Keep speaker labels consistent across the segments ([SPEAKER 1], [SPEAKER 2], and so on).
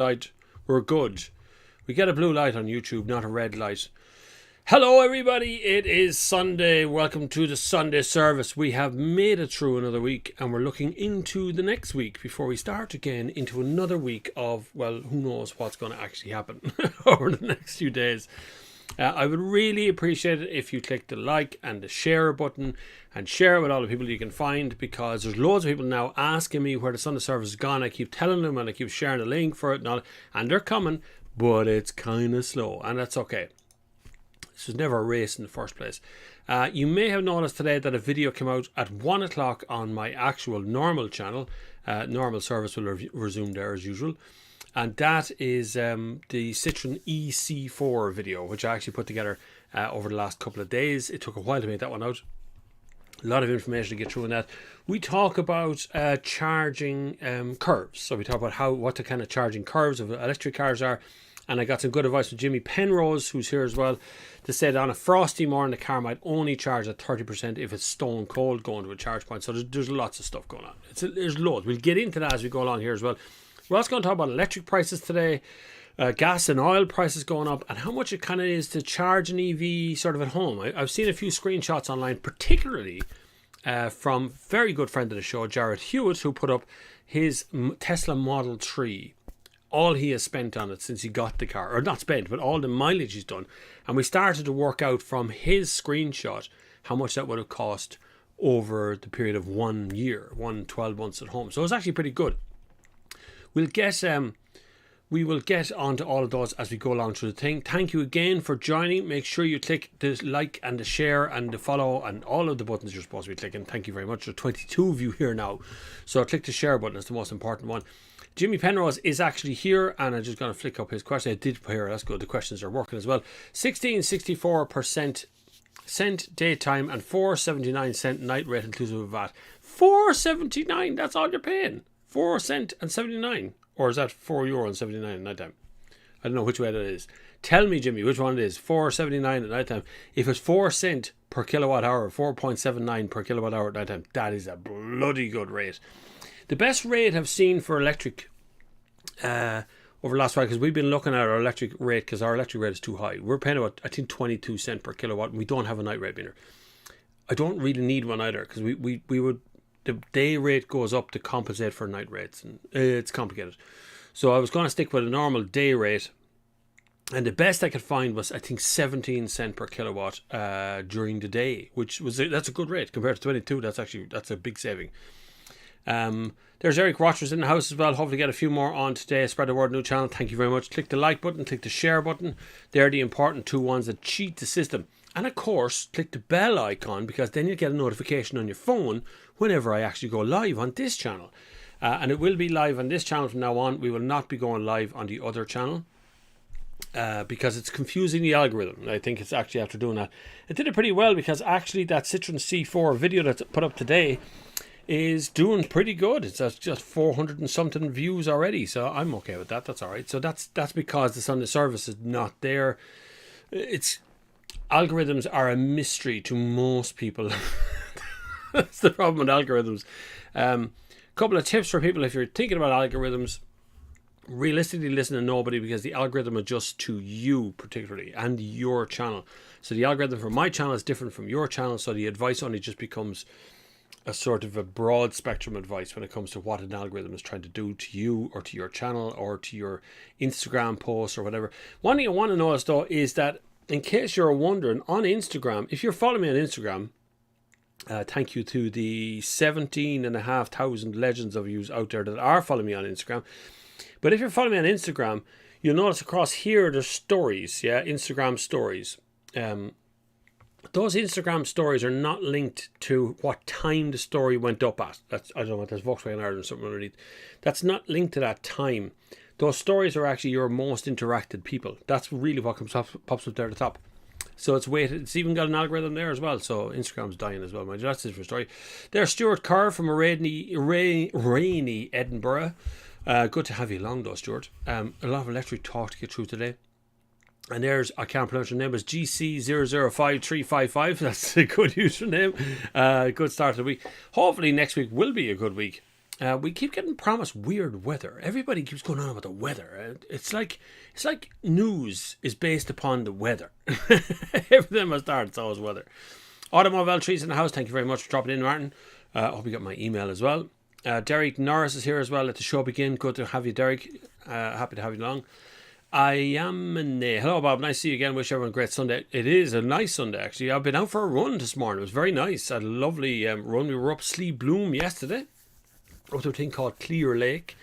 [SPEAKER 1] light, we're good. We get a blue light on YouTube, not a red light. Hello everybody, it is Sunday. Welcome to the Sunday service. We have made it through another week and we're looking into the next week before we start again into another week of, well, who knows what's going to actually happen over the next few days. I would really appreciate it if you click the like and the share button and share it with all the people you can find, because there's loads of people now asking me where the Sunday service is gone. I keep telling them and I keep sharing the link for it and they're coming, but it's kind of slow, and that's okay. This was never a race in the first place. You may have noticed today that a video came out at 1 o'clock on my actual normal channel. Normal service will resume there as usual. And that is the Citroen EC4 video, which I actually put together over the last couple of days. It took a while to make that one out. A lot of information to get through in that. We talk about charging curves. So we talk about what the kind of charging curves of electric cars are. And I got some good advice from Jimmy Penrose, who's here as well, to say that on a frosty morning, the car might only charge at 30% if it's stone cold going to a charge point. So there's lots of stuff going on. There's loads. We'll get into that as we go along here as well. We're also going to talk about electric prices today, gas and oil prices going up, and how much it kind of is to charge an EV sort of at home. I've seen a few screenshots online, particularly from a very good friend of the show, Jared Hewitt, who put up his Tesla Model 3. All he has spent on it since he got the car, or not spent, but all the mileage he's done. And we started to work out from his screenshot how much that would have cost over the period of 1 year, 12 months at home. So it was actually pretty good. We will get onto all of those as we go along through the thing. Thank you again for joining. Make sure you click the like and the share and the follow and all of the buttons you're supposed to be clicking. Thank you very much. There are 22 of you here now. So click the share button. It's the most important one. Jimmy Penrose is actually here, and I'm just going to flick up his question. I did here. That's good. The questions are working as well. 16.64% cent daytime and 4.79 cent night rate inclusive of VAT. 4.79. That's all you're paying. 4 cent and 79, or is that €4 and 79 at night time? I don't know which way that is. Tell me, Jimmy, which one it is. 4.79 at night time. If it's 4 cent per kilowatt hour, 4.79 per kilowatt hour at night time, that is a bloody good rate. The best rate I've seen for electric over the last while, because we've been looking at our electric rate, because our electric rate is too high. We're paying about, I think, 22 cent per kilowatt, and we don't have a night rate meter. I don't really need one either, because we would. The day rate goes up to compensate for night rates, and it's complicated. So I was going to stick with a normal day rate, and the best I could find was, I think, 17 cent per kilowatt during the day, that's a good rate compared to 22. That's a big saving. There's Eric Rogers in the house as well. Hopefully get a few more on today. Spread the word, new channel. Thank you very much. Click the like button, click the share button. They're the important two ones that cheat the system. And of course, click the bell icon, because then you'll get a notification on your phone whenever I actually go live on this channel. And it will be live on this channel from now on. We will not be going live on the other channel because it's confusing the algorithm. I think it's actually, after doing that, it did it pretty well, because actually that Citroen C4 video that's put up today is doing pretty good. It's just 400 and something views already, so I'm okay with that. That's all right. So that's because the Sunday service is not there. Algorithms are a mystery to most people. That's the problem with algorithms. Couple of tips for people if you're thinking about algorithms. Realistically, listen to nobody, because the algorithm adjusts to you particularly and your channel. So the algorithm for my channel is different from your channel, so the advice only just becomes a sort of a broad spectrum advice when it comes to what an algorithm is trying to do to you or to your channel or to your Instagram post or whatever. One thing I want to notice though is that, in case you're wondering, on Instagram, if you're following me on Instagram, thank you to the 17,500 legends of you out there that are following me on Instagram. But if you're following me on Instagram, you'll notice across here there's stories, Instagram stories. Those Instagram stories are not linked to what time the story went up at. I don't know what, there's Volkswagen Ireland or something underneath. That's not linked to that time. Those stories are actually your most interacted people. That's really what pops up there at the top. So it's weighted. It's even got an algorithm there as well. So Instagram's dying as well. That's a different story. There's Stuart Kerr from a rainy Edinburgh. Good to have you along though, Stuart. A lot of electric talk to get through today. And there's, I can't pronounce your name, it's GC005355. That's a good username. Good start to the week. Hopefully next week will be a good week. We keep getting promised weird weather. Everybody keeps going on about the weather. It's like news is based upon the weather. Everything must start. It's always weather. Automobile Trees in the house. Thank you very much for dropping in, Martin. I hope you got my email as well. Derek Norris is here as well. Let the show begin. Good to have you, Derek. Happy to have you along. I am hello, Bob. Nice to see you again. Wish everyone a great Sunday. It is a nice Sunday, actually. I've been out for a run this morning. It was very nice. I had a lovely run. We were up Slee Bloom yesterday, up to a thing called Clear Lake,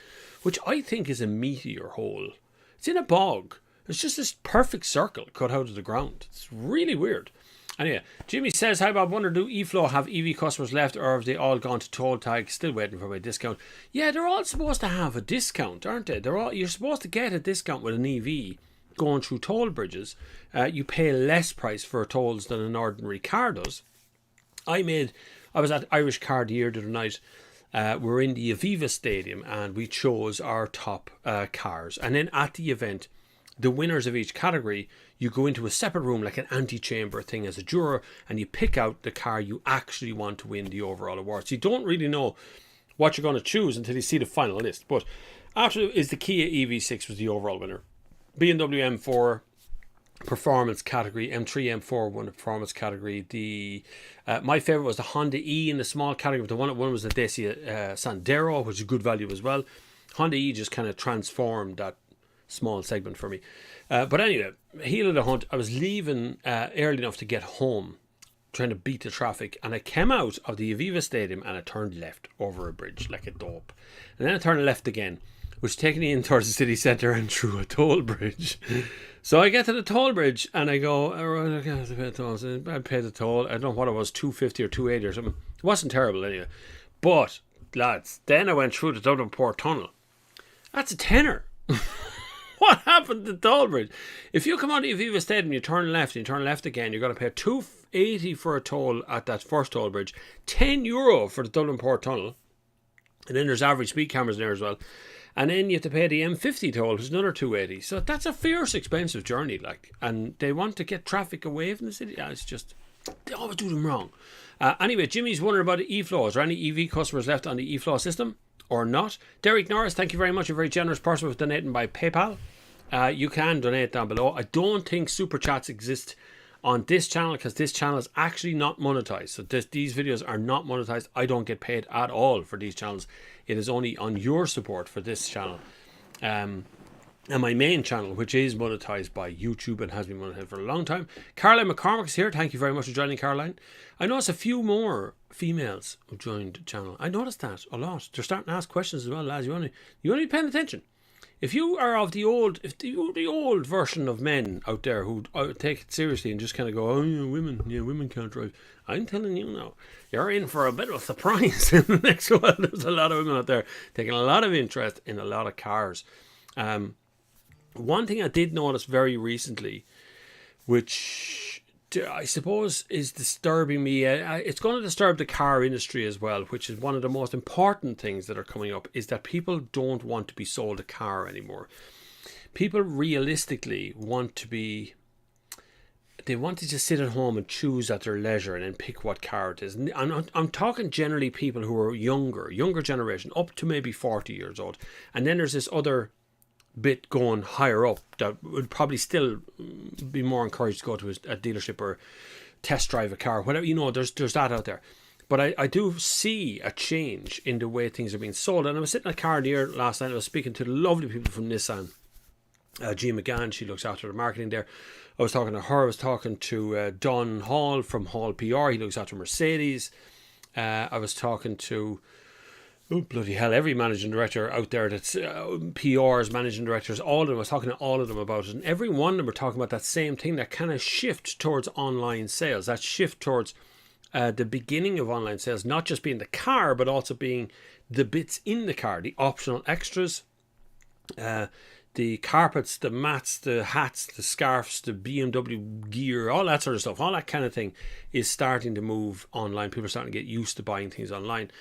[SPEAKER 1] which I think is a meteor hole. It's in a bog. It's just this perfect circle cut out of the ground. It's really weird. Anyway, Jimmy says, hi Bob, wonder do eFlow have EV customers left, or have they all gone to toll tag? Still waiting for my discount. Yeah, they're all supposed to have a discount, aren't they? You're supposed to get a discount with an EV going through toll bridges. You pay less price for tolls than an ordinary car does. I was at Irish Car the other night. We're in the Aviva Stadium and we chose our top cars. And then at the event, the winners of each category, you go into a separate room like an antechamber thing as a juror, and you pick out the car you actually want to win the overall award. So you don't really know what you're going to choose until you see the final list. But after is the Kia EV6 was the overall winner. BMW M4 performance category, M3 M4 won the performance category. The my favourite was the Honda E in the small category, but the one that won was the Dacia Sandero, which is good value as well. Honda E just kind of transformed that small segment for me. But anyway, heel of the hunt, I was leaving early enough to get home, trying to beat the traffic, and I came out of the Aviva Stadium and I turned left over a bridge like a dope. And then I turned left again, which taking me in towards the city centre and through a toll bridge. So I get to the toll bridge and I go, I paid the toll. I don't know what it was, $2.50 or $2.80 or something. It wasn't terrible anyway. But, lads, then I went through the Dublin Port Tunnel. That's a tenner. What happened to the toll bridge? If you come out of Aviva Stadium, you turn left and you turn left again, you're going to pay $2.80 for a toll at that first toll bridge, €10 for the Dublin Port Tunnel, and then there's average speed cameras there as well, and then you have to pay the M50 toll, which is another $2.80. So that's a fierce expensive journey, like, and they want to get traffic away from the city. Yeah, it's just, they always do them wrong. Anyway, Jimmy's wondering about the eFlow. Is there any EV customers left on the eFlow system or not? Derek Norris, thank you very much. A very generous person with donating by PayPal. You can donate down below. I don't think super chats exist on this channel because this channel is actually not monetized. So these videos are not monetized. I don't get paid at all for these channels. It is only on your support for this channel. And my main channel, which is monetized by YouTube and has been monetized for a long time. Caroline McCormick is here. Thank you very much for joining, Caroline. I noticed a few more females have joined the channel. I noticed that a lot. They're starting to ask questions as well, lads. You want to be paying attention. If you are of the old version of men out there who take it seriously and just kind of go, oh, yeah, women can't drive. I'm telling you now, you're in for a bit of a surprise in the next one. There's a lot of women out there taking a lot of interest in a lot of cars. One thing I did notice very recently, which I suppose is disturbing me, it's going to disturb the car industry as well, which is one of the most important things that are coming up, is that people don't want to be sold a car anymore. People realistically want to just sit at home and choose at their leisure and then pick what car it is. And I'm talking generally people who are younger generation, up to maybe 40 years old. And then there's this other bit going higher up that would probably still be more encouraged to go to a dealership or test drive a car, whatever, there's that out there. But I do see a change in the way things are being sold. And I was sitting at Car Deer last night. I was speaking to the lovely people from Nissan. Jean McGann, she looks after the marketing there. I was talking to her. I was talking to Don Hall from Hall PR. He looks after Mercedes. I was talking to, oh, bloody hell, every managing director out there that's PRs, managing directors, all of them. I was talking to all of them about it. And every one of them were talking about that same thing, that kind of shift towards online sales, that shift towards the beginning of online sales, not just being the car, but also being the bits in the car, the optional extras, the carpets, the mats, the hats, the scarves, the BMW gear, all that sort of stuff, all that kind of thing is starting to move online. People are starting to get used to buying things online.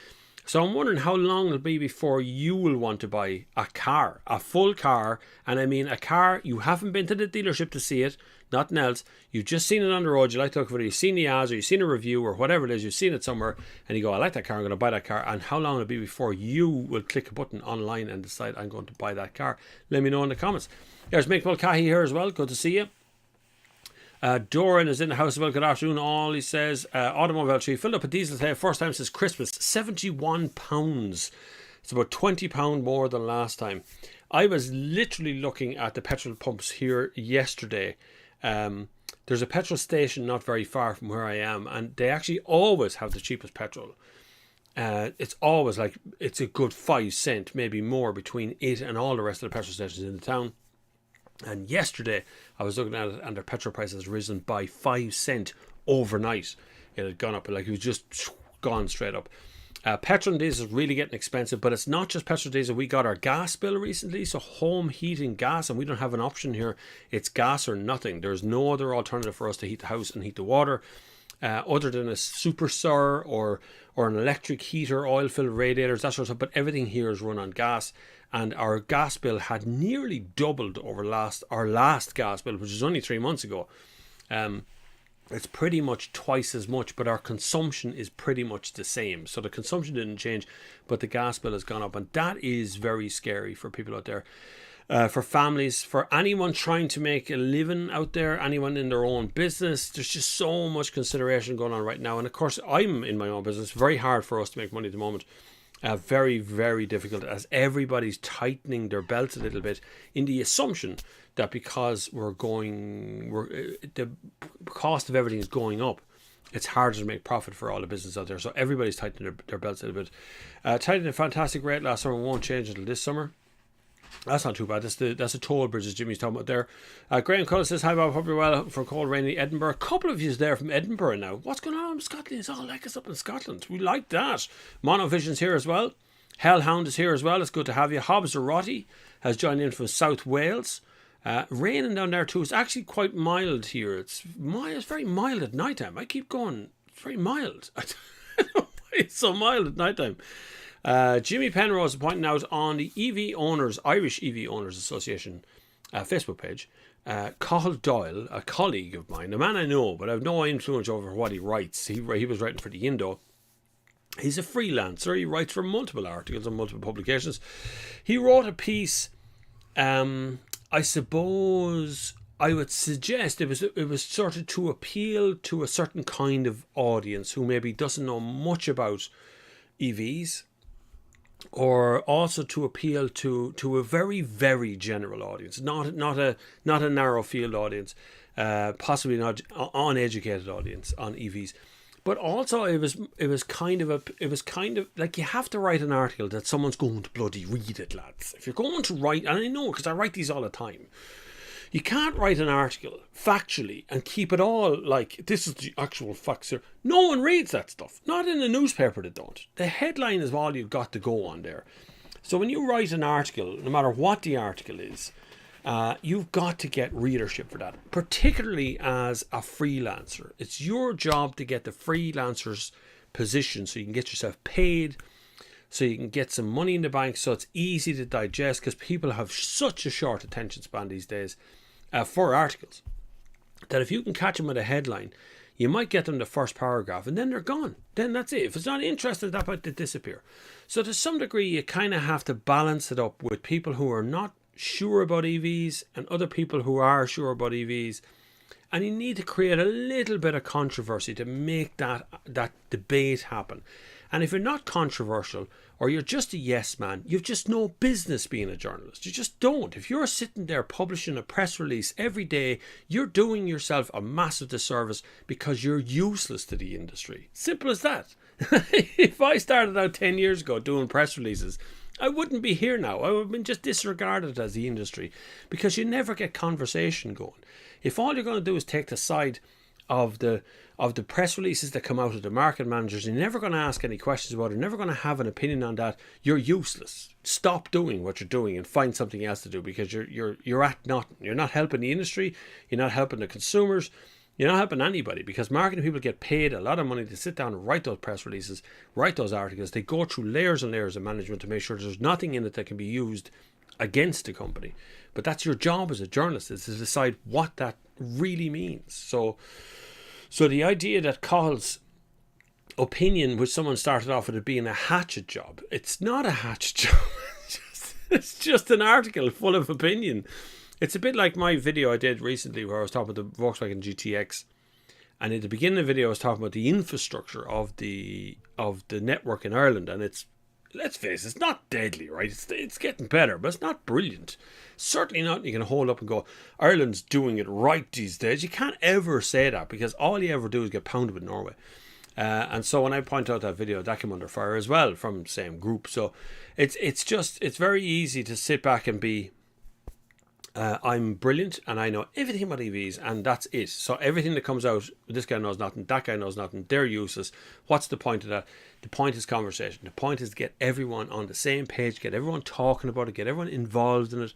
[SPEAKER 1] So I'm wondering how long it'll be before you will want to buy a car, a full car. And I mean a car, you haven't been to the dealership to see it, nothing else. You've just seen it on the road, you like to look for it, you've seen the ads or you've seen a review or whatever it is, you've seen it somewhere and you go, I like that car, I'm going to buy that car. And how long will it be before you will click a button online and decide I'm going to buy that car? Let me know in the comments. There's Mick Mulcahy here as well, good to see you. Doran is in the house as well. Good afternoon, all. He says, automobile tree filled up a diesel today, first time since Christmas. £71. It's about £20 more than last time. I was literally looking at the petrol pumps here yesterday. There's a petrol station not very far from where I am, and they actually always have the cheapest petrol. It's always like, it's a good 5 cent, maybe more, between it and all the rest of the petrol stations in the town. And yesterday I was looking at it and their petrol price has risen by 5 cent overnight. It had gone up, like it was just gone straight up. Petrol and diesel is really getting expensive, but it's not just petrol and diesel. We got our gas bill recently, so home heating gas, and we don't have an option here. It's gas or nothing. There's no other alternative for us to heat the house and heat the water other than a super SUR or an electric heater, oil-filled radiators, that sort of stuff. But everything here is run on gas. And our gas bill had nearly doubled over our last gas bill, which was only 3 months ago. It's pretty much twice as much, but our consumption is pretty much the same. So the consumption didn't change, but the gas bill has gone up. And that is very scary for people out there. For families, for anyone trying to make a living out there, anyone in their own business. There's just so much consideration going on right now. And of course, I'm in my own business. Very hard for us to make money at the moment. Very, very difficult as everybody's tightening their belts a little bit in the assumption that because the cost of everything is going up, it's harder to make profit for all the business out there. So everybody's tightening their belts a little bit. Tightening a fantastic rate last summer won't change until this summer. That's not too bad. That's a toll bridge as Jimmy's talking about there. Graham Cullen says, hi Bob, hope you're well from cold, rainy Edinburgh. A couple of yous there from Edinburgh now. What's going on in Scotland? It's all like us up in Scotland. We like that. Monovision's here as well. Hellhound is here as well. It's good to have you. Hobbs Rotty has joined in from South Wales. Raining down there too. It's actually quite mild here. It's very mild at night time. I keep going, it's very mild. I don't know why it's so mild at night time. Jimmy Penrose pointing out on the Irish EV Owners Association Facebook page, Cathal Doyle, a colleague of mine, a man I know, but I have no influence over what he writes. He was writing for the Indo. He's a freelancer. He writes for multiple articles and multiple publications. He wrote a piece, I suppose I would suggest it was sort of to appeal to a certain kind of audience who maybe doesn't know much about EVs, or also to appeal to a very, very general audience, not a narrow field audience, possibly not uneducated audience on EVs. But also it was kind of like, you have to write an article that someone's going to bloody read it, lads. If you're going to write, and I know because I write these all the time, you can't write an article factually and keep it all like, this is the actual facts here. No one reads that stuff. Not in the newspaper, they don't. The headline is all you've got to go on there. So when you write an article, no matter what the article is, you've got to get readership for that, particularly as a freelancer. It's your job to get the freelancer's position so you can get yourself paid, so you can get some money in the bank, so it's easy to digest, because people have such a short attention span these days for articles, that if you can catch them with a headline, you might get them the first paragraph and then they're gone. Then that's it. If it's not interesting, that might disappear. So to some degree, you kind of have to balance it up with people who are not sure about EVs and other people who are sure about EVs. And you need to create a little bit of controversy to make that debate happen. And if you're not controversial, or you're just a yes man, you've just no business being a journalist. You just don't. If you're sitting there publishing a press release every day, you're doing yourself a massive disservice, because you're useless to the industry. Simple as that. If I started out 10 years ago doing press releases, I wouldn't be here now. I would have been just disregarded as the industry, because you never get conversation going. If all you're going to do is take the side of the press releases that come out of the market managers, you're never going to ask any questions about it, you're never going to have an opinion on that, you're useless. Stop doing what you're doing and find something else to do, because you're at nothing. You're not helping the industry, you're not helping the consumers, You're not helping anybody, because marketing people get paid a lot of money to sit down and write those press releases, write those articles. They go through layers and layers of management to make sure there's nothing in it that can be used against the company. But that's your job as a journalist, is to decide what that really means. So the idea that calls opinion, which someone started off with it being a hatchet job, it's not a hatchet job. It's just an article full of opinion. It's a bit like my video I did recently where I was talking about the Volkswagen GTX, and at the beginning of the video I was talking about the infrastructure of the network in Ireland, and it's, let's face it, it's not deadly, right? It's getting better, but it's not brilliant. Certainly not you can hold up and go, Ireland's doing it right these days. You can't ever say that, because all you ever do is get pounded with Norway. And so when I point out that video, that came under fire as well from the same group. So it's very easy to sit back and be, I'm brilliant and I know everything about EVs, and that's it. So everything that comes out, this guy knows nothing, that guy knows nothing, they're useless. What's the point of that? The point is conversation. The point is to get everyone on the same page, get everyone talking about it, get everyone involved in it.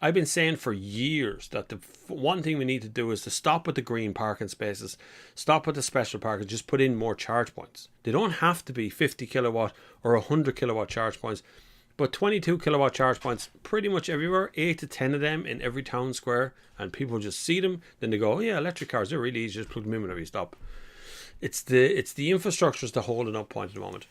[SPEAKER 1] I've been saying for years that the one thing we need to do is to stop with the green parking spaces, stop with the special parking, just put in more charge points. They don't have to be 50 kilowatt or 100 kilowatt charge points, but 22 kilowatt charge points pretty much everywhere, 8 to 10 of them in every town square, and people just see them, then they go, oh yeah, electric cars, they're really easy, just plug them in whenever you stop. It's the infrastructure's the holding up point at the moment.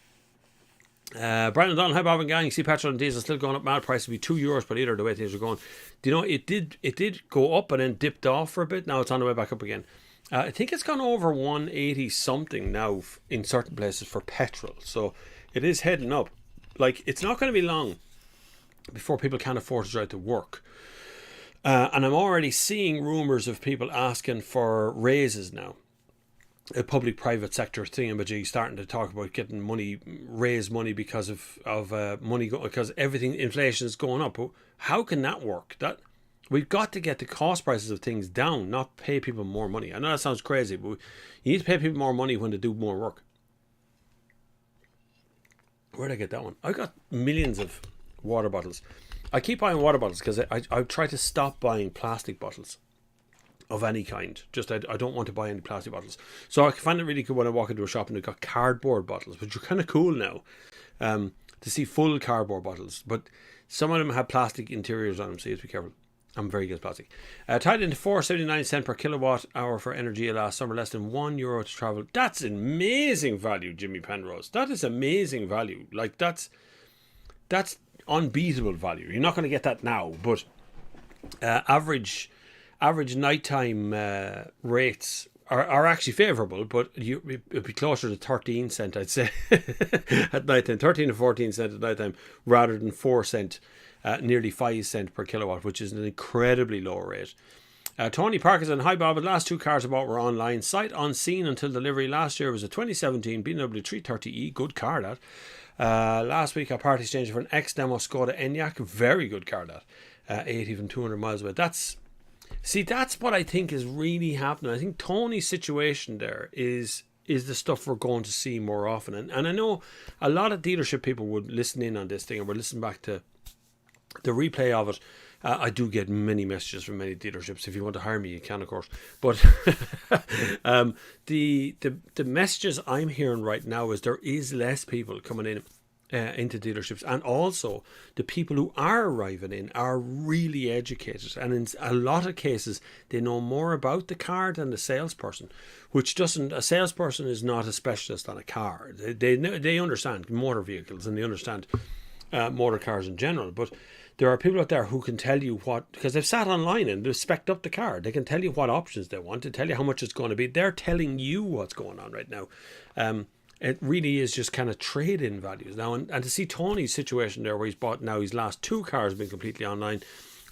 [SPEAKER 1] Brian O'Donnell, hi Bob and gang. You see petrol and diesel still going up. Mad price would be €2 per litre the way things are going. Do you know it did go up and then dipped off for a bit. Now it's on the way back up again. I think it's gone over 180 something now in certain places for petrol. So it is heading up. Like, it's not going to be long before people can't afford to drive to work. And I'm already seeing rumours of people asking for raises now. A public-private sector thingamajig starting to talk about getting money, raise money because of money, because everything, inflation is going up. But how can that work? That we've got to get the cost prices of things down, not pay people more money. I know that sounds crazy, but you need to pay people more money when they do more work. Where'd I get that one? I got millions of water bottles. I keep buying water bottles because I try to stop buying plastic bottles of any kind. Just I don't want to buy any plastic bottles. So I find it really cool when I walk into a shop and they've got cardboard bottles, which are kind of cool now, to see full cardboard bottles. But some of them have plastic interiors on them, so you have to be careful. I'm very against plastic. Tied into 4.79 per kilowatt hour for energy last summer, less than €1 to travel. That's amazing value, Jimmy Penrose. That is amazing value. Like, that's unbeatable value. You're not going to get that now, but average nighttime rates are actually favourable, but it'd be closer to 13 cent, I'd say, at night time. 13 to 14 cent at night time, rather than 4 cent, nearly 5 cent per kilowatt, which is an incredibly low rate. Tony Parkinson, hi Bob, the last two cars I bought were online, sight unseen until delivery. Last year was a 2017 BMW 330e, good car that. Last week I part exchanged for an ex-demo Skoda Enyaq, very good car that. 80 even 200 miles away. That's what I think is really happening. I think Tony's situation there is the stuff we're going to see more often. And I know a lot of dealership people would listen in on this thing, and we're listening back to the replay of it. I do get many messages from many dealerships. If you want to hire me, you can, of course. But the messages I'm hearing right now is there is less people coming in into dealerships, and also the people who are arriving in are really educated, and in a lot of cases they know more about the car than the salesperson, which doesn't, a salesperson is not a specialist on a car. They understand motor vehicles and they understand motor cars in general, but there are people out there who can tell you what, because they've sat online and they've spec'd up the car, they can tell you what options they want, to tell you how much it's going to be. They're telling you what's going on right now. It really is just kind of trade-in values now, and to see Tony's situation there, where he's bought now his last two cars have been completely online.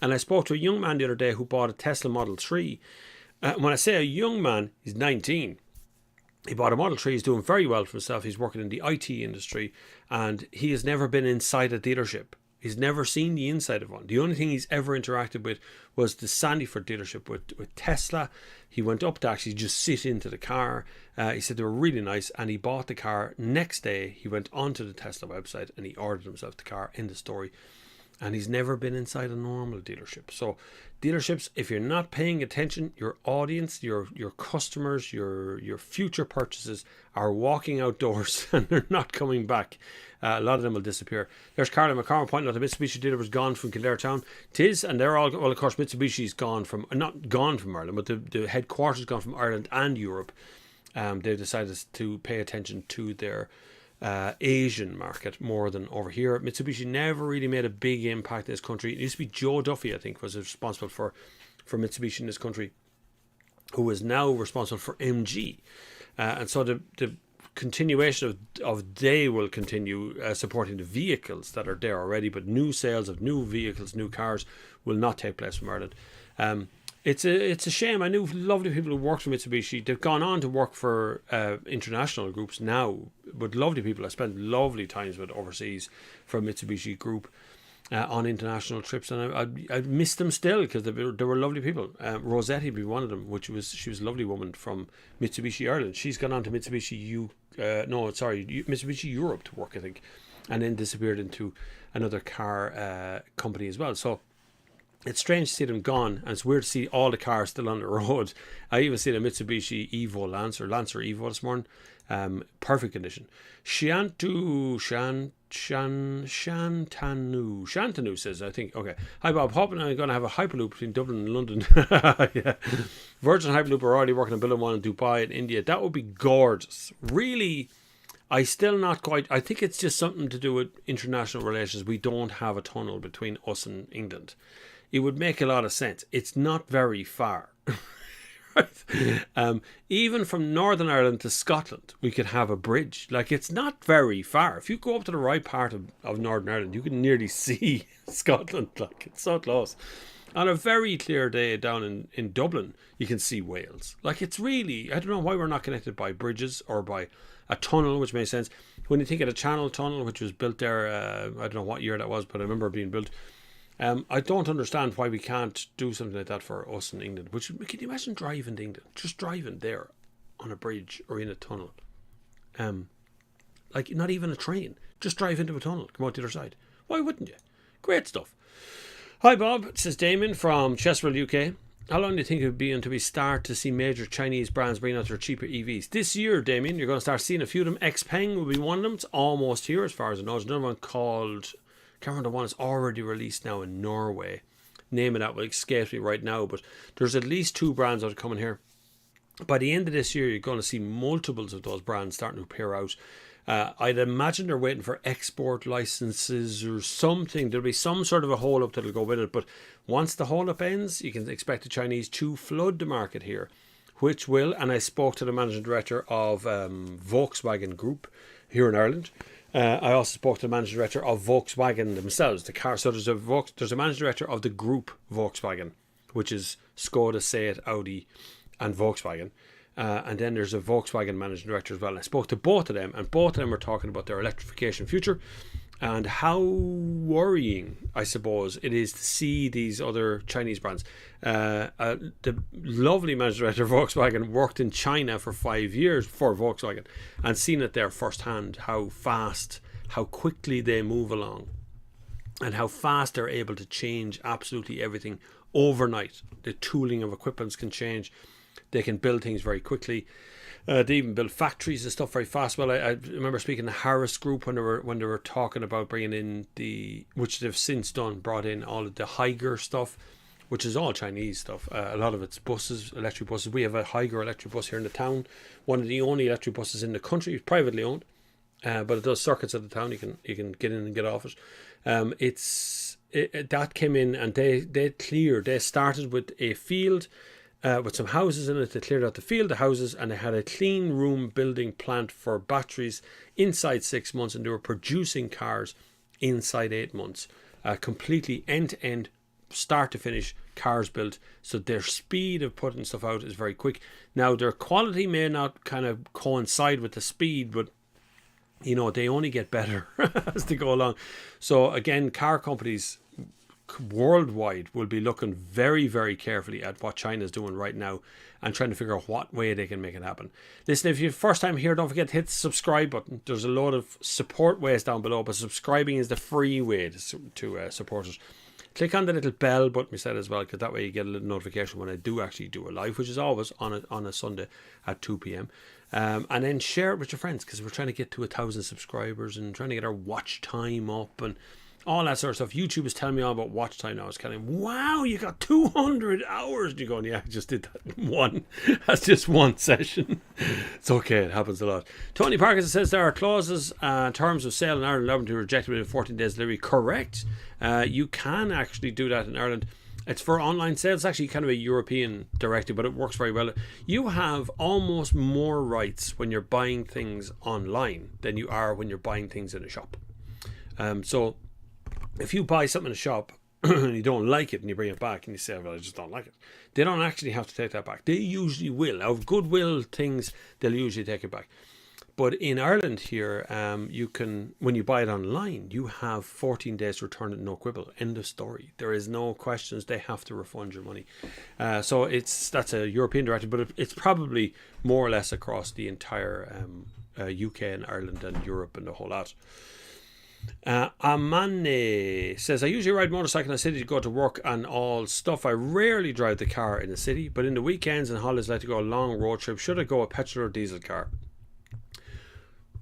[SPEAKER 1] And I spoke to a young man the other day who bought a Tesla Model 3. When I say a young man, he's 19. He bought a Model 3, he's doing very well for himself. He's working in the IT industry, and he has never been inside a dealership. He's never seen the inside of one. The only thing he's ever interacted with was the Sandyford dealership with Tesla. He went up to actually just sit into the car. He said they were really nice, and he bought the car. Next day, he went onto the Tesla website and he ordered himself the car. End of story. and he's never been inside a normal dealership. So dealerships, if you're not paying attention, your audience, your customers, your future purchases are walking outdoors and they're not coming back. A lot of them will disappear. There's Carla McCormick pointing out the Mitsubishi dealer was gone from Kildare town. Tis, and they're all, well, of course, Mitsubishi's gone from, not gone from Ireland, but the headquarters gone from Ireland and Europe. They've decided to pay attention to their Asian market more than over here. Mitsubishi never really made a big impact in this country. It used to be Joe Duffy, I think, was responsible for Mitsubishi in this country, who is now responsible for MG. And so the continuation of they will continue supporting the vehicles that are there already, but new sales of new vehicles, new cars will not take place from Ireland. It's a shame. I knew lovely people who worked for Mitsubishi. They've gone on to work for international groups now, but lovely people. I spent lovely times with overseas from Mitsubishi Group on international trips, and I miss them still because they were lovely people. Rossetti be one of them, she was a lovely woman from Mitsubishi Ireland. She's gone on to Mitsubishi Mitsubishi Europe to work, I think, and then disappeared into another car company as well. So it's strange to see them gone, and it's weird to see all the cars still on the road. I even see the Mitsubishi Evo Lancer Evo this morning. Perfect condition. Shantanu says, I think, okay. Hi Bob, hoping I'm going to have a Hyperloop between Dublin and London. Yeah. Virgin Hyperloop are already working on building one in Dubai and India. That would be gorgeous. Really, I think it's just something to do with international relations. We don't have a tunnel between us and England. It would make a lot of sense. It's not very far. Right? Even from Northern Ireland to Scotland, we could have a bridge. Like, it's not very far. If you go up to the right part of Northern Ireland, you can nearly see Scotland. Like, it's so close. On a very clear day down in Dublin, you can see Wales. Like, it's really, I don't know why we're not connected by bridges or by a tunnel, which makes sense. When you think of the Channel Tunnel, which was built there, I don't know what year that was, but I remember it being built. I don't understand why we can't do something like that for us in England. Which, can you imagine driving to England? Just driving there on a bridge or in a tunnel. Like, not even a train. Just drive into a tunnel, come out the other side. Why wouldn't you? Great stuff. Hi Bob, says Damien from Chesterfield, UK. How long do you think it would be until we start to see major Chinese brands bringing out their cheaper EVs? This year, Damien, you're going to start seeing a few of them. Xpeng will be one of them. It's almost here as far as I know. There's another one called, I can't remember the one that's already released now in Norway. Name of that will escape me right now, but there's at least 2 brands that are coming here. By the end of this year, you're going to see multiples of those brands starting to appear out. I'd imagine they're waiting for export licenses or something. There'll be some sort of a hold-up that'll go with it. But once the hold-up ends, you can expect the Chinese to flood the market here, which will, and I spoke to the managing director of Volkswagen Group here in Ireland. I also spoke to the managing director of Volkswagen themselves, the car. So there's a managing director of the group Volkswagen, which is Skoda, Seat, Audi, and Volkswagen. And then there's a Volkswagen managing director as well. And I spoke to both of them, and both of them were talking about their electrification future and how worrying, I suppose, it is to see these other Chinese brands. The lovely managing director of Volkswagen worked in China for 5 years for Volkswagen and seen it there firsthand, how fast, how quickly they move along and how fast they're able to change absolutely everything overnight. The tooling of equipments can change. They can build things very quickly. They even build factories and stuff very fast. Well, I remember speaking to Harris Group when they were talking about bringing in which they've since brought in all of the Higer stuff, which is all Chinese stuff. A lot of it's buses, electric buses. We have a Higer electric bus here in the town. One of the only electric buses in the country. It's privately owned, but it does circuits of the town. You can get in and get off it. That came in and they started with a field. With some houses in it. They cleared out the field, the houses, and they had a clean room building plant for batteries inside 6 months, and they were producing cars inside 8 months. Completely end-to-end, start to finish, cars built. So their speed of putting stuff out is very quick. Now, their quality may not kind of coincide with the speed, but they only get better as they go along. So again, car companies worldwide will be looking very, very carefully at what China's doing right now and trying to figure out what way they can make it happen. Listen, if you're first time here, don't forget to hit the subscribe button. There's a lot of support ways down below, but subscribing is the free way to support us. Click on the little bell button we said as well, because that way you get a little notification when I do actually do a live, which is always on a Sunday at 2 p.m. And then share it with your friends, because we're trying to get to 1,000 subscribers and trying to get our watch time up and all that sort of stuff. YouTube is telling me all about watch time now. It's kind of, wow, you got 200 hours. And you're going, yeah, I just did that one. That's just one session. It's okay. It happens a lot. Tony Parkinson says there are clauses, terms of sale in Ireland allowing to be rejected within 14 days delivery. Correct. You can actually do that in Ireland. It's for online sales. It's actually kind of a European directive, but it works very well. You have almost more rights when you're buying things online than you are when you're buying things in a shop. So if you buy something in a shop and you don't like it and you bring it back and you say, well, I just don't like it, they don't actually have to take that back. They usually will. Out of goodwill things, they'll usually take it back. But in Ireland here, you can, when you buy it online, you have 14 days to return it, no quibble. End of story. There is no questions. They have to refund your money. So that's a European directive, but it's probably more or less across the entire UK and Ireland and Europe and the whole lot. Amane says, I usually ride motorcycle in the city to go to work and all stuff. I rarely drive the car in the city, but in the weekends and holidays I like to go a long road trip. Should I go a petrol or diesel car?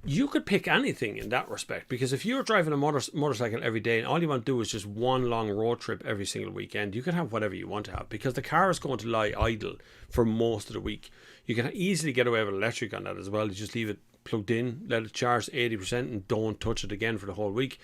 [SPEAKER 1] You could pick anything in that respect, because if you're driving a motorcycle every day and all you want to do is just one long road trip every single weekend, you can have whatever you want to have, because the car is going to lie idle for most of the week. You can easily get away with electric on that as well. You just leave it plugged in, let it charge 80% and don't touch it again for the whole week.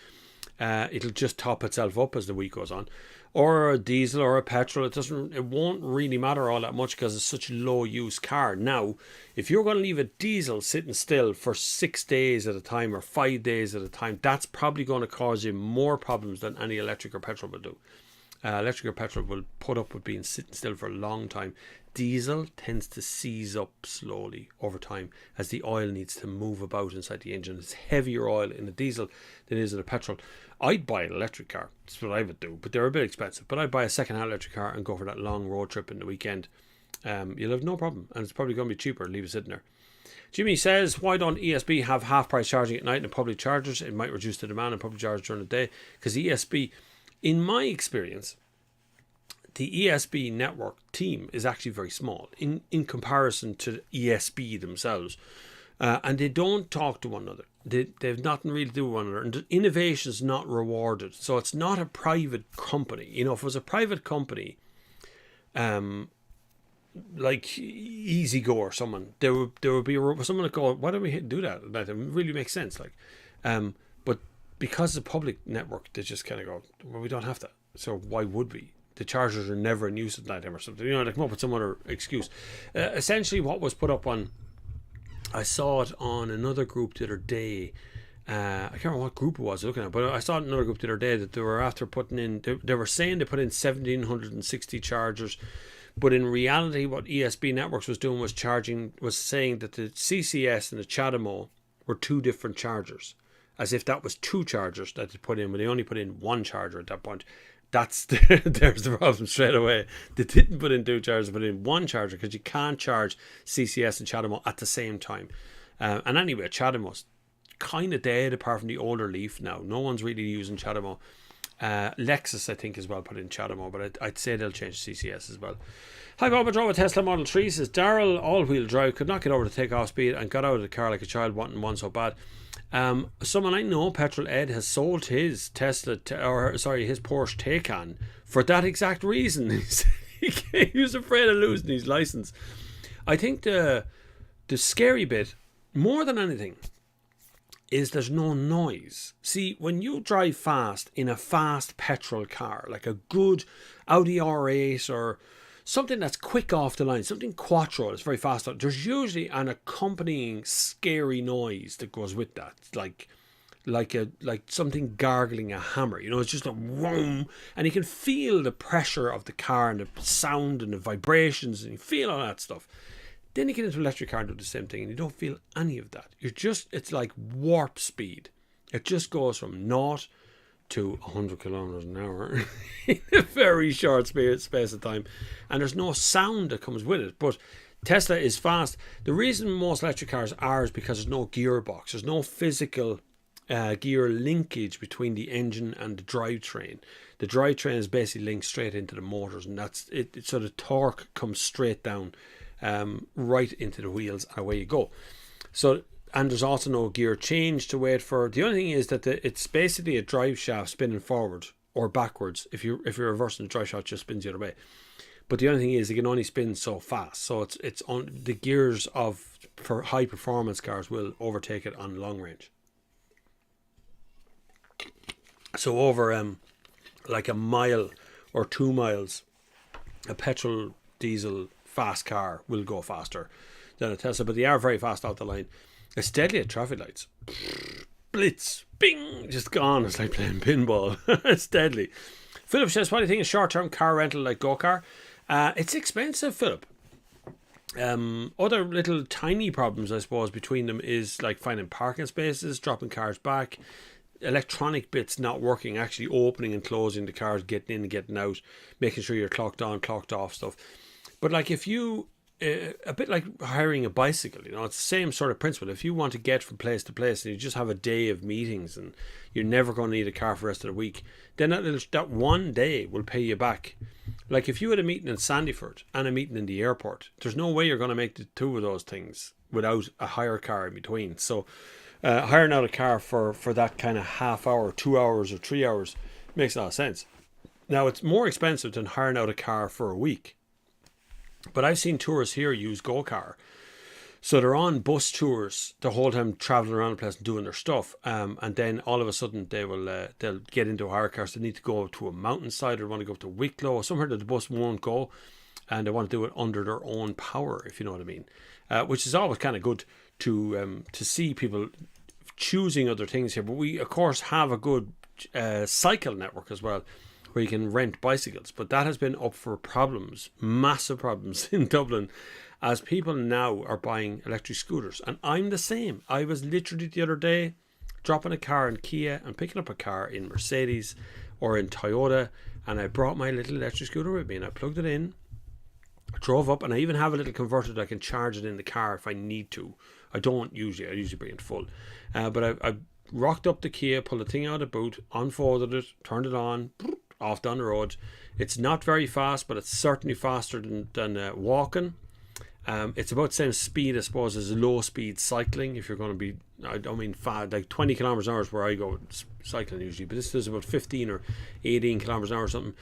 [SPEAKER 1] It'll just top itself up as the week goes on. Or a diesel or a petrol, it won't really matter all that much because it's such a low use car. Now, if you're going to leave a diesel sitting still for 6 days at a time or 5 days at a time, that's probably going to cause you more problems than any electric or petrol will do. Electric or petrol will put up with being sitting still for a long time. Diesel tends to seize up slowly over time as the oil needs to move about inside the engine. It's heavier oil in a diesel than it is in a petrol. I'd buy an electric car. That's what I would do, but they're a bit expensive. But I'd buy a second-hand electric car and go for that long road trip in the weekend. You'll have no problem, and it's probably going to be cheaper. Leave it sitting there. Jimmy says, why don't ESB have half-price charging at night in public chargers? It might reduce the demand in public chargers during the day. Because ESB, in my experience, the ESB network team is actually very small in comparison to ESB themselves. And they don't talk to one another. They've nothing really to do with one another. And innovation is not rewarded. So it's not a private company. You know, if it was a private company, like EasyGo or someone, there would be someone that go, why don't we do that? That really makes sense. But because it's a public network, they just kind of go, well, we don't have that. So why would we? The chargers are never in use at night time or something. You know, they come up with some other excuse. Essentially, what was put up on, I saw it on another group the other day. I can't remember what group it was looking at, but I saw it in another group the other day that they were after putting in, they were saying they put in 1,760 chargers, but in reality what ESB Networks was doing was saying that the CCS and the CHAdeMO were two different chargers, as if that was two chargers that they put in, when they only put in one charger at that point. There's the problem straight away. They didn't put in two chargers, but in one charger, because you can't charge CCS and CHAdeMO at the same time. And anyway, CHAdeMO's kind of dead apart from the older Leaf now. No one's really using CHAdeMO. Lexus, I think, as well put in CHAdeMO, but I'd say they'll change CCS as well. Hi Bob, I drove a Tesla Model 3, says Daryl, all-wheel drive, could not get over the take-off speed and got out of the car like a child wanting one so bad. Someone I know, Petrol Ed, has sold his his Porsche Taycan for that exact reason. He was afraid of losing his license. I think the scary bit, more than anything, is there's no noise. See, when you drive fast in a fast petrol car, like a good Audi R8 or something that's quick off the line, something quattro that's very fast, there's usually an accompanying scary noise that goes with that, like something gargling a hammer. You know, it's just a whoom, and you can feel the pressure of the car and the sound and the vibrations, and you feel all that stuff. Then you get into an electric car and do the same thing, and you don't feel any of that. It's like warp speed. It just goes from 0 to 100 kilometers an hour in a very short space of time, and there's no sound that comes with it. But Tesla is fast. The reason most electric cars are is because there's no gearbox. There's no physical gear linkage between the engine and the drivetrain. The drivetrain is basically linked straight into the motors, and that's it. So the torque comes straight down right into the wheels, and away you go. So, and there's also no gear change to wait for. The only thing is that it's basically a drive shaft spinning forward or backwards. If you're reversing, the drive shaft just spins the other way. But the only thing is, it can only spin so fast. So it's on the gears for high performance cars will overtake it on long range. So over like a mile or 2 miles, a petrol diesel fast car will go faster than a Tesla, but they are very fast out the line. It's deadly at traffic lights. Blitz, bing, just gone. It's like playing pinball. It's deadly. Philip says, what do you think of short-term car rental like GoCar? It's expensive, Philip. Other little tiny problems, I suppose, between them is like finding parking spaces, dropping cars back, electronic bits not working, actually opening and closing the cars, getting in and getting out, making sure you're clocked on, clocked off stuff. But like if you, a bit like hiring a bicycle, you know, it's the same sort of principle. If you want to get from place to place and you just have a day of meetings and you're never going to need a car for the rest of the week, then that one day will pay you back. Like if you had a meeting in Sandyford and a meeting in the airport, there's no way you're going to make the two of those things without a hire car in between. So hiring out a car for that kind of half hour, 2 hours or 3 hours makes a lot of sense. Now it's more expensive than hiring out a car for a week. But I've seen tourists here use GoCar. So they're on bus tours the whole time, traveling around the place and doing their stuff. And then all of a sudden they'll get into a hire car. So they need to go to a mountainside or want to go to Wicklow or somewhere that the bus won't go. And they want to do it under their own power, if you know what I mean. Which is always kind of good to see people choosing other things here. But we, of course, have a good cycle network as well, where you can rent bicycles, but that has been up for problems, massive problems in Dublin, as people now are buying electric scooters. And I'm the same. I was literally the other day dropping a car in Kia and picking up a car in Mercedes or in Toyota, and I brought my little electric scooter with me and I plugged it in, drove up, and I even have a little converter that I can charge it in the car if I need to. I don't usually, I usually bring it full, but I rocked up the Kia, pulled the thing out of the boot, unfolded it, turned it on, off down the road. It's not very fast, but it's certainly faster than walking. It's about the same speed, I suppose, as low speed cycling. If you're going to be, I don't mean fast, like 20 kilometers an hour is where I go cycling usually, but this is about 15 or 18 kilometers an hour or something.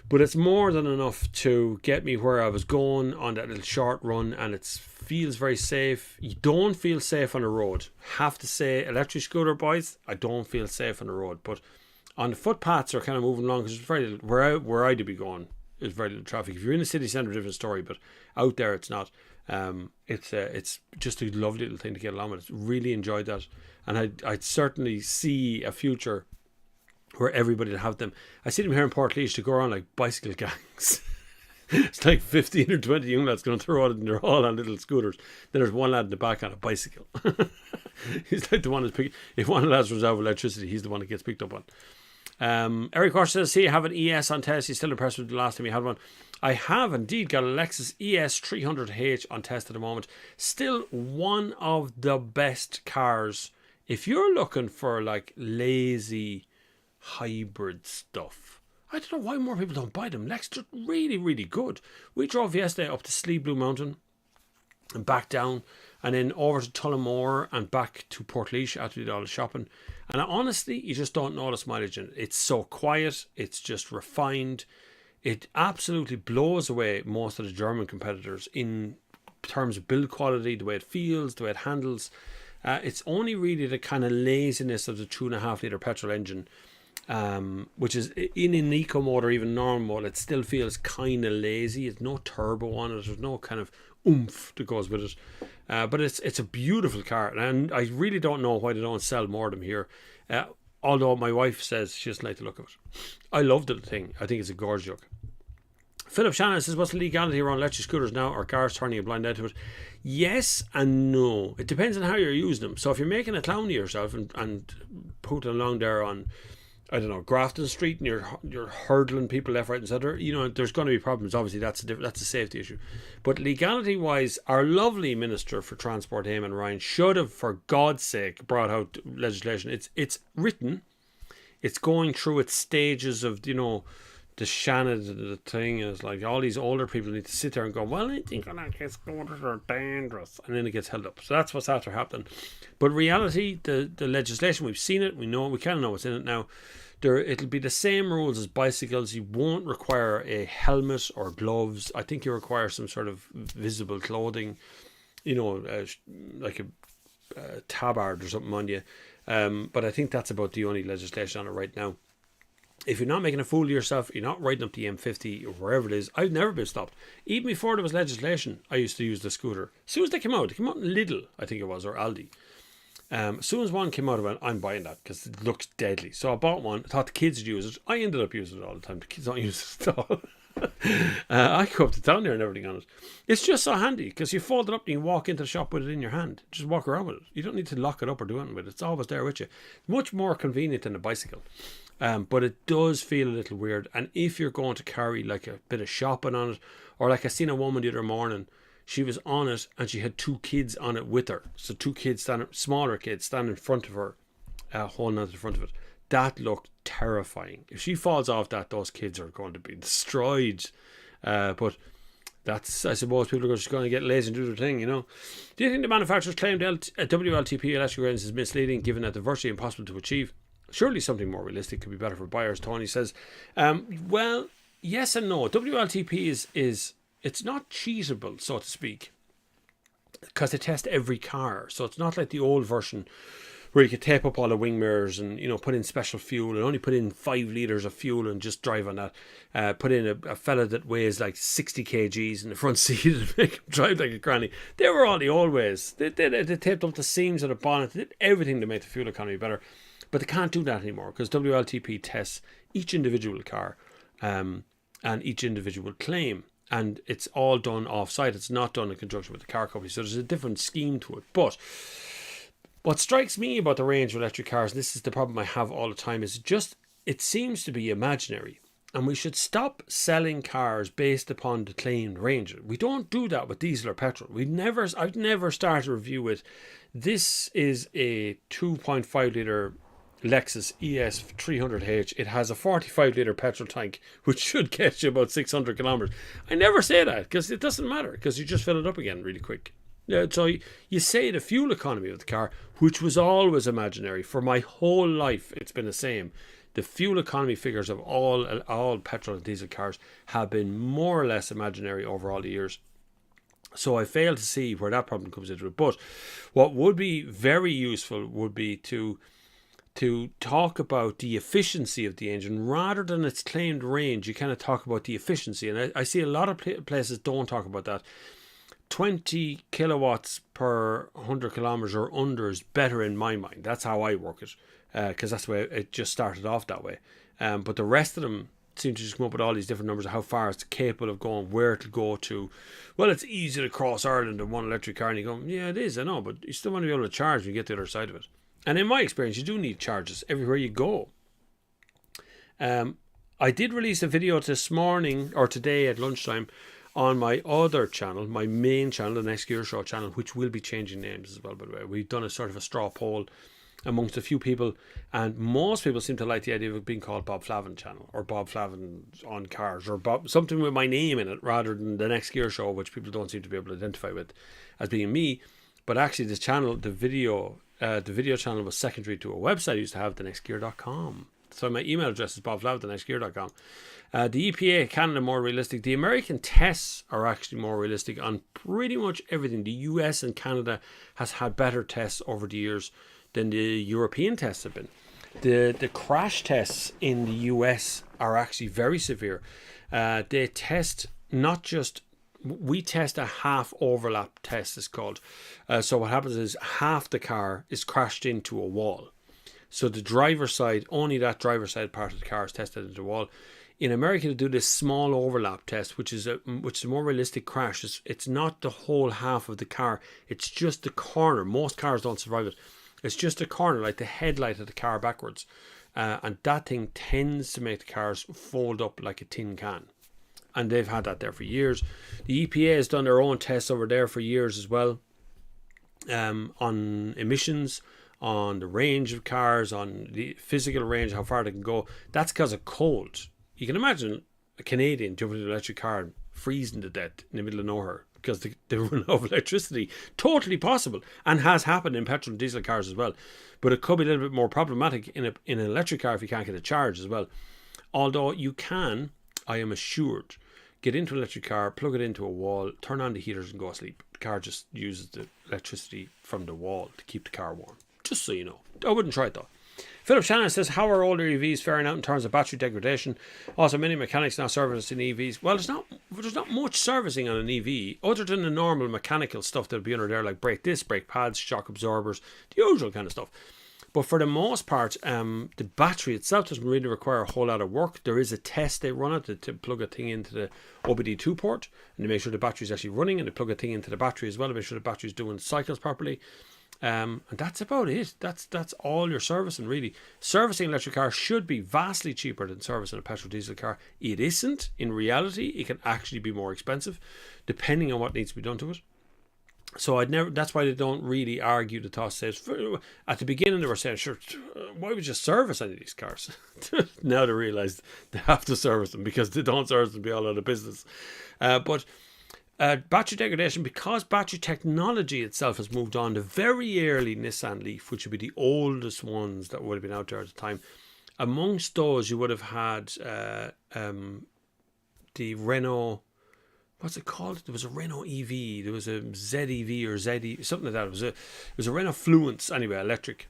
[SPEAKER 1] But it's more than enough to get me where I was going on that little short run, and it feels very safe. You don't feel safe on the road. Have to say, electric scooter boys, I don't feel safe on the road, but on the footpaths are kind of moving along because there's very little, where I'd be going is very little traffic. If you're in the city centre, different story, but out there it's not. It's just a lovely little thing to get along with. Really enjoyed that, and I'd certainly see a future where everybody would have them. I see them here in Portlaoise to go around like bicycle gangs. It's like 15 or 20 young lads going through it, and they're all on little scooters. Then there's one lad in the back on a bicycle. He's like the one that's picked. If one of the lads runs out of electricity, he's the one that gets picked up on. Eric Horst says, see, I have an ES on test. He's still impressed with the last time he had one. I have indeed got a Lexus ES 300H on test at the moment. Still one of the best cars if you're looking for like lazy hybrid stuff. I don't know why more people don't buy them. Lexus are really, really good. We drove yesterday up to Slieve Blue Mountain and back down, and then over to Tullamore and back to Portlaoise after we did all the shopping. And honestly, you just don't notice mileage in it. It's so quiet. It's just refined. It absolutely blows away most of the German competitors in terms of build quality, the way it feels, the way it handles. It's only really the kind of laziness of the 2.5 litre petrol engine, which is in an eco mode or even normal mode, it still feels kind of lazy. There's no turbo on it. There's no kind of oomph that goes with it. But it's a beautiful car, and I really don't know why they don't sell more of them here. Although my wife says she doesn't like the look of it. I love the thing. I think it's a gorgeous look. Philip Shannon says, what's the legality around electric scooters now? Are cars turning a blind eye to it? Yes and no. It depends on how you're using them. So if you're making a clown of yourself and putting along there on I don't know, Grafton Street, and you're hurdling people left, right, and centre, there's going to be problems. Obviously, that's a safety issue. But legality-wise, our lovely Minister for Transport, Eamon Ryan, should have, for God's sake, brought out legislation. It's written. It's going through its stages of, the Shannon, the thing is like all these older people need to sit there and go, well, I think that scooters are dangerous, and then it gets held up. So that's what's after happening. But reality, the legislation, we've seen it, we kind of know what's in it now. It'll be the same rules as bicycles. You won't require a helmet or gloves. I think you require some sort of visible clothing, like a tabard or something on you. But I think that's about the only legislation on it right now. If you're not making a fool of yourself, you're not riding up the M50 or wherever it is. I've never been stopped. Even before there was legislation, I used to use the scooter. As soon as they came out in Lidl, I think it was, or Aldi. As soon as one came out, I went, I'm buying that because it looks deadly. So I bought one. I thought the kids would use it. I ended up using it all the time. The kids don't use it at all. I go up to town there and everything on it. It's just so handy because you fold it up and you walk into the shop with it in your hand. Just walk around with it. You don't need to lock it up or do anything with it. It's always there with you. Much more convenient than a bicycle. But it does feel a little weird. And if you're going to carry like a bit of shopping on it, or like I seen a woman the other morning, she was on it and she had two kids on it with her. So two kids, smaller kids, standing in front of her, holding onto the front of it. That looked terrifying. If she falls off that, those kids are going to be destroyed. But that's, I suppose, people are just going to get lazy and do their thing, Do you think the manufacturer's claimed WLTP electric range is misleading, given that they're virtually impossible to achieve? Surely something more realistic could be better for buyers, Tony says. Well, yes and no. WLTP is it's not cheatable, so to speak, because they test every car. So it's not like the old version where you could tape up all the wing mirrors and, put in special fuel and only put in 5 litres of fuel and just drive on that. Put in a fella that weighs like 60 kgs in the front seat and make him drive like a granny. They were all the old ways. They taped up the seams of the bonnet. They did everything to make the fuel economy better. But they can't do that anymore because WLTP tests each individual car and each individual claim. And it's all done off-site. It's not done in conjunction with the car company. So there's a different scheme to it. But what strikes me about the range of electric cars, and this is the problem I have all the time, is it seems to be imaginary. And we should stop selling cars based upon the claimed range. We don't do that with diesel or petrol. I've never started a review with, this is a 2.5 litre Lexus ES 300H. It has a 45 litre petrol tank, which should get you about 600 kilometers. I never say that because it doesn't matter, because you just fill it up again really quick. So you say the fuel economy of the car, which was always imaginary. For my whole life, it's been the same. The fuel economy figures of all petrol and diesel cars have been more or less imaginary over all the years. So I fail to see where that problem comes into it. But what would be very useful would be to talk about the efficiency of the engine rather than its claimed range. You kind of talk about the efficiency, and I see a lot of places don't talk about that. 20 kilowatts per 100 kilometers or under is better in my mind. That's how I work it, because that's the way it just started off that way. But the rest of them seem to just come up with all these different numbers of how far it's capable of going, where it'll go to. Well, it's easy to cross Ireland in one electric car, and you go, yeah, it is, I know, but you still want to be able to charge when you get to the other side of it. And in my experience, you do need charges everywhere you go. I did release a video this morning or today at lunchtime on my other channel, my main channel, the Next Gear Show channel, which will be changing names as well, by the way. We've done a sort of a straw poll amongst a few people, and most people seem to like the idea of it being called Bob Flavin channel, or Bob Flavin on cars, or something with my name in it rather than the Next Gear Show, which people don't seem to be able to identify with as being me. But actually this channel, the video channel was secondary to a website I used to have, thenextgear.com. So my email address is bobflav@thenextgear.com. The EPA, Canada, more realistic. The American tests are actually more realistic on pretty much everything. The US and Canada has had better tests over the years than the European tests have been. The crash tests in the US are actually very severe. They test not just, we test a half overlap test, it's called. So what happens is half the car is crashed into a wall. So the driver's side, only that driver's side part of the car is tested into the wall. In America, they do this small overlap test, which is a more realistic crash. It's not the whole half of the car. It's just the corner. Most cars don't survive it. It's just a corner, like the headlight of the car backwards. and that thing tends to make the cars fold up like a tin can. And they've had that there for years. The EPA has done their own tests over there for years as well, on emissions, on the range of cars, on the physical range, how far they can go. That's because of cold. You can imagine a Canadian jumping into an electric car and freezing to death in the middle of nowhere because they run out of electricity. Totally possible, and has happened in petrol and diesel cars as well. But it could be a little bit more problematic in an electric car if you can't get a charge as well. Although you can, I am assured, get into an electric car, plug it into a wall, turn on the heaters and go to sleep. The car just uses the electricity from the wall to keep the car warm. Just so you know. I wouldn't try it though. Philip Shannon says, how are older EVs faring out in terms of battery degradation? Also, many mechanics now servicing EVs. Well, there's not much servicing on an EV other than the normal mechanical stuff that'll be under there, like brake discs, brake pads, shock absorbers, the usual kind of stuff. But for the most part, the battery itself doesn't really require a whole lot of work. There is a test they run it to plug a thing into the OBD2 port, and they make sure the battery is actually running, and they plug a thing into the battery as well to make sure the battery is doing cycles properly. And that's about it. That's all your servicing, really. Servicing an electric car should be vastly cheaper than servicing a petrol diesel car. It isn't. In reality, it can actually be more expensive, depending on what needs to be done to it. So that's why they don't really argue the toss. Says at the beginning they were saying, sure, why would you service any of these cars? Now they realise they have to service them, because they don't service them, be all out of business. But battery degradation, because battery technology itself has moved on. The very early Nissan Leaf, which would be the oldest ones that would have been out there at the time, amongst those you would have had the Renault. What's it called? There was a Renault EV. There was a ZEV or ZE, something like that. It was a Renault Fluence, anyway, electric.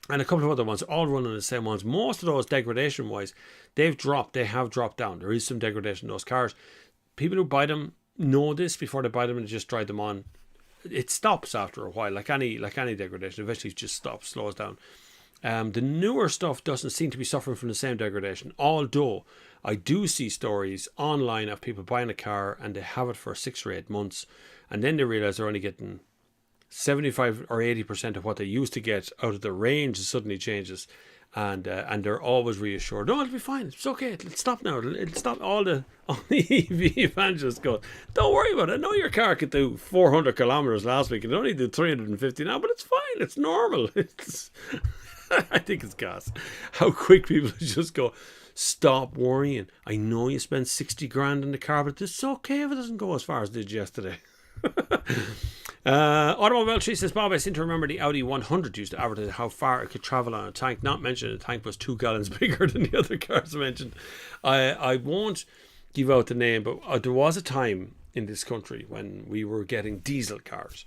[SPEAKER 1] And a couple of other ones, all running the same ones. Most of those, degradation-wise, they have dropped down. There is some degradation in those cars. People who buy them know this before they buy them and just drive them on. It stops after a while, like any degradation. Eventually it just stops, slows down. The newer stuff doesn't seem to be suffering from the same degradation, although I do see stories online of people buying a car and they have it for 6 or 8 months, and then they realise they're only getting 75 or 80% of what they used to get out of the range. Suddenly changes, and they're always reassured, no, it'll be fine, it's okay, it'll stop now, it'll stop. All the EV evangelists go, don't worry about it, I know your car could do 400 kilometers last week, it only did 350 now, but it's fine, it's normal. I think it's gas how quick people just go, stop worrying, I know you spent 60 grand in the car, but it's okay if it doesn't go as far as it did yesterday. Automobile Tree says, Bob, I seem to remember the Audi 100 used to advertise how far it could travel on a tank, not mentioning the tank was 2 gallons bigger than the other cars mentioned. I won't give out the name, but there was a time in this country when we were getting diesel cars,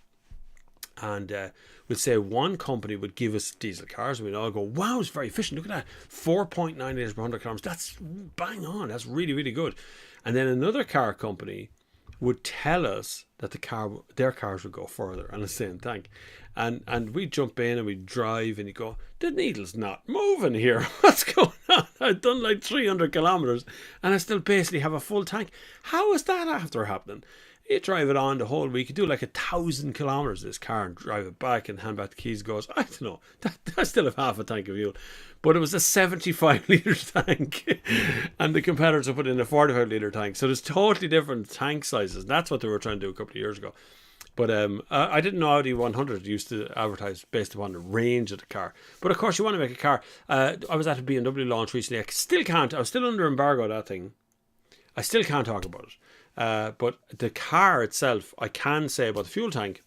[SPEAKER 1] and we'd say one company would give us diesel cars, and we'd all go, wow, it's very efficient, look at that, 4.9 litres per 100 kilometers, that's bang on, that's really, really good. And then another car company would tell us that their cars would go further on the same tank, and we'd jump in and we'd drive, and you go, the needle's not moving here, what's going on? I've done like 300 kilometers and I still basically have a full tank. How is that after happening? You drive it on the whole week, you do like 1,000 kilometers this car and drive it back and hand back the keys, goes, I don't know, I still have half a tank of fuel. But it was a 75 litre tank and the competitors have put in a 45 litre tank, so there's totally different tank sizes. That's what they were trying to do a couple of years ago. But I didn't know Audi 100 used to advertise based upon the range of the car. But of course you want to make a car. I was at a BMW launch recently. I was still under embargo, that thing. I still can't talk about it. But the car itself, I can say about the fuel tank,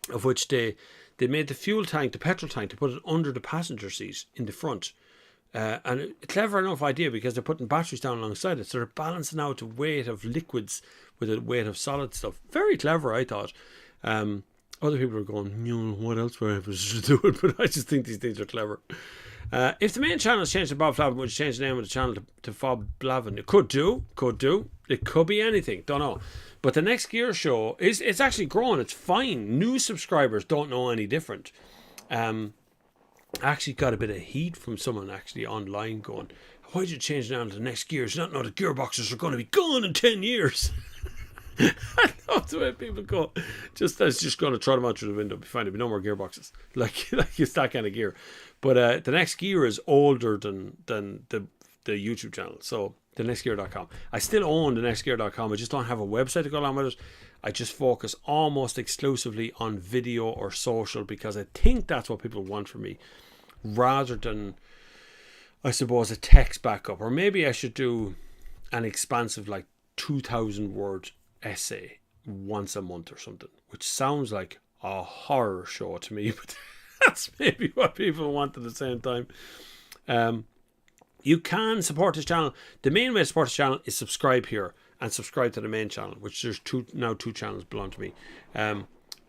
[SPEAKER 1] of which they made the fuel tank, the petrol tank, to put it under the passenger seat in the front. And a clever enough idea, because they're putting batteries down alongside it, so they're balancing out the weight of liquids with the weight of solid stuff. Very clever, I thought. Other people are going, what else were I supposed to do it? But I just think these things are clever. If the main channel is changed to Bob Flavin, would you change the name of the channel to Fob Blavin? It could do. It could be anything. Don't know. But the Next Gear show it's actually growing. It's fine. New subscribers don't know any different. I actually got a bit of heat from someone actually online going, why did you change the name to the Next Gear? You don't know the gearboxes are going to be gone in 10 years. I know, That's the way people go. That's just going to throw them out through the window. Be fine. There'll be no more gearboxes. Like it's that kind of gear. But the next gear is older than the YouTube channel. So thenextgear.com. I still own thenextgear.com. I just don't have a website to go along with it. I just focus almost exclusively on video or social because I think that's what people want from me, rather than, I suppose, a text backup. Or maybe I should do an expansive, like 2,000 word essay once a month or something, which sounds like a horror show to me, but that's maybe what people want at the same time. You can support this channel. The main way to support this channel is subscribe here and subscribe to the main channel, which there's two channels belong to me.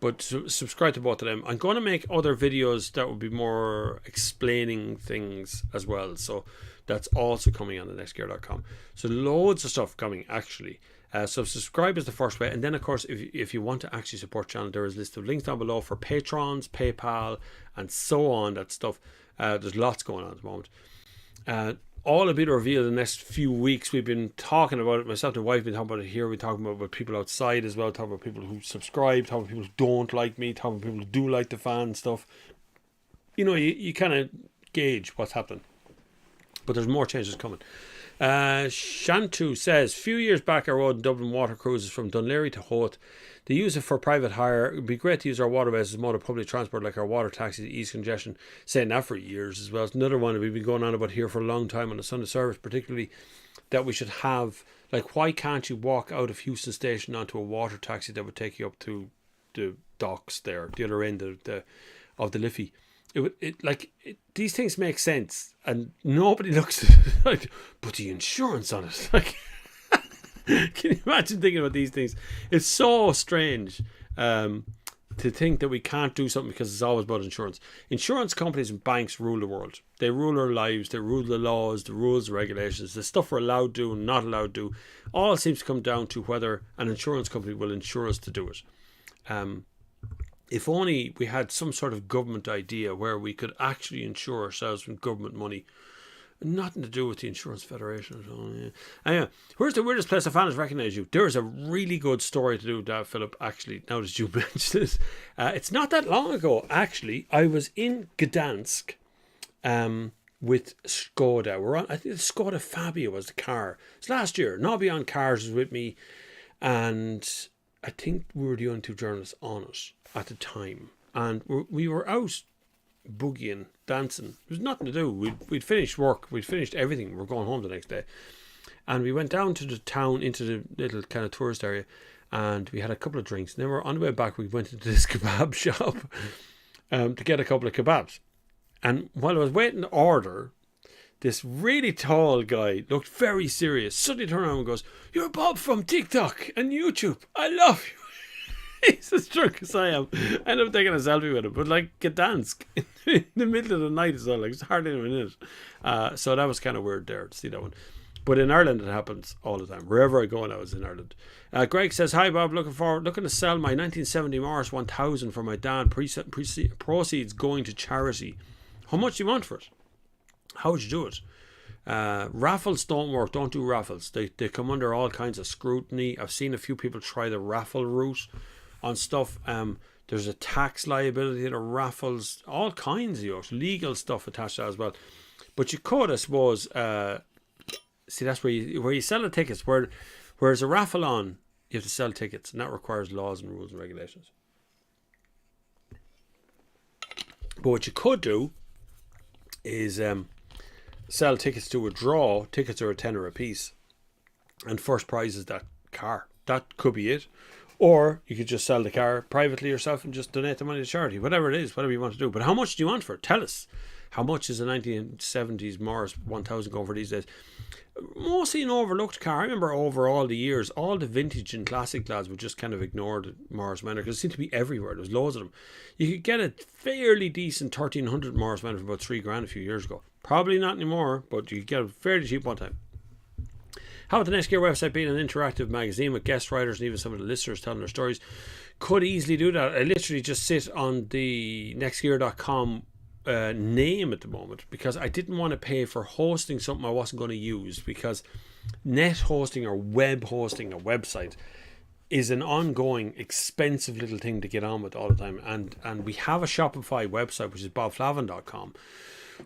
[SPEAKER 1] But subscribe to both of them. I'm going to make other videos that will be more explaining things as well. So that's also coming on thenextgear.com. So loads of stuff coming, actually. So subscribe is the first way. And then, of course, if you want to actually support the channel, there is a list of links down below for patrons, PayPal, and so on. That stuff. There's lots going on at the moment. All will be revealed in the next few weeks. We've been talking about it. Myself and my wife have been talking about it here. We're talking about people outside as well. Talking about people who subscribe. Talking about people who don't like me. Talking about people who do like the fan stuff. You know, you kind of gauge what's happening. But there's more changes coming. Shantu says, few years back I rode Dublin water cruises from Dunleary to Howth. They use it for private hire. It would be great to use our waterways as a mode of public transport, like our water taxis to ease congestion. Saying that for years as well. It's another one that we've been going on about here for a long time on the Sunday service, particularly that we should have, like, why can't you walk out of Houston Station onto a water taxi that would take you up to the docks there, the other end of the Liffey? These things make sense, and nobody looks at it like, but the insurance on it, like, can you imagine thinking about these things? It's so strange to think that we can't do something because it's always about insurance. Insurance companies and banks rule the world. They rule our lives. They rule the laws, the rules, the regulations, the stuff we're allowed to do and not allowed to do. All seems to come down to whether an insurance company will insure us to do it. If only we had some sort of government idea where we could actually insure ourselves from government money. Nothing to do with the Insurance Federation at all. Yeah. Anyway, where's the weirdest place a fan has recognised you? There is a really good story to do with that, Philip, actually, now that you mentioned it. It's not that long ago, actually. I was in Gdansk with Skoda. I think the Skoda Fabia was the car. It's last year. Nobby on Cars was with me, and I think we were the only two journalists on it at the time. And we were out boogieing, dancing. There was nothing to do. We'd finished work. We'd finished everything. We're going home the next day. And we went down to the town, into the little kind of tourist area, and we had a couple of drinks. And then on the way back, we went into this kebab shop to get a couple of kebabs. And while I was waiting to order, this really tall guy looked very serious. Suddenly turned around and goes, "You're Bob from TikTok and YouTube. I love you." He's as drunk as I am. I ended up taking a selfie with him, but like Gdansk in the middle of the night as well, like it's hardly even in it. So that was kind of weird there to see that one. But in Ireland it happens all the time. Wherever I go now is in Ireland. Greg says, "Hi Bob, looking to sell my 1970 Morris 1000 for my dad. Proceeds going to charity. How much do you want for it? How would you do it?" Raffles don't work. Don't do raffles. They come under all kinds of scrutiny. I've seen a few people try the raffle route on stuff. There's a tax liability to raffles, all kinds of legal stuff attached to that as well. But you could, I suppose, see, that's where you sell the tickets. Where there's a raffle on, you have to sell tickets, and that requires laws and rules and regulations. But what you could do is sell tickets to a draw. Tickets are $10 a piece, and first prize is that car. That could be it. Or you could just sell the car privately yourself and just donate the money to charity. Whatever it is, whatever you want to do. But how much do you want for it? Tell us. How much is a 1970s Morris 1000 going for these days? Mostly an overlooked car. I remember over all the years, all the vintage and classic lads would just kind of ignore the Morris Minor because it seemed to be everywhere. There was loads of them. You could get a fairly decent 1300 Morris Minor for about $3,000 a few years ago. Probably not anymore, but you could get a fairly cheap one time. How about the Next Gear website being an interactive magazine with guest writers and even some of the listeners telling their stories? Could easily do that. I literally just sit on the nextgear.com name at the moment because I didn't want to pay for hosting something I wasn't going to use, because net hosting or web hosting a website is an ongoing expensive little thing to get on with all the time. And we have a Shopify website, which is bobflavin.com,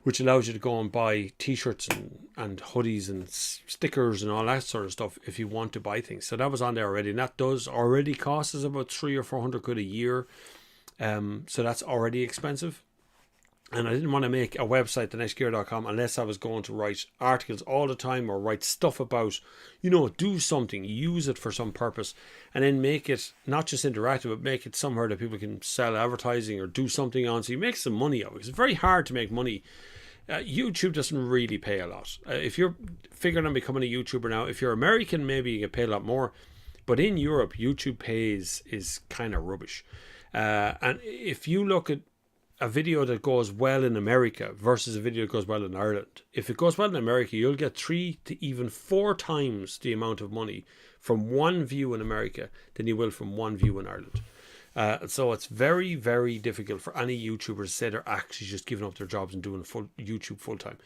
[SPEAKER 1] which allows you to go and buy t-shirts and hoodies and stickers and all that sort of stuff if you want to buy things. So that was on there already, and that does already cost us about 300 or 400 quid a year. So that's already expensive. And I didn't want to make a website, thenextgear.com, unless I was going to write articles all the time or write stuff about, do something, use it for some purpose, and then make it not just interactive, but make it somewhere that people can sell advertising or do something on. So you make some money out of it. It's very hard to make money. YouTube doesn't really pay a lot. If you're figuring on becoming a YouTuber now, if you're American, maybe you get paid a lot more. But in Europe, YouTube pays is kind of rubbish. And if you look at a video that goes well in America versus a video that goes well in Ireland, if it goes well in America, you'll get 3 to even 4 times the amount of money from one view in America than you will from one view in Ireland. So it's very, very difficult for any YouTubers to say they're actually just giving up their jobs and doing YouTube full time.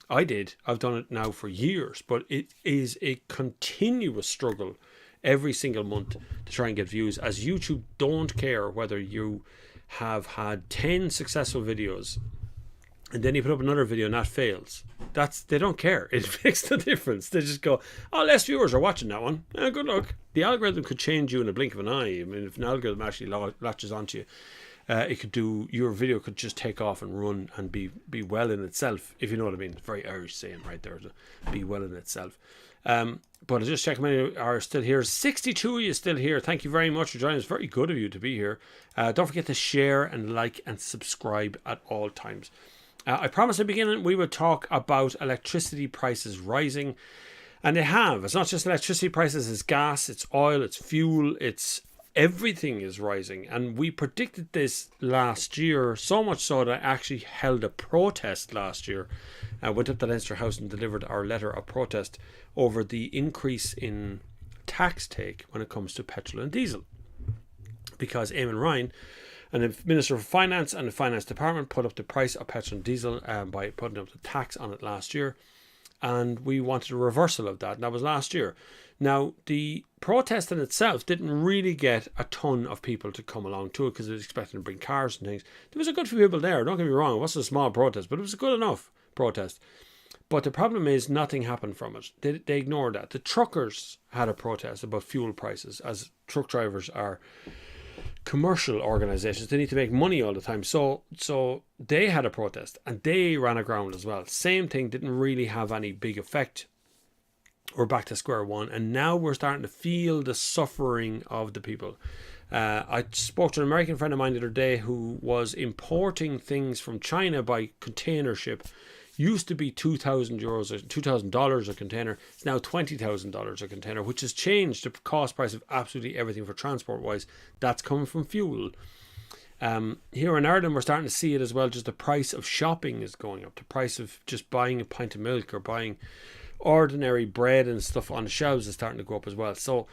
[SPEAKER 1] I've done it now for years, but it is a continuous struggle every single month to try and get views, as YouTube don't care whether you have had 10 successful videos and then you put up another video and that fails. They don't care. It makes no difference. They just go, less viewers are watching that one. Good luck. The algorithm could change you in a blink of an eye. I mean, if an algorithm actually latches onto you, your video could just take off and run and be well in itself, if you know what I mean. It's very Irish saying right there, to be well in itself. But I just check how many are still here. 62 of you still here. Thank you very much for joining us. Very good of you to be here. Don't forget to share and like and subscribe at all times. I promised at the beginning we would talk about electricity prices rising, and they have. It's not just electricity prices, it's gas, it's oil, it's fuel, it's everything is rising. And we predicted this last year, so much so that I actually held a protest last year. I went up to Leinster House and delivered our letter of protest over the increase in tax take when it comes to petrol and diesel. Because Eamon Ryan, and the Minister for Finance and the Finance Department, put up the price of petrol and diesel by putting up the tax on it last year. And we wanted a reversal of that. And that was last year. Now, the protest in itself didn't really get a ton of people to come along to it because it was expecting to bring cars and things. There was a good few people there, don't get me wrong. It wasn't a small protest, but it was a good enough protest. But the problem is nothing happened from it. They ignored that. The truckers had a protest about fuel prices, as truck drivers are commercial organizations. They need to make money all the time. So they had a protest and they ran aground as well. Same thing, didn't really have any big effect. We're back to square one, and now we're starting to feel the suffering of the people. I spoke to an American friend of mine the other day who was importing things from China by container ship. Used to be €2,000 or $2,000 a container. It's now $20,000 a container, which has changed the cost price of absolutely everything for transport wise. That's coming from fuel. Here in Ireland, we're starting to see it as well. Just the price of shopping is going up. The price of just buying a pint of milk or buying ordinary bread and stuff on the shelves is starting to go up as well. So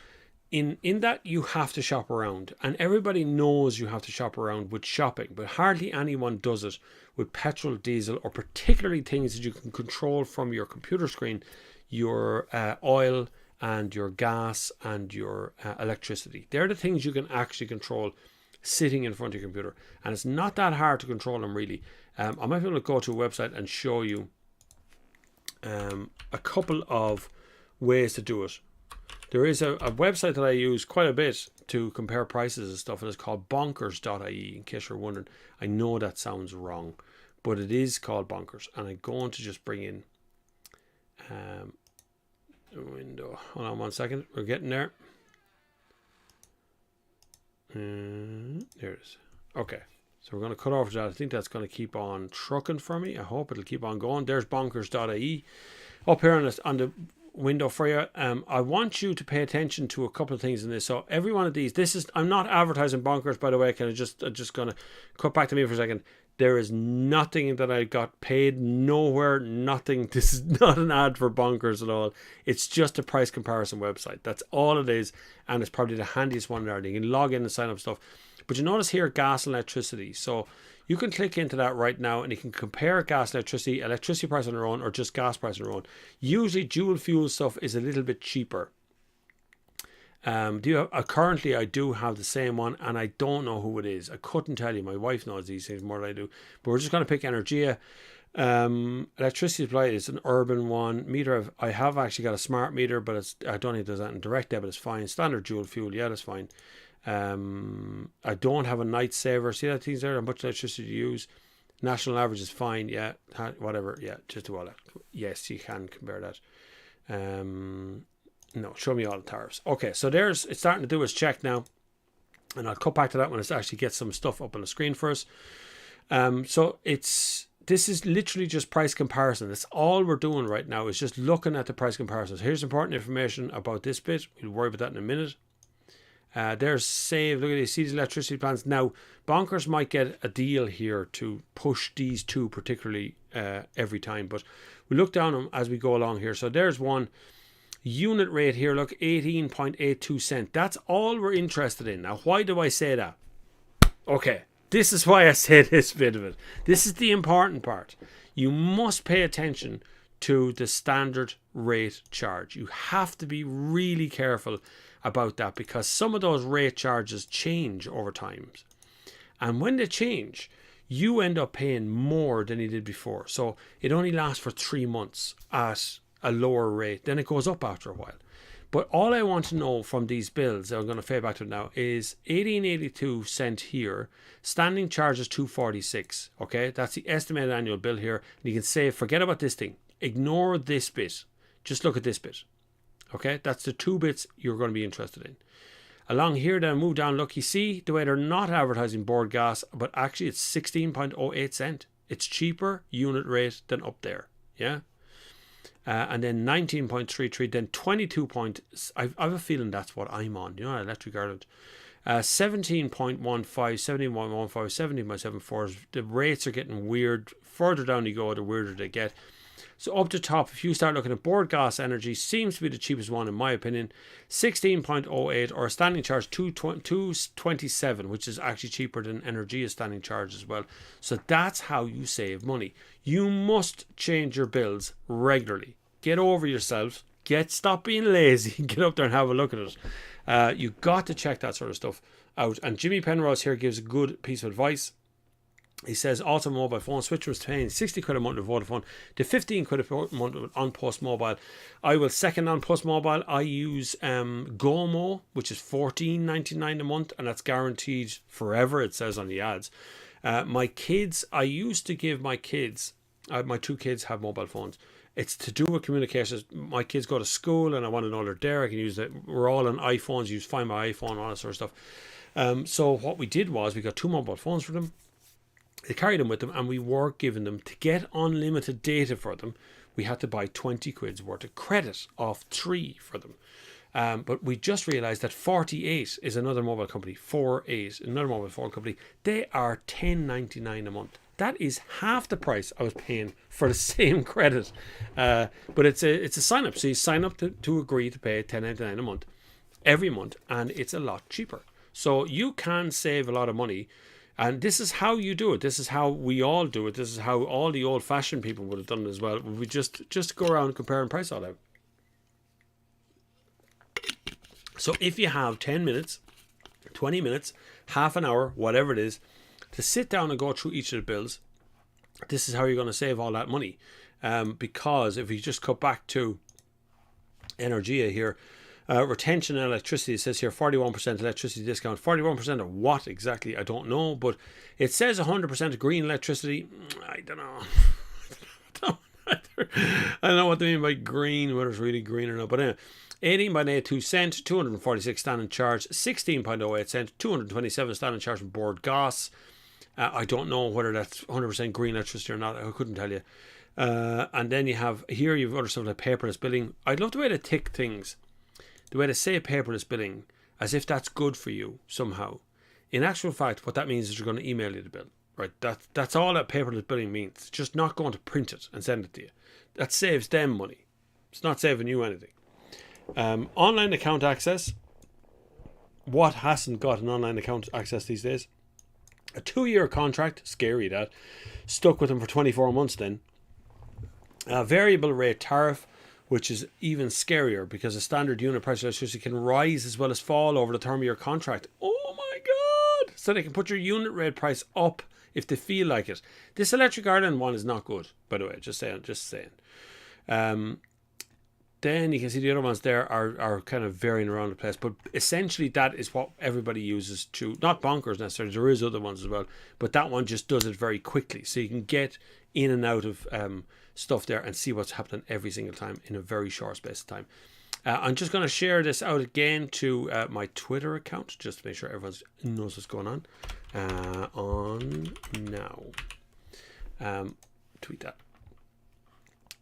[SPEAKER 1] in that, you have to shop around, and everybody knows you have to shop around with shopping, but hardly anyone does it with petrol, diesel, or particularly things that you can control from your computer screen, your oil and your gas and your electricity. They're the things you can actually control sitting in front of your computer, and it's not that hard to control them really. I might be able to go to a website and show you a couple of ways to do it. There is a website that I use quite a bit to compare prices and stuff, and it's called bonkers.ie, in case you're wondering. I know that sounds wrong, but it is called Bonkers. And I'm going to just bring in a window. Hold on 1 second. We're getting there. There it is. Okay. So we're going to cut off that. I think that's going to keep on trucking for me. I hope it'll keep on going. There's bonkers.ie up here on the window for you. I want you to pay attention to a couple of things in this. So every one of these, I'm not advertising Bonkers, by the way. I'm just going to cut back to me for a second. There is nothing that I got paid, nowhere, nothing. This is not an ad for Bonkers at all. It's just a price comparison website. That's all it is, and it's probably the handiest one there. You can log in and sign up stuff. But you notice here gas and electricity. So you can click into that right now and you can compare gas and electricity price on their own, or just gas price on their own. Usually dual fuel stuff is a little bit cheaper. Do you have, currently I do have the same one, and I don't know who it is. I couldn't tell you. My wife knows these things more than I do. But we're just going to pick Energia. Electricity supply is an urban one. Meter, I have actually got a smart meter, but I don't think there's that in direct debit. It's fine. Standard dual fuel, yeah, that's fine. I don't have a night saver. See that things there? How much electricity you use? National average is fine, yeah. Whatever, yeah. Just do all that. Yes, you can compare that. No, show me all the tariffs. Okay, so it's starting to do its check now, and I'll cut back to that when it actually gets some stuff up on the screen for us. So this is literally just price comparison. That's all we're doing right now, is just looking at the price comparisons. Here's important information about this bit. We'll worry about that in a minute. There's save. Look at these. See these electricity plans. Now, Bonkers might get a deal here to push these two particularly every time, but we look down them as we go along here. So there's one. Unit rate here, look, 18.82 cents. That's all we're interested in. Now, why do I say that? Okay, this is why I say this bit of it. This is the important part. You must pay attention to the standard rate charge. You have to be really careful about that, because some of those rate charges change over time. And when they change, you end up paying more than you did before. So it only lasts for 3 months at a lower rate, then it goes up after a while. But all I want to know from these bills, I'm going to fade back to it now, is 18.82 cent here, standing charge is 246. Okay, that's the estimated annual bill here. And you can say, forget about this thing, ignore this bit, just look at this bit. Okay, that's the 2 bits you're going to be interested in. Along here, then move down, look, you see the way they're not advertising board gas, but actually it's 16.08 cent. It's cheaper unit rate than up there. Yeah. And then 19.33, then 22 I have a feeling that's what I'm on, you know, Electric Ireland. 17.15, 17.15, 17.74. The rates are getting weird. Further down you go, the weirder they get. So up the top, if you start looking at board gas energy, seems to be the cheapest one in my opinion. 16.08, or a standing charge 227, which is actually cheaper than Energia's standing charge as well. So that's how you save money. You must change your bills regularly. Get over yourself. Stop being lazy. Get up there and have a look at it. You've got to check that sort of stuff out. And Jimmy Penrose here gives a good piece of advice. He says, also mobile phone, Switch was paying 60 quid a month with Vodafone to 15 quid a month on Post Mobile. I will second on Post Mobile. I use GoMo, which is $14.99 a month, and that's guaranteed forever, it says on the ads. My kids, I used to give my kids, my 2 kids have mobile phones. It's to do with communications. My kids go to school and I want to know they're there. I can use it. We're all on iPhones. You find my iPhone, all that sort of stuff. So what we did was we got 2 mobile phones for them. They carried them with them, and we were giving them, to get unlimited data for them, we had to buy 20 quid's worth of credit off 3 for them. But we just realised that 48 is another mobile company, 48, another mobile phone company. They are $10.99 a month. That is half the price I was paying for the same credit. But it's a sign up. So you sign up to agree to pay $10.99 a month every month, and it's a lot cheaper. So you can save a lot of money. And this is how you do it. This is how we all do it. This is how all the old-fashioned people would have done it as well. We just go around and compare and price all out. So if you have 10 minutes, 20 minutes, half an hour, whatever it is, to sit down and go through each of the bills, this is how you're going to save all that money. Because if you just cut back to Energia here, retention and electricity, it says here 41% electricity discount. 41% of what exactly, I don't know, but it says 100% of green electricity. I don't know. I don't know what they mean by green, whether it's really green or not, but anyway, 18.82 cent, 246 standing charge, 16.08 cent, 227 standing charge from board gas. I don't know whether that's 100% green electricity or not. I couldn't tell you. And then you have here, you've other stuff like paperless billing. I'd love the way they tick things. The way they say paperless billing, as if that's good for you somehow. In actual fact, what that means is you're going to email you the bill. Right? That's all that paperless billing means. It's just not going to print it and send it to you. That saves them money. It's not saving you anything. Online account access. What hasn't got an online account access these days? A 2-year contract. Scary that. Stuck with them for 24 months then. Variable rate tariff, which is even scarier because a standard unit price of electricity can rise as well as fall over the term of your contract. Oh my God! So they can put your unit rate price up if they feel like it. This Electric Ireland one is not good, by the way. Just saying. Then you can see the other ones there are kind of varying around the place. But essentially that is what everybody uses to, not bonkers necessarily, there is other ones as well, but that one just does it very quickly. So you can get in and out of stuff there and see what's happening every single time in a very short space of time. I'm just going to share this out again to my Twitter account, just to make sure everyone knows what's going on. On now. Tweet that.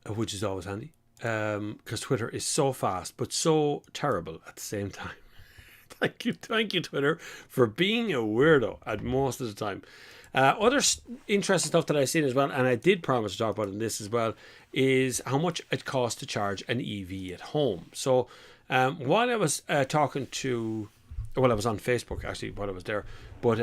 [SPEAKER 1] Which is always handy. Because Twitter is so fast, but so terrible at the same time. Thank you, Twitter, for being a weirdo at most of the time. Other interesting stuff that I've seen as well, and I did promise to talk about in this as well, is how much it costs to charge an EV at home. So while I was I was on Facebook actually while I was there, but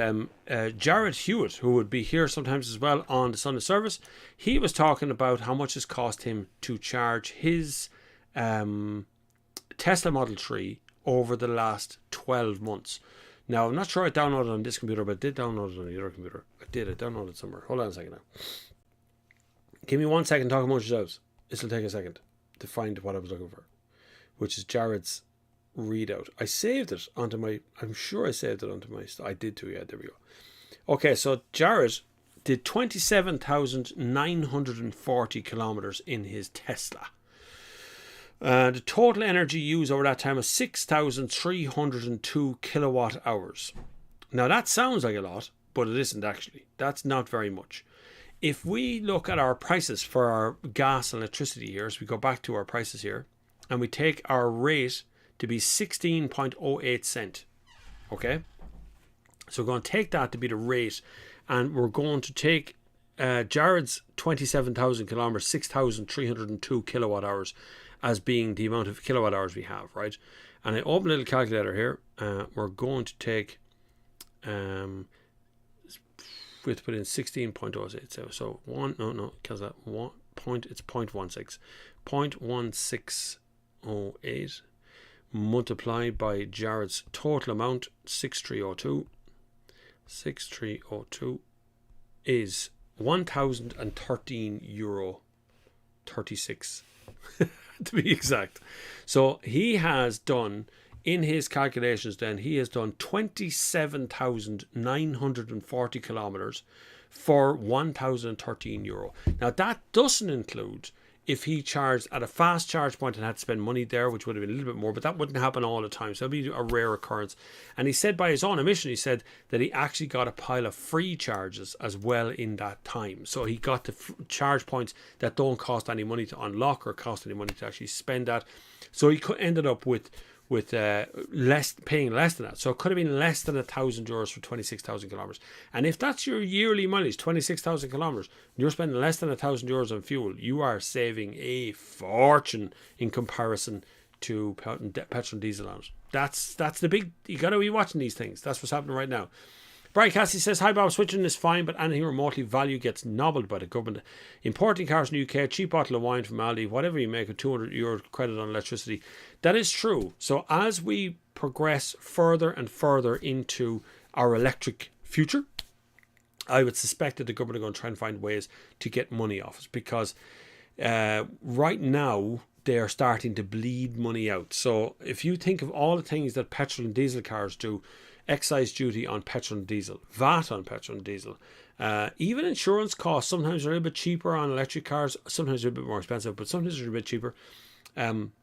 [SPEAKER 1] Jared Hewitt, who would be here sometimes as well on the Sunday service, he was talking about how much it's cost him to charge his Tesla Model 3 over the last 12 months. Now, I'm not sure I downloaded it on this computer, but I did download it on the other computer. I downloaded it somewhere. Hold on a second now. Give me 1 second, talk amongst yourselves. This will take a second to find what I was looking for, which is Jared's readout. I saved it onto my, I'm sure I saved it onto my, I did too, yeah, there we go. Okay, so Jared did 27,940 kilometers in his Tesla. The total energy used over that time was 6,302 kilowatt hours. Now that sounds like a lot, but it isn't actually. That's not very much. If we look at our prices for our gas and electricity here, so we go back to our prices here, and we take our rate to be 16.08 cent. Okay? So we're going to take that to be the rate, and we're going to take Jared's 27,000 kilometers, 6,302 kilowatt hours, as being the amount of kilowatt hours we have, right? And I open a little calculator here. We're going to take, we have to put in 16.08. So because that 1 point, it's 0.16. 0.1608 multiplied by Jared's total amount, 6,302. 6,302 is €1,013.36. To be exact. So he has done, in his calculations then, he has done 27,940 kilometers for €1,013. Now that doesn't include if he charged at a fast charge point and had to spend money there, which would have been a little bit more, but that wouldn't happen all the time. So it'd be a rare occurrence. And he said by his own admission, he said that he actually got a pile of free charges as well in that time. So he got the charge points that don't cost any money to unlock or cost any money to actually spend that. So he ended up with paying less than that. So it could have been less than €1,000 for 26,000 kilometers. And if that's your yearly mileage, 26,000 kilometers, you're spending less than €1,000 on fuel, you are saving a fortune in comparison to petrol and diesel on it. That's the big, you got to be watching these things. That's what's happening right now. Brian Cassie says, hi Bob, switching is fine, but anything remotely value gets nobbled by the government. Importing cars in the UK, cheap bottle of wine from Aldi, whatever you make, a €200 credit on electricity. That is true. So as we progress further and further into our electric future, I would suspect that the government are going to try and find ways to get money off us, because right now they are starting to bleed money out. So if you think of all the things that petrol and diesel cars do, excise duty on petrol and diesel, VAT on petrol and diesel, even insurance costs, sometimes they're a little bit cheaper on electric cars, sometimes they're a bit more expensive, but sometimes they're a bit cheaper. Then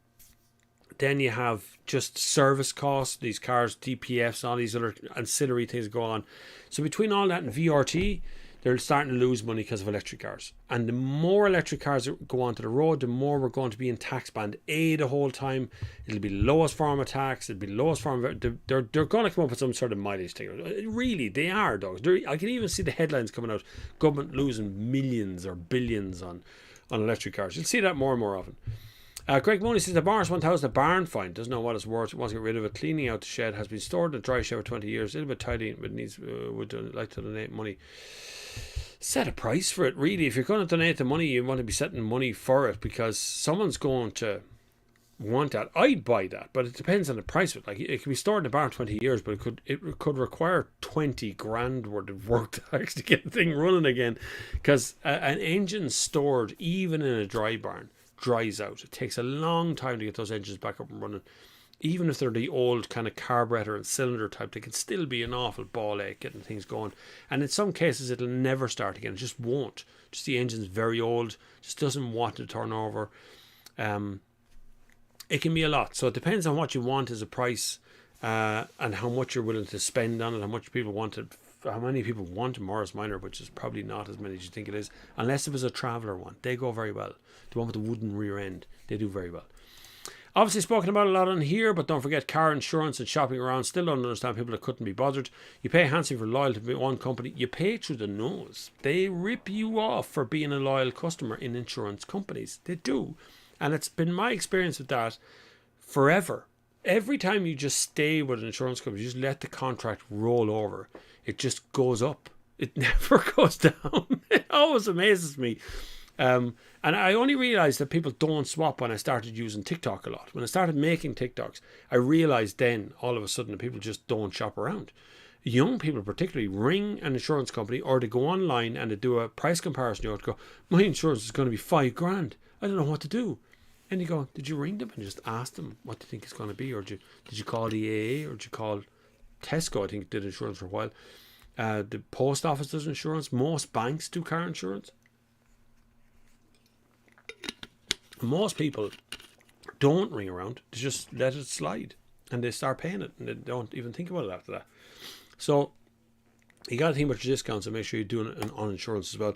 [SPEAKER 1] you have just service costs, these cars, DPFs, all these other ancillary things go on. So between all that and VRT, they're starting to lose money because of electric cars. And the more electric cars that go onto the road, the more we're going to be in tax band A the whole time. It'll be the lowest form of tax. It'll be the lowest form of... They're going to come up with some sort of mileage thing. Really, they are, dogs. I can even see the headlines coming out. Government losing millions or billions on electric cars. You'll see that more and more often. Greg Mooney says the Boris 1000 barn find doesn't know what it's worth, wants to get rid of it. Cleaning out the shed, has been stored in a dry shed for 20 years, a little bit tidy, but needs would like to donate money. Set a price for it, really. If you're going to donate the money, you want to be setting money for it, because someone's going to want that, I'd buy that, but it depends on the price of it. Like, it can be stored in the barn 20 years, but it could require 20 grand worth of work to actually get the thing running again, because an engine stored even in a dry barn dries out. It takes a long time to get those engines back up and running. Even if they're the old kind of carburetor and cylinder type, they can still be an awful ball ache getting things going. And in some cases, it'll never start again. It just won't. Just the engine's very old, just doesn't want to turn over. It can be a lot. So it depends on what you want as a price, and how much you're willing to spend on it, how much people want it, how many people want a Morris Minor, which is probably not as many as you think it is, unless it was a Traveller one. They go very well. The one with the wooden rear end, they do very well. Obviously spoken about a lot on here, but don't forget car insurance and shopping around. Still don't understand people that couldn't be bothered. You pay handsomely for loyalty to one company. You pay through the nose. They rip you off for being a loyal customer in insurance companies. They do. And it's been my experience with that forever. Every time you just stay with an insurance company, you just let the contract roll over, it just goes up. It never goes down. It always amazes me. And I only realised that people don't swap when I started using TikTok a lot. When I started making TikToks, I realised then all of a sudden that people just don't shop around. Young people particularly ring an insurance company, or they go online and they do a price comparison. You have to go, my insurance is going to be $5 grand. I don't know what to do. And you go, did you ring them and just ask them what they think it's going to be? Or did you call the AA, or did you call Tesco? I think did insurance for a while. The post office does insurance. Most banks do car insurance. Most people don't ring around. They just let it slide and they start paying it, and they don't even think about it after that. So you got to think about your discounts and make sure you're doing it on insurance as well.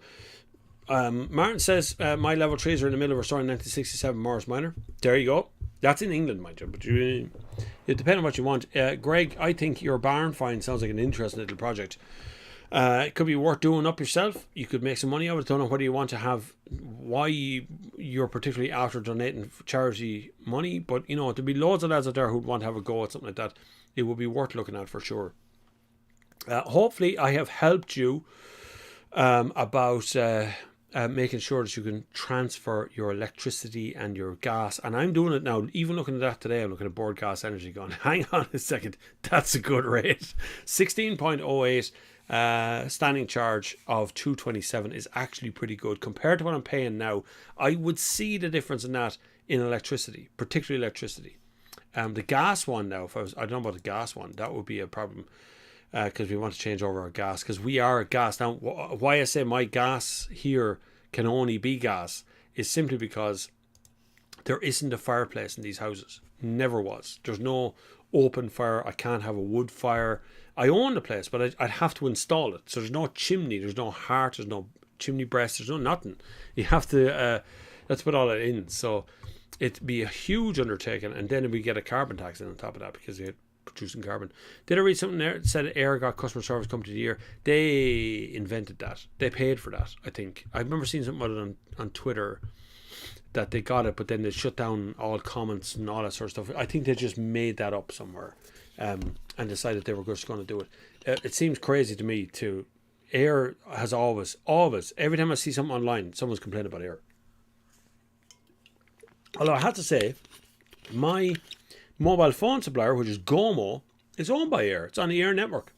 [SPEAKER 1] Martin says my level 3s are in the middle of restoring 1967 Morris Minor. There you go. That's in England, mind you, but it depends on what you want. Greg, I think your barn find sounds like an interesting little project. It could be worth doing up yourself. You could make some money out of it. Don't know whether you want to have, why you're particularly after donating charity money, but you know, there'd be loads of lads out there who'd want to have a go at something like that. It would be worth looking at for sure. Hopefully I have helped you about making sure that you can transfer your electricity and your gas. And I'm doing it now. Even looking at that today, I'm looking at Board Gas Energy going, hang on a second, that's a good rate. 16.08. Standing charge of 227 is actually pretty good compared to what I'm paying now. I would see the difference in that in electricity, particularly electricity. The gas one now, I don't know about the gas one, that would be a problem, because we want to change over our gas, because we are gas now. Why I say my gas here can only be gas is simply because there isn't a fireplace in these houses. Never was. There's no open fire. I can't have a wood fire. I own the place, but I'd have to install it. So there's no chimney, there's no heart, there's no chimney breast, there's no nothing. You have to let's put all that in. So it'd be a huge undertaking, and then we get a carbon tax in on top of that because we're producing carbon. Did I read something there that said Air got customer service company of the year? They invented that. They paid for that, I think. I remember seeing something about it on Twitter, that they got it, but then they shut down all comments and all that sort of stuff. I think they just made that up somewhere, and decided they were just going to do it. It seems crazy to me too. Air has always, every time I see something online, someone's complaining about Air. Although I have to say, my mobile phone supplier, which is Gomo, is owned by Air. It's on the Air network.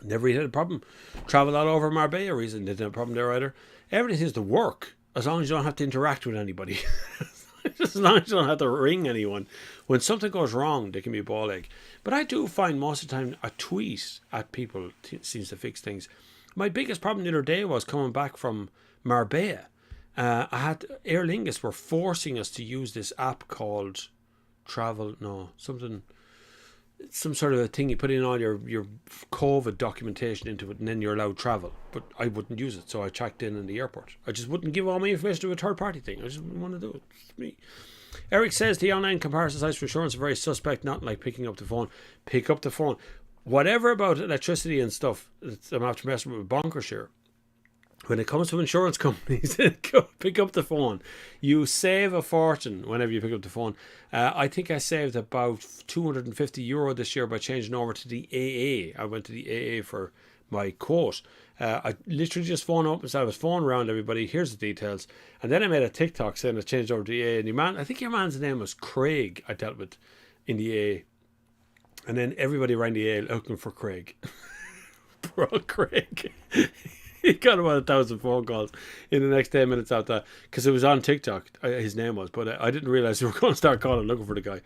[SPEAKER 1] Never had a problem. Traveled all over Marbella recently, didn't have a problem there either. Everything seems to work as long as you don't have to interact with anybody. As long as you don't have to ring anyone. When something goes wrong, they can be a ball ache. But I do find most of the time a tweet at people seems to fix things. My biggest problem the other day was coming back from Marbella. I had Aer Lingus were forcing us to use this app called some sort of a thing. You put in all your COVID documentation into it, and then you're allowed travel. But I wouldn't use it, so I checked in the airport. I just wouldn't give all my information to a third party thing. I just wouldn't want to do it. It's me. Eric says the online comparison sites for insurance are very suspect, not like picking up the phone. Pick up the phone. Whatever about electricity and stuff, I'm after messing with bonkers here. When it comes to insurance companies, pick up the phone. You save a fortune whenever you pick up the phone. I think I saved about €250 this year by changing over to the AA. I went to the AA for my quote. I literally just phoned up and said I was phoning around everybody. Here's the details. And then I made a TikTok saying I changed over to the A. And the man, I think your man's name was Craig, I dealt with in the A. And then everybody around the A looking for Craig. Poor old Craig. He got about 1,000 phone calls in the next 10 minutes after that, because it was on TikTok, his name was, but I didn't realise we were going to start calling looking for the guy.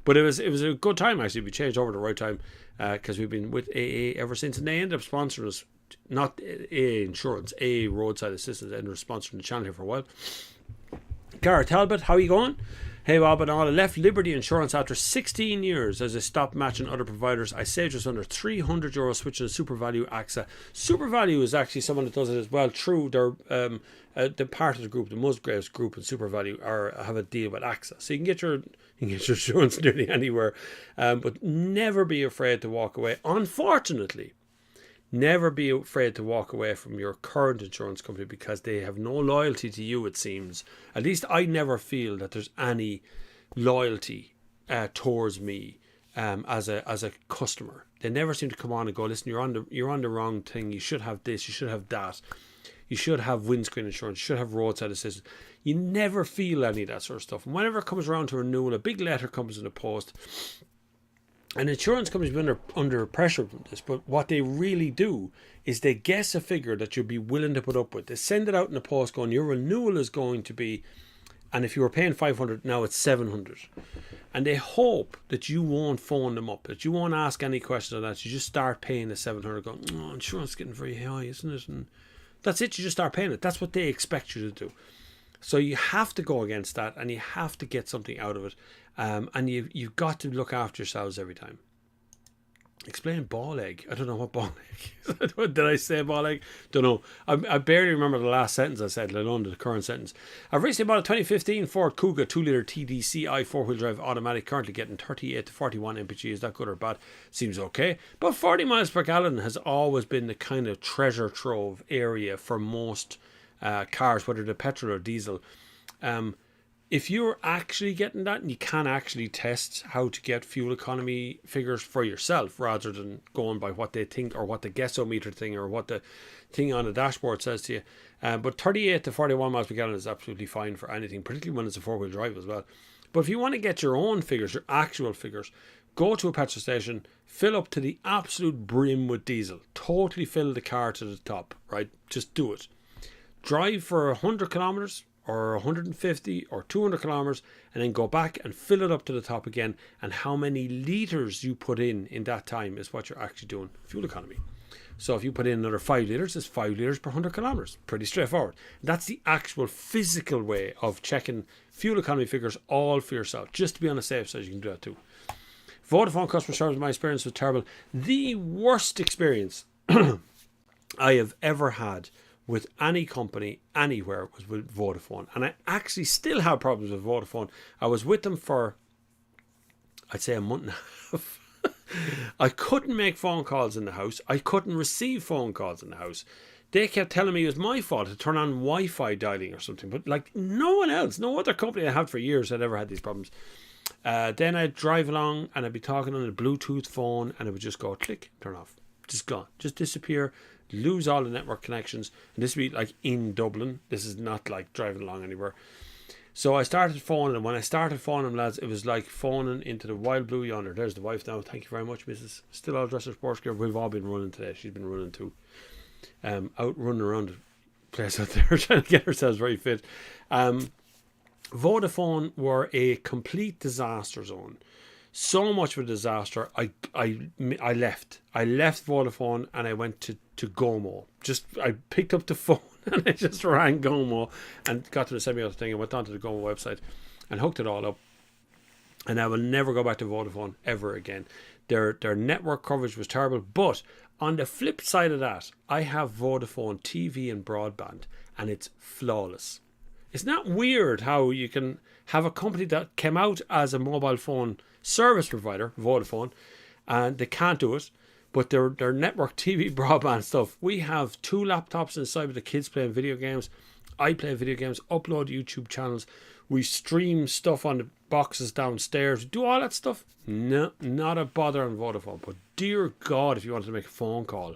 [SPEAKER 1] But it was a good time, actually. We changed over at the right time, because we've been with AA ever since, and they ended up sponsoring us, not AA Insurance, AA Roadside Assistance, ended up sponsoring the channel here for a while. Gareth Talbot, how are you going? Hey Bob and all, I left Liberty Insurance after 16 years as I stopped matching other providers. I saved just under €300 switching to Super Value AXA. Super Value is actually someone that does it as well through their the part of the group, the Musgraves group and Super Value have a deal with AXA. So you can get your insurance nearly anywhere, but never be afraid to walk away. Unfortunately, never be afraid to walk away from your current insurance company because they have no loyalty to you, it seems. At least I never feel that there's any loyalty towards me as a customer. They never seem to come on and go, listen, you're on the wrong thing. You should have this. You should have that. You should have windscreen insurance. You should have roadside assistance. You never feel any of that sort of stuff. And whenever it comes around to renewal, a big letter comes in the post. And insurance companies are under pressure from this, but what they really do is they guess a figure that you'll be willing to put up with. They send it out in the post going, your renewal is going to be, and if you were paying 500, now it's 700. And they hope that you won't phone them up, that you won't ask any questions on that. You just start paying the 700 going, oh, insurance is getting very high, isn't it? And that's it, you just start paying it. That's what they expect you to do. So you have to go against that, and you have to get something out of it. And you've got to look after yourselves every time. Explain ball egg. I don't know what ball egg is. Did I say ball egg? Don't know. I barely remember the last sentence I said, let alone the current sentence. I've recently bought a 2015 Ford Kuga 2-litre TDCi 4-wheel drive automatic, currently getting 38 to 41 mpg. Is that good or bad? Seems okay. But 40 miles per gallon has always been the kind of treasure trove area for most cars, whether they're petrol or diesel. If you're actually getting that, and you can actually test how to get fuel economy figures for yourself rather than going by what they think or what the guessometer thing or what the thing on the dashboard says to you. But 38 to 41 miles per gallon is absolutely fine for anything, particularly when it's a four-wheel drive as well. But if you want to get your own figures, your actual figures, go to a petrol station, fill up to the absolute brim with diesel. Totally fill the car to the top, right? Just do it. Drive for 100 kilometers. Or 150 or 200 kilometers, and then go back and fill it up to the top again. And how many litres you put in that time is what you're actually doing fuel economy. So if you put in another 5 litres, it's 5 litres per 100 kilometers. Pretty straightforward. That's the actual physical way of checking fuel economy figures all for yourself. Just to be on the safe side, you can do that too. Vodafone customer service, my experience was terrible. The worst experience I have ever had with any company anywhere was with Vodafone, and I actually still have problems with Vodafone. I was with them for, I'd say, a month and a half. I couldn't make phone calls in the house. I couldn't receive phone calls in the house. They kept telling me it was my fault to turn on Wi-Fi dialing or something, but like no one else, no other company I had for years had ever had these problems. Then I'd drive along and I'd be talking on a Bluetooth phone and it would just go click, turn off, just gone, just disappear. Lose all the network connections. And this would be like in Dublin. This is not like driving along anywhere. So I started phoning them. When I started phoning them, lads, it was like phoning into the wild blue yonder. There's the wife now. Thank you very much, Mrs. Still all dressed in sports gear. We've all been running today. She's been running too. Out running around the place out there trying to get ourselves very fit. Vodafone were a complete disaster zone. So much of a disaster. I left. I left Vodafone and I went to Gomo. I picked up the phone and I just rang Gomo and got to the semi-auto thing and went onto the Gomo website and hooked it all up. And I will never go back to Vodafone ever again. Their network coverage was terrible. But on the flip side of that, I have Vodafone TV and broadband, and it's flawless. It's not weird how you can have a company that came out as a mobile phone service provider, Vodafone, and they can't do it, but their network TV broadband stuff. We have 2 laptops inside with the kids playing video games. I play video games, upload YouTube channels. We stream stuff by boxes downstairs, do all that stuff. No, not a bother on Vodafone. But dear God, if you wanted to make a phone call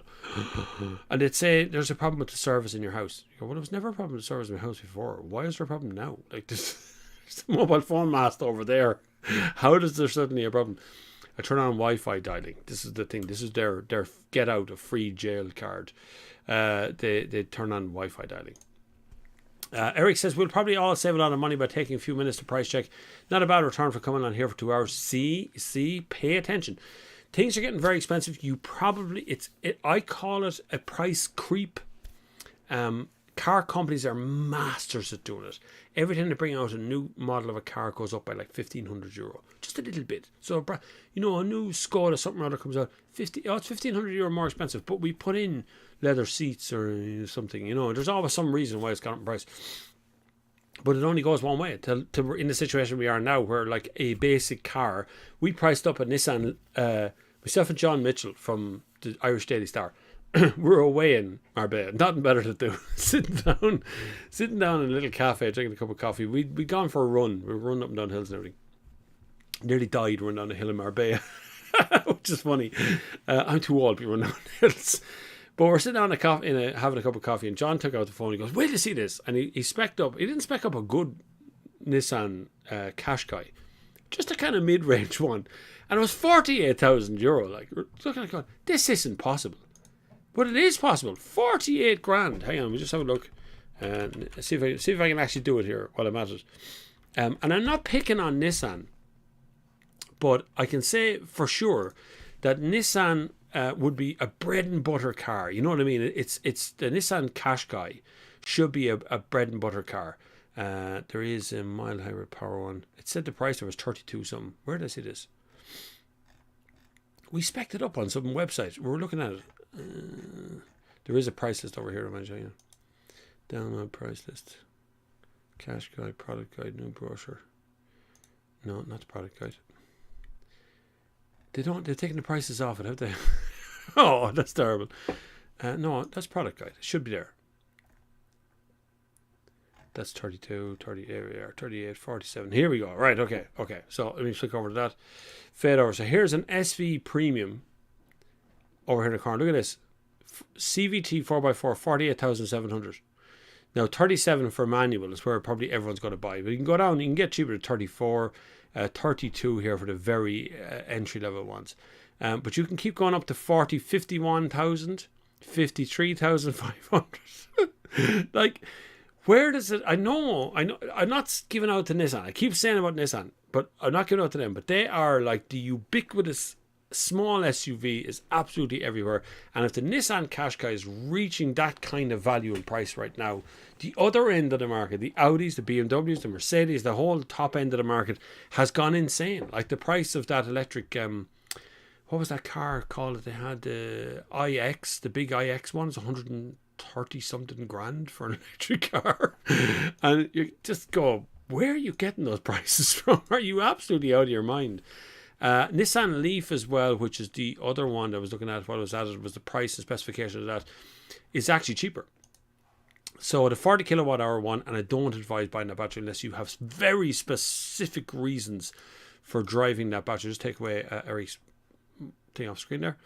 [SPEAKER 1] and they'd say there's a problem with the service in your house. You go, well, there was never a problem with the service in my house before. Why is there a problem now? Like there's a mobile phone mast over there. How does there suddenly a problem? I turn on Wi-Fi dialing. This is the thing. This is their get out of free jail card. They turn on Wi-Fi dialing. Eric says, we'll probably all save a lot of money by taking a few minutes to price check. Not a bad return for coming on here for 2 hours. See, pay attention. Things are getting very expensive. I call it a price creep. Car companies are masters at doing it. Every time they bring out a new model of a car goes up by like €1,500. Just a little bit. So, a new Skoda, something or other comes out, it's €1,500 more expensive, but we put in leather seats or something, there's always some reason why it's gone up in price. But it only goes one way to in the situation we are now, where like a basic car, we priced up a Nissan, myself and John Mitchell from the Irish Daily Star. We're away in Marbella, nothing better to do. sitting down in a little cafe, drinking a cup of coffee. We'd gone for a run. We were running up and down hills and everything. Nearly died running down a hill in Marbella, which is funny. I'm too old to be running down hills. But we're sitting down having a cup of coffee, and John took out the phone. He goes, "Wait to see this," and he spec'd up. He didn't spec up a good Nissan Qashqai, just a kind of mid-range one, and it was €48,000. Like, looking at it, going, this isn't possible. But it is possible. 48 grand. Hang on, we just have a look and see if I can actually do it here while I'm at it. And I'm not picking on Nissan, but I can say for sure that Nissan would be a bread and butter car. You know what I mean? It's the Nissan Qashqai should be a bread and butter car. There is a mild hybrid power one. It said the price there was 32 something. Where did I see this? We spec'd it up on some website. We were looking at it. There is a price list over here, I'm showing you. Download price list. Qashqai product guide, new brochure. No, not the product guide. They've taken the prices off it, have they? Oh, that's terrible. No, that's product guide. It should be there. That's 32, 38, 47. Here we go. Right, okay. So let me flick over to that. Fade over. So here's an SV Premium over here in the corner. Look at this. CVT 4x4, 48,700. Now, 37 for manual is where probably everyone's going to buy. But you can go down, you can get cheaper to 34, 32 here for the very entry-level ones. But you can keep going up to 40, 51,000, 53,500. Like, where does it... I know, I'm not giving out to Nissan. I keep saying about Nissan, but I'm not giving out to them. But they are like the ubiquitous small SUV is absolutely everywhere. And if the Nissan Qashqai is reaching that kind of value and price right now, the other end of the market, the Audis, the BMWs, the Mercedes, the whole top end of the market has gone insane. Like the price of that electric... what was that car called that they had? The iX, the big iX one, is 130 something grand for an electric car. And you just go, where are you getting those prices from? Are you absolutely out of your mind? Nissan Leaf as well, which is the other one that I was looking at while I was at it, was the price and specification of that, is actually cheaper. So the 40 kilowatt hour one, and I don't advise buying that battery unless you have very specific reasons for driving that battery. Just take away Eric's thing off screen there.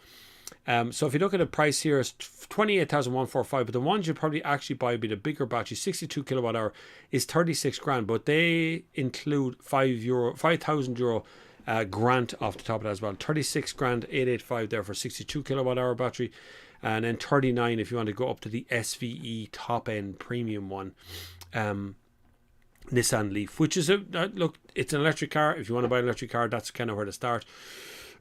[SPEAKER 1] So if you look at the price here, it's 28,145, but the ones you'd probably actually buy would be the bigger battery, 62 kilowatt hour, is 36 grand, but they include €5,000 grant off the top of that as well. 36 grand 885 there for 62 kilowatt hour battery, and then 39 if you want to go up to the SVE top end premium one, Nissan Leaf, which is look, it's an electric car. If you want to buy an electric car, that's kind of where to start.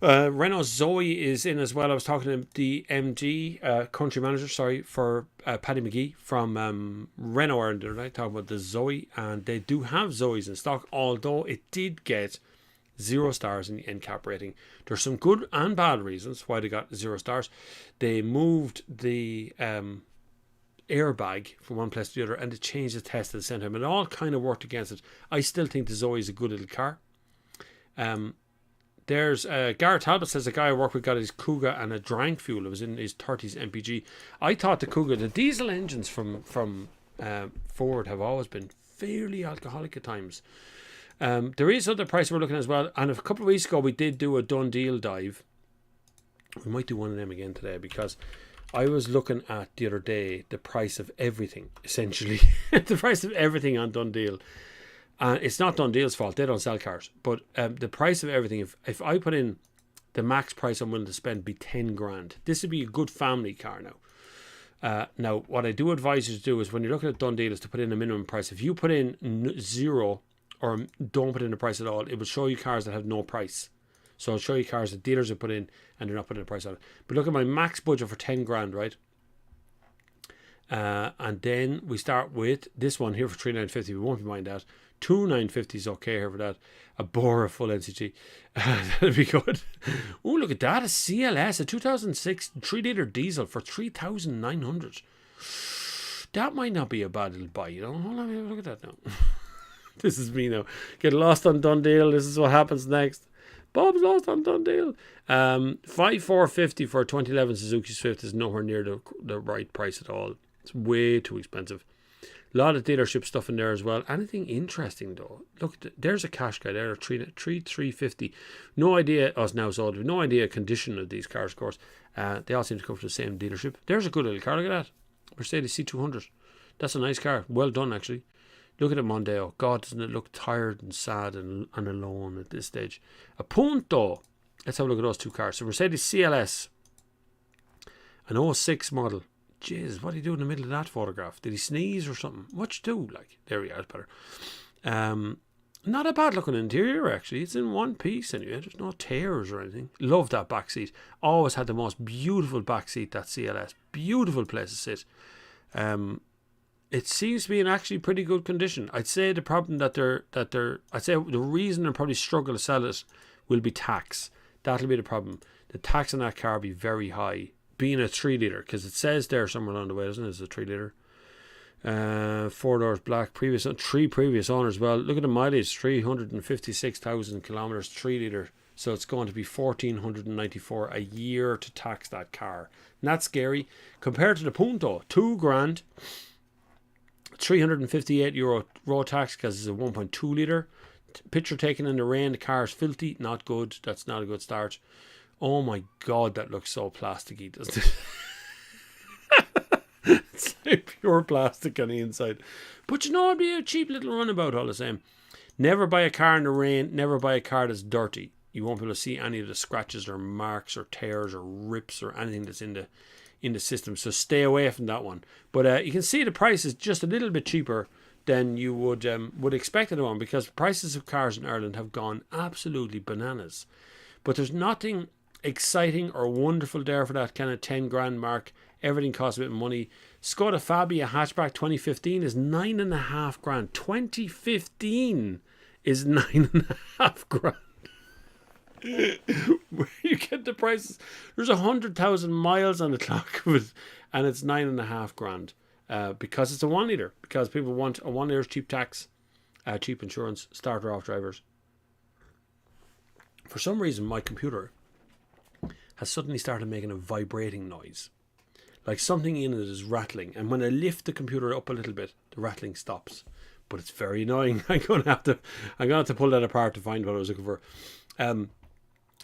[SPEAKER 1] Renault Zoe is in as well. I was talking to the MD, country manager, for Paddy McGee from Renault Ireland, right? Talking about the Zoe, and they do have Zoes in stock, although it did get 0 stars in the NCAP rating. There's some good and bad reasons why they got 0 stars. They moved the airbag from one place to the other, and they changed the test at the same time. It all kind of worked against it. I still think the Zoe is a good little car. There's Garrett Talbot says a guy I work with got his Kuga and a drank fuel. It was in his 30s MPG. I thought the Kuga, the diesel engines from Ford have always been fairly alcoholic at times. There is other prices we're looking at as well. And a couple of weeks ago, we did do a done deal dive. We might do one of them again today, because I was looking at the other day the price of everything, essentially. The price of everything on Done Deal. It's not Done Deal's fault. They don't sell cars. But the price of everything, if I put in the max price I'm willing to spend be 10 grand, this would be a good family car now. Now, what I do advise you to do is when you're looking at Done Deal is to put in a minimum price. If you put in zero or don't put in a price at all, it will show you cars that have no price. So I'll show you cars that dealers have put in and they're not putting a price on it. But look at my max budget for 10 grand, right? And then we start with this one here for 3,950. We won't be buying that. 2,950 is okay here for that. A Bora full NCT. That'd be good. Oh, look at that. A CLS, a 2006 3-litre diesel for 3,900. That might not be a bad little buy, you know. Hold on, look at that now. This is me now. Get lost on Done Deal. This is what happens next. Bob's lost on Done Deal. 5,450 for a 2011 Suzuki Swift is nowhere near the right price at all. It's way too expensive. A lot of dealership stuff in there as well. Anything interesting though? Look, there's a cash guy there, 3,350. No idea. Oh, it's now sold. No idea condition of these cars, of course. They all seem to come from the same dealership. There's a good little car. Look at that, Mercedes C200. That's a nice car. Well done, actually. Look at it, Mondeo. God, doesn't it look tired and sad and alone at this stage? A Punto. Let's have a look at those two cars. So Mercedes CLS, an 06 model. Jeez, what did he do in the middle of that photograph? Did he sneeze or something? What you do? Like, there we are, it's better. Not a bad looking interior, actually. It's in one piece anyway. There's no tears or anything. Love that back seat. Always had the most beautiful back seat, that CLS. Beautiful place to sit. It seems to be in actually pretty good condition. I'd say the problem I'd say the reason they're probably struggle to sell it will be tax. That'll be the problem. The tax on that car will be very high, being a 3-litre, because it says there somewhere along the way, doesn't it? It's a 3-litre. 4 doors black, three previous owners. Well, look at the mileage, 356,000 kilometers, 3-litre. So it's going to be 1,494 a year to tax that car. And that's scary. Compared to the Punto, 2 grand. €358 road tax because it's a 1.2 litre. Picture taken in the rain. The car is filthy. Not good. That's not a good start. Oh my God, that looks so plasticky, doesn't it? It's like pure plastic on the inside. But you know, it'd be a cheap little runabout all the same. Never buy a car in the rain. Never buy a car that's dirty. You won't be able to see any of the scratches or marks or tears or rips or anything that's in the system, so stay away from that one. But you can see the price is just a little bit cheaper than you would expect at the moment, because prices of cars in Ireland have gone absolutely bananas. But there's nothing exciting or wonderful there for that kind of 10 grand mark. Everything costs a bit of money. Skoda Fabia hatchback 2015 is 9.5 grand. 2015 is 9.5 grand. Where you get the prices? There's 100,000 miles on the clock of it, and it's 9.5 grand. Because it's a 1 litre. Because people want a 1 litre, cheap tax, cheap insurance, starter off drivers. For some reason, my computer has suddenly started making a vibrating noise, like something in it is rattling. And when I lift the computer up a little bit, the rattling stops. But it's very annoying. I'm gonna have to pull that apart to find what I was looking for.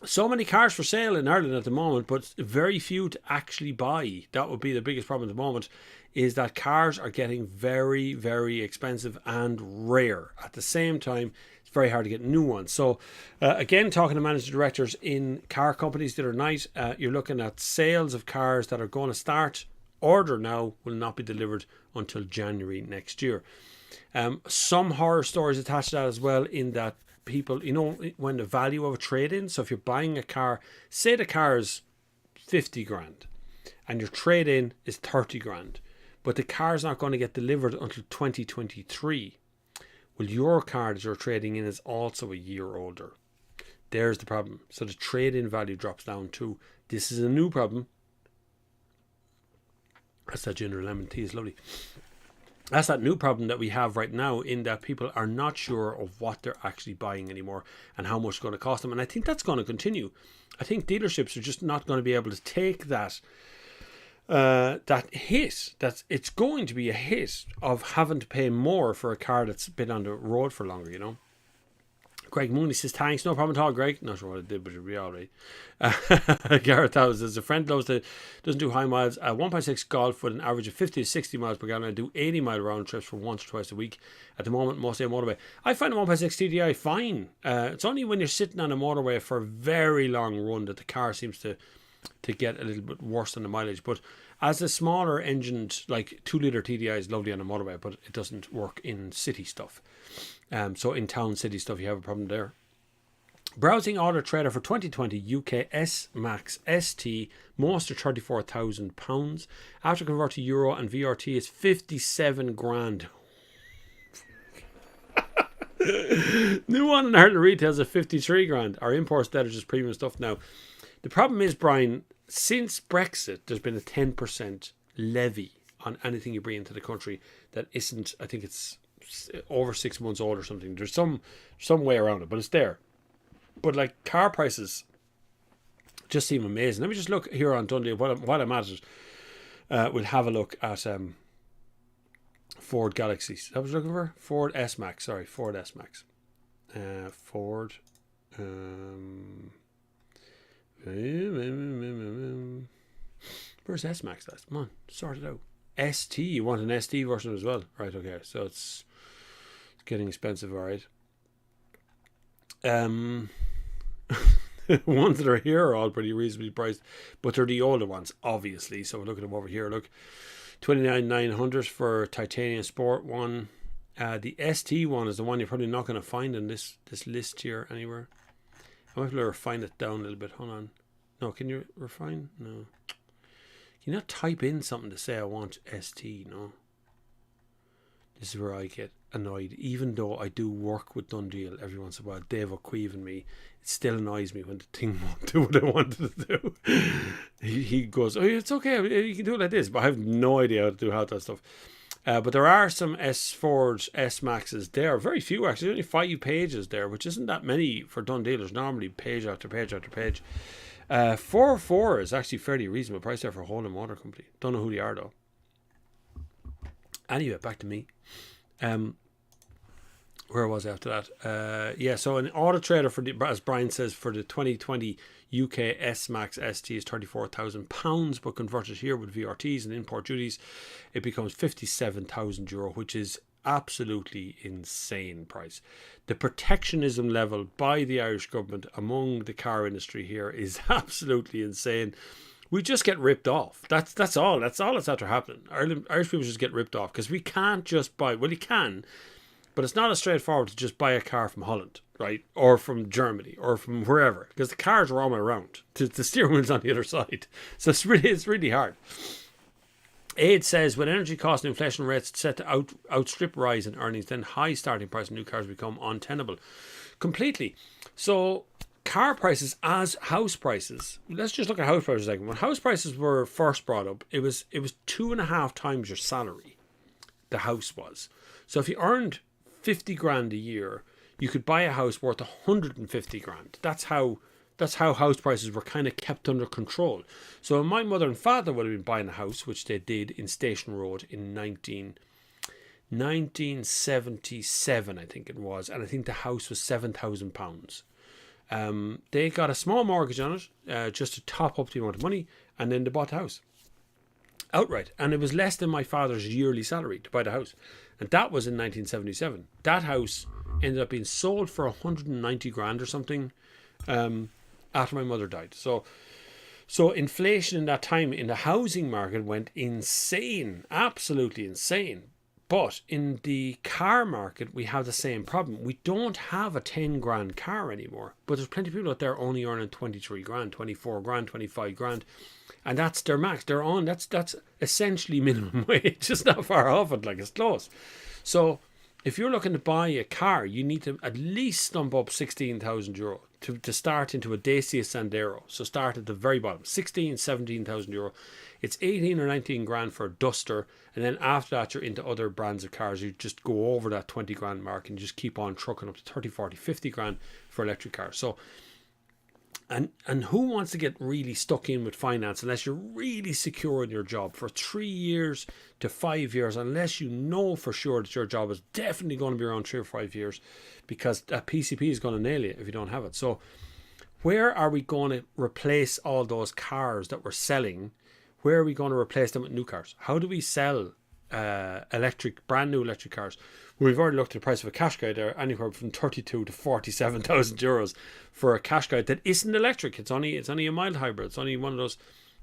[SPEAKER 1] So many cars for sale in Ireland at the moment, but very few to actually buy. That would be the biggest problem at the moment, is that cars are getting very, very expensive and rare. At the same time, it's very hard to get new ones. So again, talking to managing directors in car companies the other night, you're looking at sales of cars that are going to start, order now, will not be delivered until January next year. Some horror stories attached to that as well, in that people, you know, when the value of a trade-in, so if you're buying a car, say the car is 50 grand and your trade-in is 30 grand, but the car's not going to get delivered until 2023. Well, your car that you're trading in is also a year older. There's the problem. So the trade-in value drops down too. This is a new problem. That's that ginger lemon tea, is lovely. That's that new problem that we have right now, in that people are not sure of what they're actually buying anymore and how much it's going to cost them. And I think that's going to continue. I think dealerships are just not going to be able to take that hit. It's going to be a hit of having to pay more for a car that's been on the road for longer, you know. Greg Mooney says, thanks, no problem at all, Greg. Not sure what I did, but it'll be all right. Gareth House says, a friend doesn't do high miles. 1.6 Golf with an average of 50 to 60 miles per gallon. I do 80 mile round trips for once or twice a week. At the moment, mostly on motorway. I find a 1.6 TDI fine. It's only when you're sitting on a motorway for a very long run that the car seems to get a little bit worse than the mileage. But as a smaller engined, like 2 litre TDI is lovely on a motorway, but it doesn't work in city stuff. So in town city stuff, you have a problem there. Browsing Auto Trader for 2020 UK S Max ST, most are £34,000. After convert to euro and VRT, it's 57 grand. New one in Ireland retails at 53 grand. Our imports that are just premium stuff now. The problem is, Brian, since Brexit, there's been a 10% levy on anything you bring into the country that isn't, I think it's over 6 months old or something. There's some way around it, but it's there. But like car prices just seem amazing. Let me just look here on Dundee while I'm at it. We'll have a look at Ford Galaxies. I was looking for Ford S Max. Sorry, Ford S Max. Ford. Where's S Max? Come on, sort it out. ST. You want an ST version as well, right? Okay, so it's getting expensive, all right. Ones that are here are all pretty reasonably priced, but they're the older ones, obviously. So we're looking at them over here. Look, 29,900 for titanium sport one. The ST one is the one you're probably not going to find in this list here anywhere. I might be able to refine it down a little bit. Hold on. No, can you refine? No. Can you not type in something to say I want ST? No. This is where I get annoyed. Even though I do work with Dundeel every once in a while, Dave O'Queeve and me, it still annoys me when the thing won't do what I wanted to do. He goes, oh, it's okay, you can do it like this, but I have no idea how to do half that stuff. But there are some Ford S Maxes there. Very few, actually. Only 5 pages there, which isn't that many for Dundealers. Normally page after page after page. 404 is actually fairly reasonable price there for a Holden Motor Company. Don't know who they are, though. Anyway, back to me. Where was I after that? Yeah, so an Auto Trader, as Brian says, for the 2020 UK S Max ST is £34,000, but converted here with VRTs and import duties, it becomes €57,000, which is absolutely insane price. The protectionism level by the Irish government among the car industry here is absolutely insane. We just get ripped off. That's all. That's after happening. Irish people just get ripped off because we can't just buy. Well, you can, but it's not as straightforward to just buy a car from Holland, right, or from Germany, or from wherever, because the cars are all the way around. The steering wheel's on the other side, so it's really hard. Aid says, when energy cost and inflation rates set to outstrip rise in earnings, then high starting price of new cars become untenable. Completely. So car prices as house prices. Let's just look at house prices. When house prices were first brought up, it was 2.5 times your salary. The house was. So if you earned 50 grand a year, you could buy a house worth 150 grand. That's how house prices were kind of kept under control. So my mother and father would have been buying a house, which they did in Station Road in 1977, I think it was, and I think the house was £7,000. They got a small mortgage on it, just to top up the amount of money, and then they bought the house outright. And it was less than my father's yearly salary to buy the house. And that was in 1977. That house ended up being sold for 190 grand or something after my mother died. So inflation in that time in the housing market went insane, absolutely insane. But in the car market, we have the same problem. We don't have a 10 grand car anymore. But there's plenty of people out there only earning 23 grand, 24 grand, 25 grand. And that's their max. They're on, that's essentially minimum wage. It's not far off it, like it's close. So if you're looking to buy a car, you need to at least stump up €16,000 to start into a Dacia Sandero. So start at the very bottom, 17,000 euro. It's 18 or 19 grand for a Duster, and then after that you're into other brands of cars. You just go over that 20 grand mark and you just keep on trucking up to 30, 40, 50 grand for electric cars. So And who wants to get really stuck in with finance unless you're really secure in your job for 3 years to 5 years, unless you know for sure that your job is definitely going to be around 3 or 5 years, because a PCP is going to nail you if you don't have it. So where are we going to replace all those cars that we're selling? Where are we going to replace them with new cars? How do we sell brand new electric cars? We've already looked at the price of a Qashqai there, anywhere from 32 to 47,000 euros for a Qashqai that isn't electric. It's only a mild hybrid. It's only one of those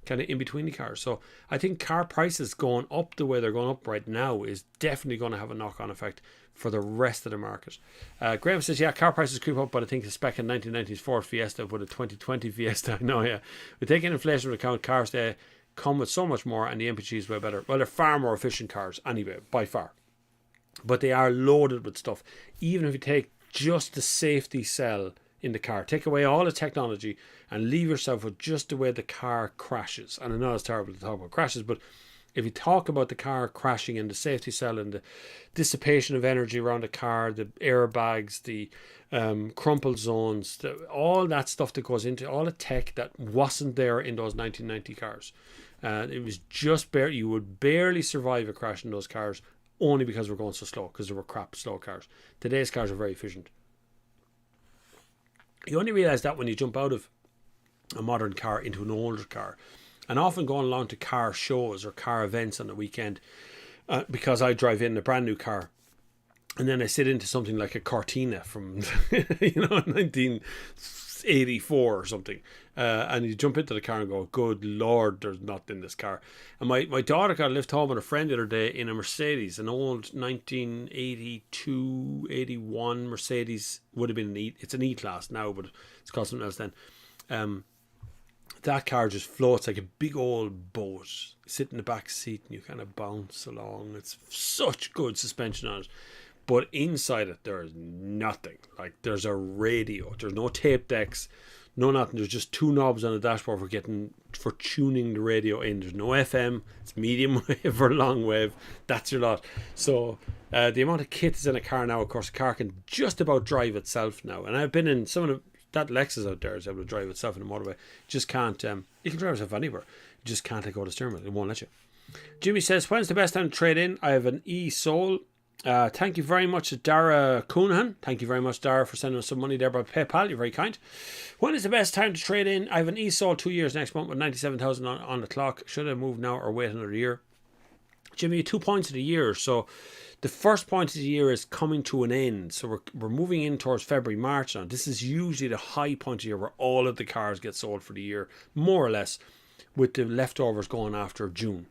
[SPEAKER 1] kind of in between cars. So I think car prices going up the way they're going up right now is definitely going to have a knock-on effect for the rest of the market. Graham says, yeah, car prices creep up, but I think the spec in 1990s Ford Fiesta with a 2020 Fiesta. I know, yeah. With taking inflation into account, cars they come with so much more, and the MPG is way better. Well, they're far more efficient cars anyway, by far. But they are loaded with stuff. Even if you take just the safety cell in the car, take away all the technology and leave yourself with just the way the car crashes. And I know it's terrible to talk about crashes, but if you talk about the car crashing and the safety cell and the dissipation of energy around the car, the airbags, the crumple zones, all that stuff that goes into all the tech that wasn't there in those 1990 cars. It was just you would barely survive a crash in those cars, only because we're going so slow, because they were crap slow cars. Today's cars are very efficient. You only realise that when you jump out of a modern car into an older car, and often going along to car shows or car events on the weekend, because I drive in a brand new car, and then I sit into something like a Cortina from 1984 or something, and you jump into the car and go, good lord, there's nothing in this car. And my daughter got a lift home with a friend the other day in a Mercedes, an old 1982 81 Mercedes. Would have been an it's an E-Class now, but it's called something else then. That car just floats like a big old boat. You sit in the back seat and you kind of bounce along. It's such good suspension on it. But inside it, there is nothing. Like, there's a radio. There's no tape decks. No nothing. There's just two knobs on the dashboard for tuning the radio in. There's no FM. It's medium wave or long wave. That's your lot. So the amount of kit is in a car now, of course, the car can just about drive itself now. And I've been in some of that Lexus out there is able to drive itself in the motorway. Just can't. You can drive yourself anywhere. You just can't let go of the steering wheel. It won't let you. Jimmy says, when's the best time to trade in? I have an e-Soul. Thank you very much to Dara Coonahan. Thank you very much, Dara, for sending us some money there by PayPal. You're very kind. When is the best time to trade in? I have an e-Soul 2 years next month with 97,000 on the clock. Should I move now or wait another year? Jimmy, 2 points of the year. So the first point of the year is coming to an end. So we're moving in towards February, March now. This is usually the high point of the year where all of the cars get sold for the year, more or less, with the leftovers going after June.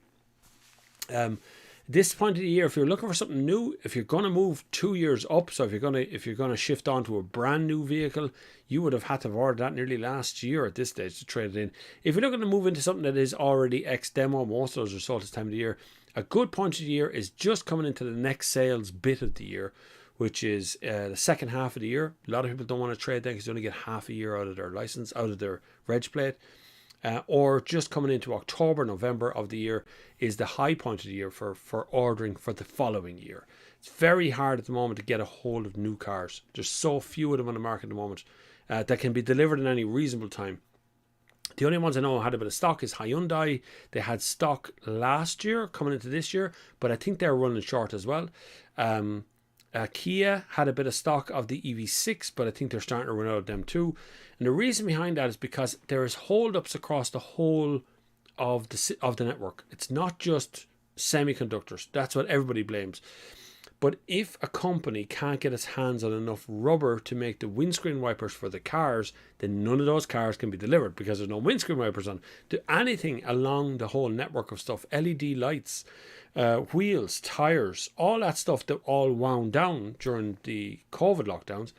[SPEAKER 1] This point of the year, if you're looking for something new, if you're going to move 2 years up, so if you're going to shift on to a brand new vehicle, you would have had to have ordered that nearly last year at this stage to trade it in. If you're looking to move into something that is already ex-demo, most of those are sold this time of the year. A good point of the year is just coming into the next sales bit of the year, which is the second half of the year. A lot of people don't want to trade then because they only get half a year out of their license, out of their reg plate. Or just coming into October, November of the year is the high point of the year for ordering for the following year. It's very hard at the moment to get a hold of new cars. There's so few of them on the market at the moment that can be delivered in any reasonable time. The only ones I know had a bit of stock is Hyundai. They had stock last year coming into this year, but I think they're running short as well. Kia had a bit of stock of the EV6, but I think they're starting to run out of them too. And the reason behind that is because there is hold-ups across the whole of the network. It's not just semiconductors. That's what everybody blames. But if a company can't get its hands on enough rubber to make the windscreen wipers for the cars, then none of those cars can be delivered because there's no windscreen wipers on. Do anything along the whole network of stuff, LED lights, wheels, tires, all that stuff that all wound down during the COVID lockdowns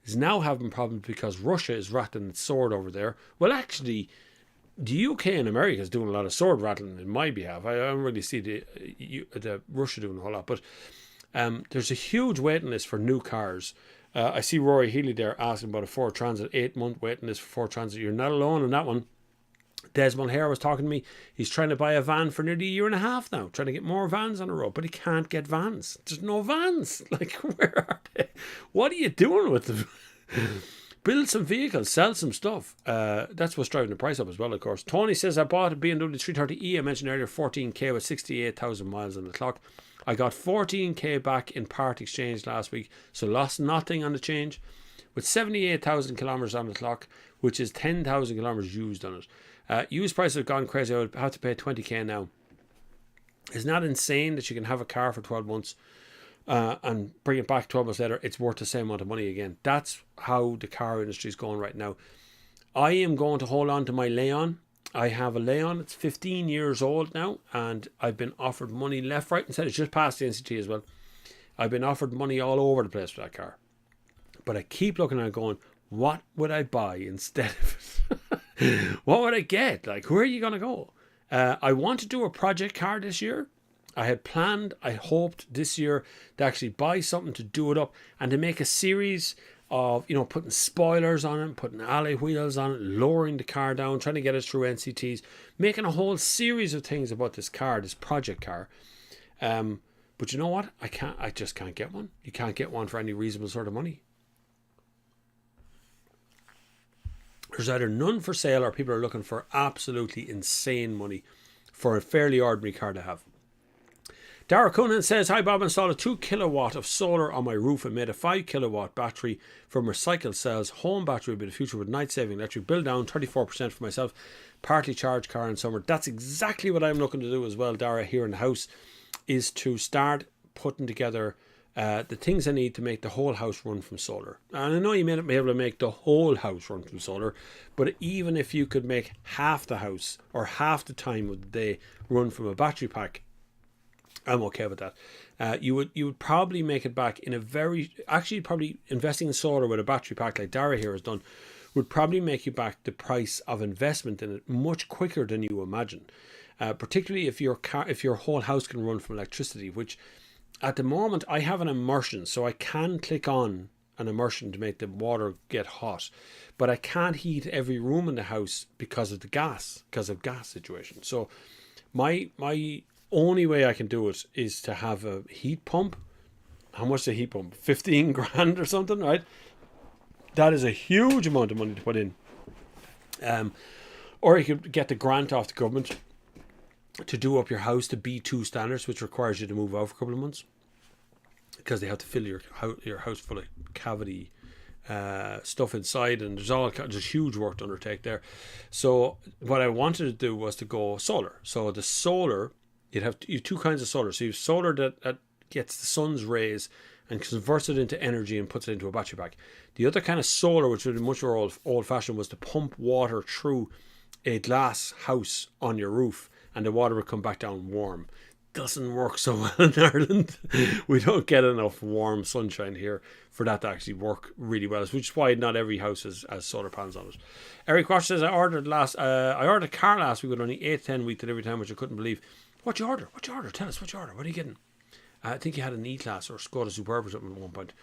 [SPEAKER 1] is now having problems because Russia is rattling its sword over there. Well, actually, the UK and America is doing a lot of sword rattling in my behalf. I don't really see the Russia doing a whole lot, but there's a huge waiting list for new cars. I see Rory Healy there asking about a Ford Transit, 8-month waiting list for Ford Transit. You're not alone on that one. Desmond Hare was talking to me. He's trying to buy a van for nearly a year and a half now, trying to get more vans on the road, but he can't get vans. There's no vans. Like, where are they? What are you doing with them? build some vehicles, sell some stuff. That's what's driving the price up as well, of course. Tony says, I bought a BMW 330e, I mentioned earlier, 14k with 68,000 miles on the clock. I got 14k back in part exchange last week, so lost nothing on the change. With 78,000 kilometers on the clock, which is 10,000 kilometers used on it. Used prices have gone crazy. I would have to pay 20k now. It's not insane that you can have a car for 12 months and bring it back 12 months later. It's worth the same amount of money again. That's how the car industry is going right now. I am going to hold on to my Leon. I have a Leon. It's 15 years old now, and I've been offered money left, right, and centre. It's just past the NCT as well. I've been offered money all over the place for that car. But I keep looking at it going, what would I buy instead of it? What would I get? Like, where are you going to go? I want to do a project car this year. I had planned, I hoped this year to actually buy something to do it up and to make a series of, you know, putting spoilers on it, putting alloy wheels on it, lowering the car down, trying to get it through NCTs, making a whole series of things about this car, this project car. But you know what? I just can't get one. You can't get one for any reasonable sort of money. There's either none for sale or people are looking for absolutely insane money for a fairly ordinary car to have. Dara Coonan says, hi Bob, installed a 2 kilowatt of solar on my roof and made a 5 kilowatt battery from recycled cells. Home battery will be the future with night saving electric. Bill down 34% for myself. Partly charged car in summer. That's exactly what I'm looking to do as well, Dara, here in the house, is to start putting together the things I need to make the whole house run from solar. And I know you may not be able to make the whole house run from solar, but even if you could make half the house or half the time of the day run from a battery pack, I'm okay with that. You would probably make it back in a probably investing in solar with a battery pack like Dara here has done would probably make you back the price of investment in it much quicker than you imagine. Particularly if your whole house can run from electricity, which at the moment I have an immersion, so I can click on an immersion to make the water get hot, but I can't heat every room in the house because of gas situation. So my only way I can do it is to have a heat pump. How much is a heat pump? 15 grand or something, right? That is a huge amount of money to put in. Or you could get the grant off the government to do up your house to B2 standards, which requires you to move out for a couple of months because they have to fill your house full of cavity stuff inside, and there's huge work to undertake there. So what I wanted to do was to go solar. So the solar, you have two kinds of solar. So you have solar that gets the sun's rays and converts it into energy and puts it into a battery pack. The other kind of solar, which would be much more old-fashioned, was to pump water through a glass house on your roof, and the water would come back down warm. Doesn't work so well in Ireland. We don't get enough warm sunshine here for that to actually work really well, which is why not every house has solar panels on it. Eric Watch says, I ordered a car last week with only 8-10 week delivery time, which I couldn't believe. What'd you order? Tell us what you ordered. What are you getting? I think you had an E-Class or Skoda Superb or something at one point.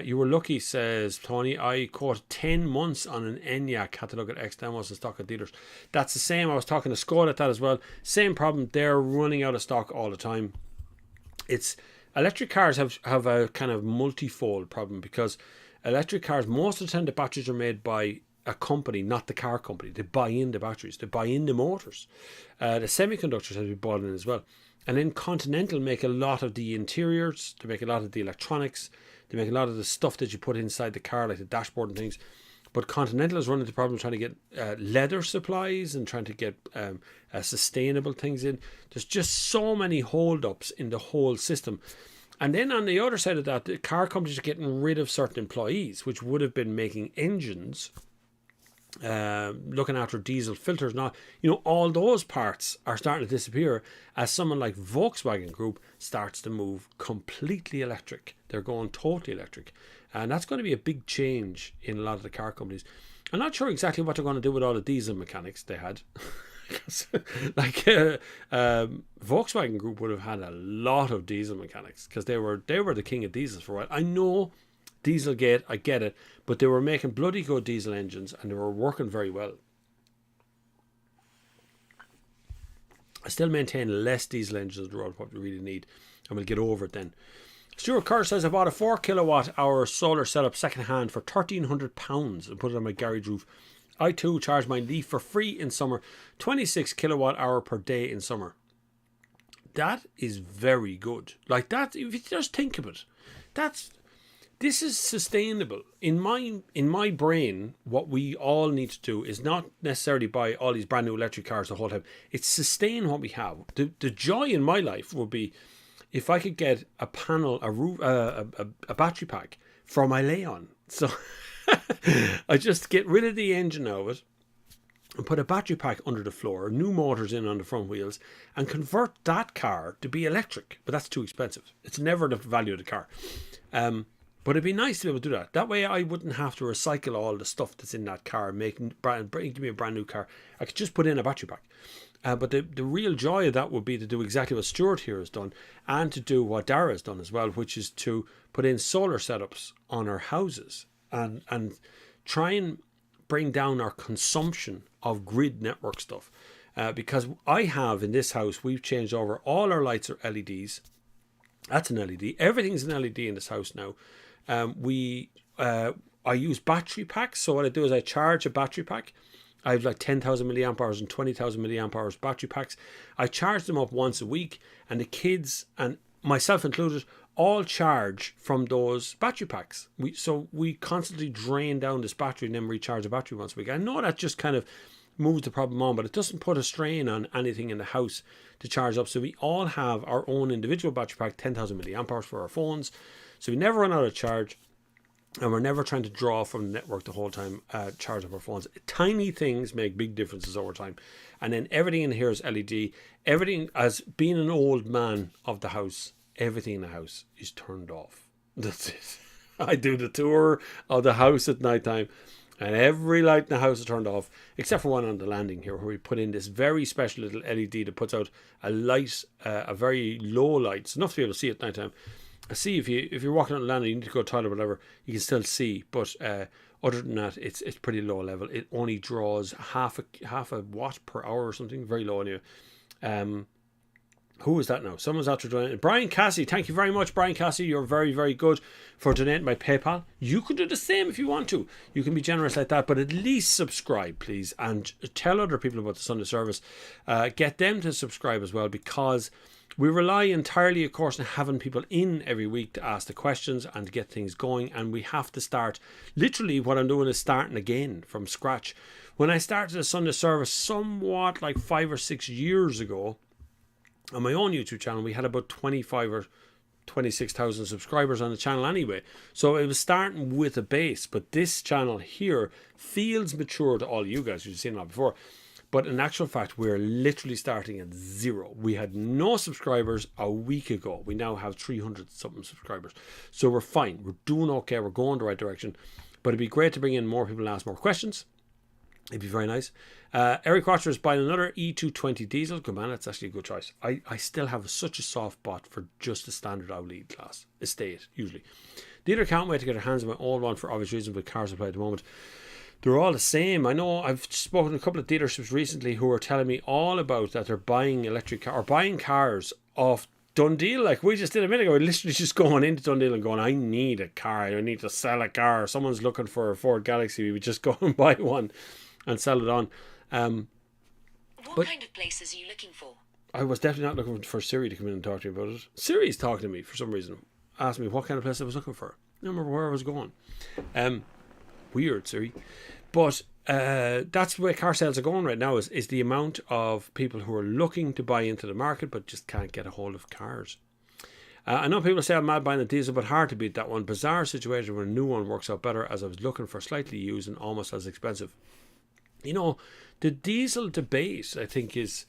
[SPEAKER 1] You were lucky, says Tony. I quoted 10 months on an Enyaq. Had to look at X-Demos and stock at dealers. That's the same. I was talking to Skoda at that as well. Same problem. They're running out of stock all the time. Electric cars have a kind of multifold problem, because electric cars, most of the time the batteries are made by a company, not the car company. They buy in the batteries. They buy in the motors. The semiconductors have to be bought in as well. And then Continental make a lot of the interiors. They make a lot of the electronics. They make a lot of the stuff that you put inside the car, like the dashboard and things. But Continental is running into the problem trying to get leather supplies and trying to get sustainable things in. There's just so many hold-ups in the whole system. And then on the other side of that, the car companies are getting rid of certain employees, which would have been making engines, looking after diesel filters. Now, all those parts are starting to disappear as someone like Volkswagen Group starts to move completely electric. They're going totally electric, and that's going to be a big change in a lot of the car companies. I'm not sure exactly what they're going to do with all the diesel mechanics they had. Volkswagen Group would have had a lot of diesel mechanics because they were the king of diesels for a while. I know Dieselgate, I get it, but they were making bloody good diesel engines and they were working very well. I still maintain less diesel engines on the road what we really need, and we'll get over it then. Stuart Kerr says, I bought a 4 kilowatt hour solar setup second hand for £1,300 and put it on my garage roof. I too charge my Leaf for free in summer, 26 kilowatt hour per day in summer. That is very good. Like that, if you just think of it, this is sustainable. In my brain, what we all need to do is not necessarily buy all these brand new electric cars the whole time. It's sustain what we have. The joy in my life would be if I could get a panel, a roof, a battery pack for my Leon. So I just get rid of the engine out of it and put a battery pack under the floor, new motors in on the front wheels, and convert that car to be electric. But that's too expensive. It's never the value of the car. But it'd be nice to be able to do that. That way I wouldn't have to recycle all the stuff that's in that car, give me a brand new car. I could just put in a battery pack. But the real joy of that would be to do exactly what Stuart here has done, and to do what Dara has done as well, which is to put in solar setups on our houses and try and bring down our consumption of grid network stuff. Because I have in this house, we've changed over, all our lights are LEDs. That's an LED. Everything's an LED in this house now. I use battery packs. So what I do is I charge a battery pack. I have like 10,000 milliamp hours and 20,000 milliamp hours battery packs. I charge them up once a week, and the kids, and myself included, all charge from those battery packs. We constantly drain down this battery and then recharge the battery once a week. I know that just kind of moves the problem on, but it doesn't put a strain on anything in the house to charge up. So we all have our own individual battery pack, 10,000 milliamp hours for our phones. So we never run out of charge, and we're never trying to draw from the network the whole time, charge up our phones. Tiny things make big differences over time. And then everything in here is LED. Everything, as being an old man of the house, everything in the house is turned off. That's it. I do the tour of the house at night time, and every light in the house is turned off, except for one on the landing here, where we put in this very special little LED that puts out a light, a very low light. It's enough to be able to see at night time. See, if you're walking on the landing, you need to go to the toilet or whatever, you can still see. But other than that, it's pretty low level. It only draws half a watt per hour or something, very low anyway. Who is that now? Someone's after donating. Brian Cassie, thank you very much, Brian Cassie. You're very, very good for donating by PayPal. You can do the same if you want to. You can be generous like that, but at least subscribe, please, and tell other people about the Sunday service. Get them to subscribe as well, because we rely entirely, of course, on having people in every week to ask the questions and to get things going. And we have to start. Literally, what I'm doing is starting again from scratch. When I started the Sunday service somewhat like 5 or 6 years ago, on my own YouTube channel, we had about 25 or 26,000 subscribers on the channel anyway. So it was starting with a base. But this channel here feels mature to all you guys. You've seen that before. But in actual fact, we're literally starting at zero. We had no subscribers a week ago. We now have 300 something subscribers. So we're fine. We're doing okay. We're going the right direction. But it'd be great to bring in more people and ask more questions. It'd be very nice. Eric Watcher is buying another E220 diesel. Good man, that's actually a good choice. I still have such a soft spot for just the standard Audi class estate, usually. Dealer can't wait to get their hands on my old one for obvious reasons with car supply at the moment. They're all the same. I know I've spoken to a couple of dealerships recently who are telling me all about that they're buying electric car or buying cars off Dundee. Like we just did a minute ago, we're literally just going into Dundee and going, I need a car. I need to sell a car. Someone's looking for a Ford Galaxy. We would just go and buy one and sell it on.
[SPEAKER 2] What kind of places are you looking for?
[SPEAKER 1] I was definitely not looking for Siri to come in and talk to me about it. Siri's talking to me for some reason. Asked me what kind of place I was looking for. I don't remember where I was going. Weird, Siri. But that's the way car sales are going right now, is the amount of people who are looking to buy into the market but just can't get a hold of cars. I know people say I'm mad buying a diesel, but hard to beat that one. Bizarre situation where a new one works out better, as I was looking for slightly used and almost as expensive. You know, the diesel debate, I think, is...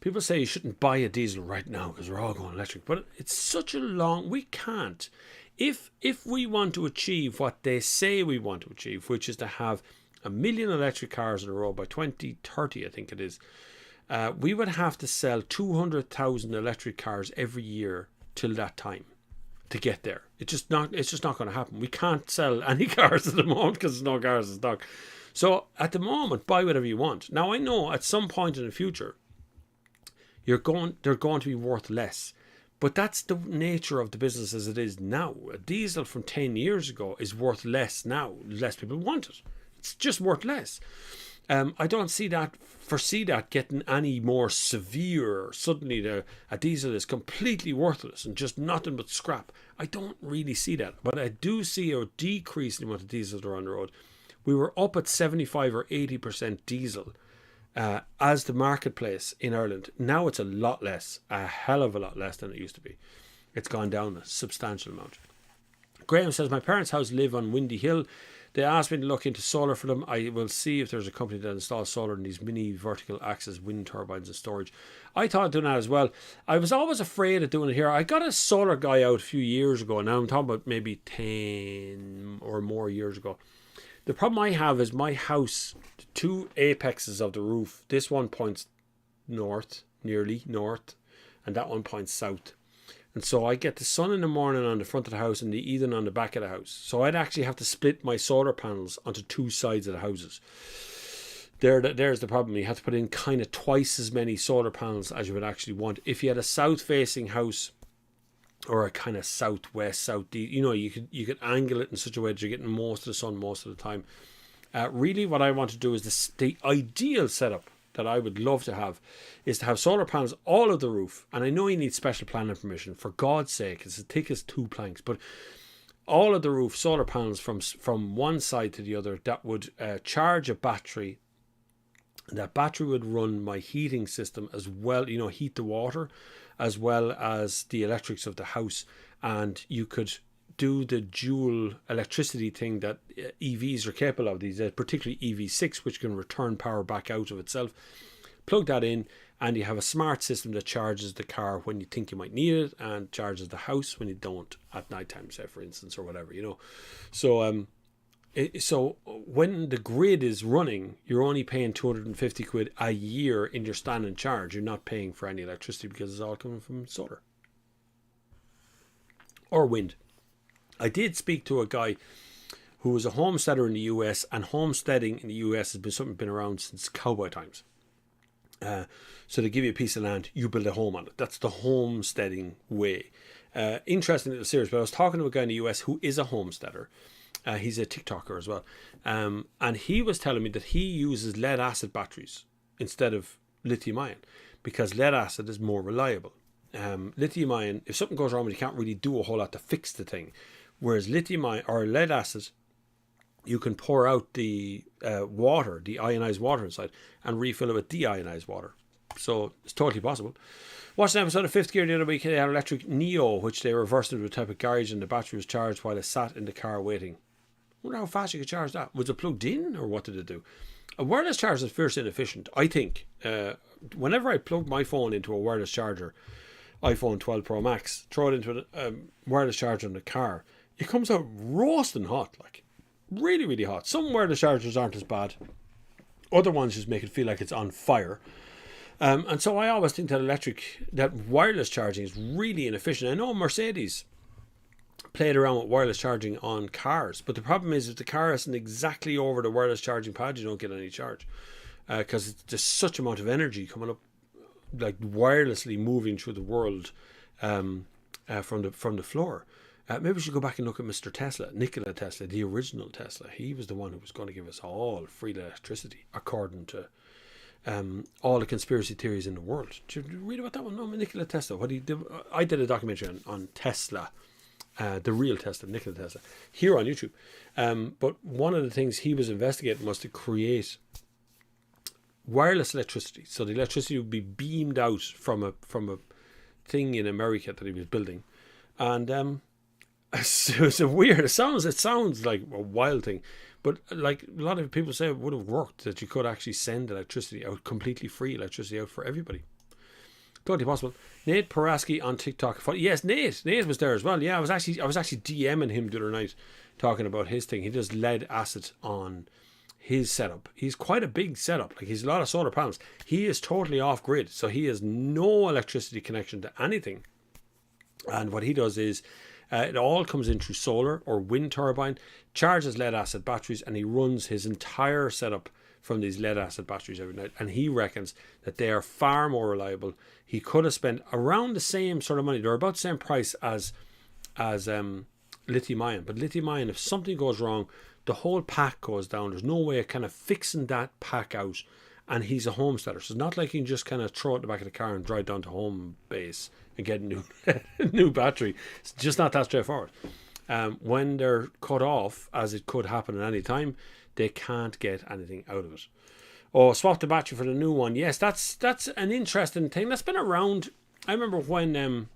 [SPEAKER 1] People say you shouldn't buy a diesel right now because we're all going electric. But it's such a long... We can't. If we want to achieve what they say we want to achieve, which is to have 1 million electric cars on the road by 2030, I think it is, we would have to sell 200,000 electric cars every year till that time to get there. It's just not going to happen. We can't sell any cars at the moment because there's no cars in stock. So at the moment, buy whatever you want. Now I know at some point in the future, they're going to be worth less. But that's the nature of the business as it is now. A diesel from 10 years ago is worth less now. Less people want it. It's just worth less. I don't foresee that getting any more severe. Suddenly a diesel is completely worthless and just nothing but scrap. I don't really see that. But I do see a decrease in the amount of diesels that are on the road. We were up at 75 or 80% diesel as the marketplace in Ireland. Now it's a lot less, a hell of a lot less than it used to be. It's gone down a substantial amount. Graham says, my parents' house live on Windy Hill. They asked me to look into solar for them. I will see if there's a company that installs solar in these mini vertical axis wind turbines and storage. I thought of doing that as well. I was always afraid of doing it here. I got a solar guy out a few years ago. Now I'm talking about maybe 10 or more years ago. The problem I have is my house, the two apexes of the roof, this one points north, nearly north, and that one points south. And so I get the sun in the morning on the front of the house and the evening on the back of the house. So I'd actually have to split my solar panels onto two sides of the houses. There's the problem. You have to put in kind of twice as many solar panels as you would actually want. If you had a south-facing house, or a kind of southwest, southeast, you could angle it in such a way that you're getting most of the sun most of the time. Really what I want to do is the ideal setup that I would love to have is to have solar panels all of the roof. And I know you need special planning permission, for God's sake, it's as thick as 2 planks, but all of the roof, solar panels from one side to the other that would charge a battery. That battery would run my heating system as well, heat the water, as well as the electrics of the house. And you could do the dual electricity thing that EVs are capable of, these particularly EV6, which can return power back out of itself. Plug that in and you have a smart system that charges the car when you think you might need it and charges the house when you don't at night time, say, for instance, or whatever, So when the grid is running, you're only paying 250 quid a year in your standing charge. You're not paying for any electricity because it's all coming from solar or wind. I did speak to a guy who was a homesteader in the US, and homesteading in the US has been something been around since cowboy times. So they give you a piece of land, you build a home on it. That's the homesteading way. Interesting little series, but I was talking to a guy in the US who is a homesteader. He's a TikToker as well. And he was telling me that he uses lead acid batteries instead of lithium ion because lead acid is more reliable. Lithium ion, if something goes wrong, you can't really do a whole lot to fix the thing. Whereas lithium ion or lead acid, you can pour out the water, the ionized water inside, and refill it with deionized water. So it's totally possible. Watched an episode of Fifth Gear the other week. They had an electric Neo, which they reversed into a type of garage, and the battery was charged while it sat in the car waiting. I wonder how fast you could charge that. Was it plugged in, or what did it do? A wireless charger is fiercely inefficient, I think. Whenever I plug my phone into a wireless charger, iPhone 12 Pro Max, throw it into a wireless charger in the car, it comes out roasting hot, like really, really hot. Some wireless chargers aren't as bad. Other ones just make it feel like it's on fire. And so I always think that wireless charging is really inefficient. I know Mercedes played around with wireless charging on cars, but the problem is if the car isn't exactly over the wireless charging pad, you don't get any charge because there's such amount of energy coming up, like wirelessly moving through the world from the floor. Maybe we should go back and look at Mr. Tesla, Nikola Tesla, the original Tesla. He was the one who was going to give us all free electricity, according to all the conspiracy theories in the world. Did you read about that one? No, Nikola Tesla. What he did? I did a documentary on Tesla, the real Tesla, Nikola Tesla, here on YouTube. But one of the things he was investigating was to create wireless electricity. So the electricity would be beamed out from a thing in America that he was building, and it's a weird. It sounds like a wild thing, but like a lot of people say, it would have worked, that you could actually send electricity out, completely free electricity out for everybody. Totally possible. Nate Paraski on TikTok. Yes, Nate was there as well. Yeah, I was actually DMing him the other night, talking about his thing. He does lead acid on his setup. He's quite a big setup. Like, he's a lot of solar panels. He is totally off grid, so he has no electricity connection to anything. And what he does is, it all comes in through solar or wind turbine, charges lead acid batteries, and he runs his entire setup from these lead acid batteries every night, and he reckons that they are far more reliable. He could have spent around the same sort of money. They're about the same price as lithium ion, but lithium ion, if something goes wrong, the whole pack goes down. There's no way of kind of fixing that pack out. And he's a homesteader, so it's not like you can just kind of throw it in the back of the car and drive down to home base and get a new new battery. It's just not that straightforward. When they're cut off, as it could happen at any time, they can't get anything out of it. Oh, swap the battery for the new one. Yes, that's an interesting thing. That's been around. I remember when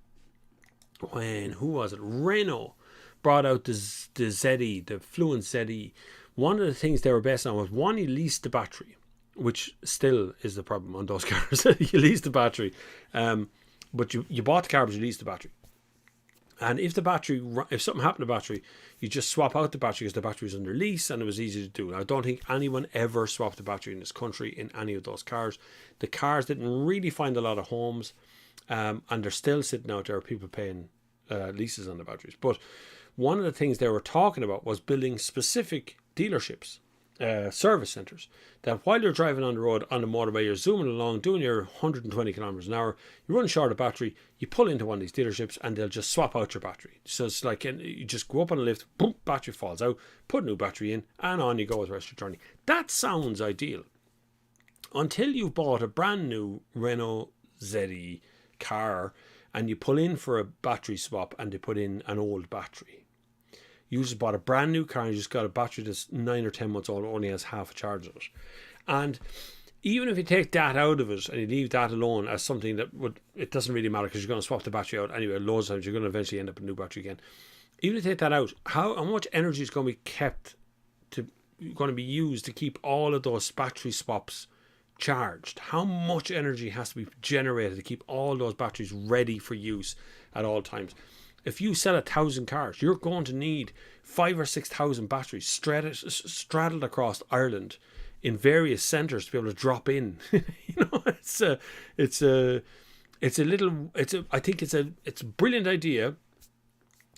[SPEAKER 1] who was it? Renault brought out the ZE, the Fluence ZE. One of the things they were based on was, one, you leased the battery, which still is the problem on those cars. You lease the battery, but you bought the car, but you leased the battery. And if something happened to the battery, you just swap out the battery because the battery was under lease and it was easy to do. Now, I don't think anyone ever swapped the battery in this country in any of those cars. The cars didn't really find a lot of homes, and they're still sitting out there, people paying leases on the batteries. But one of the things they were talking about was building specific dealerships, service centres, that while you're driving on the road on the motorway, you're zooming along doing your 120 kilometers an hour, you run short of battery, you pull into one of these dealerships and they'll just swap out your battery. So it's like you just go up on a lift, boom, battery falls out, put a new battery in, and on you go with the rest of your journey. That sounds ideal until you've bought a brand new Renault Zoe car and you pull in for a battery swap and they put in an old battery. You just bought a brand new car and you just got a battery that's 9 or 10 months old, only has half a charge of it. And even if you take that out of it and you leave that alone as something that it doesn't really matter because you're going to swap the battery out anyway, loads of times you're going to eventually end up with a new battery again. Even if you take that out, how much energy is going to be used to keep all of those battery swaps charged? How much energy has to be generated to keep all those batteries ready for use at all times? If you sell 1,000 cars, you're going to need 5,000 or 6,000 batteries straddled across Ireland in various centres to be able to drop in. I think it's a brilliant idea,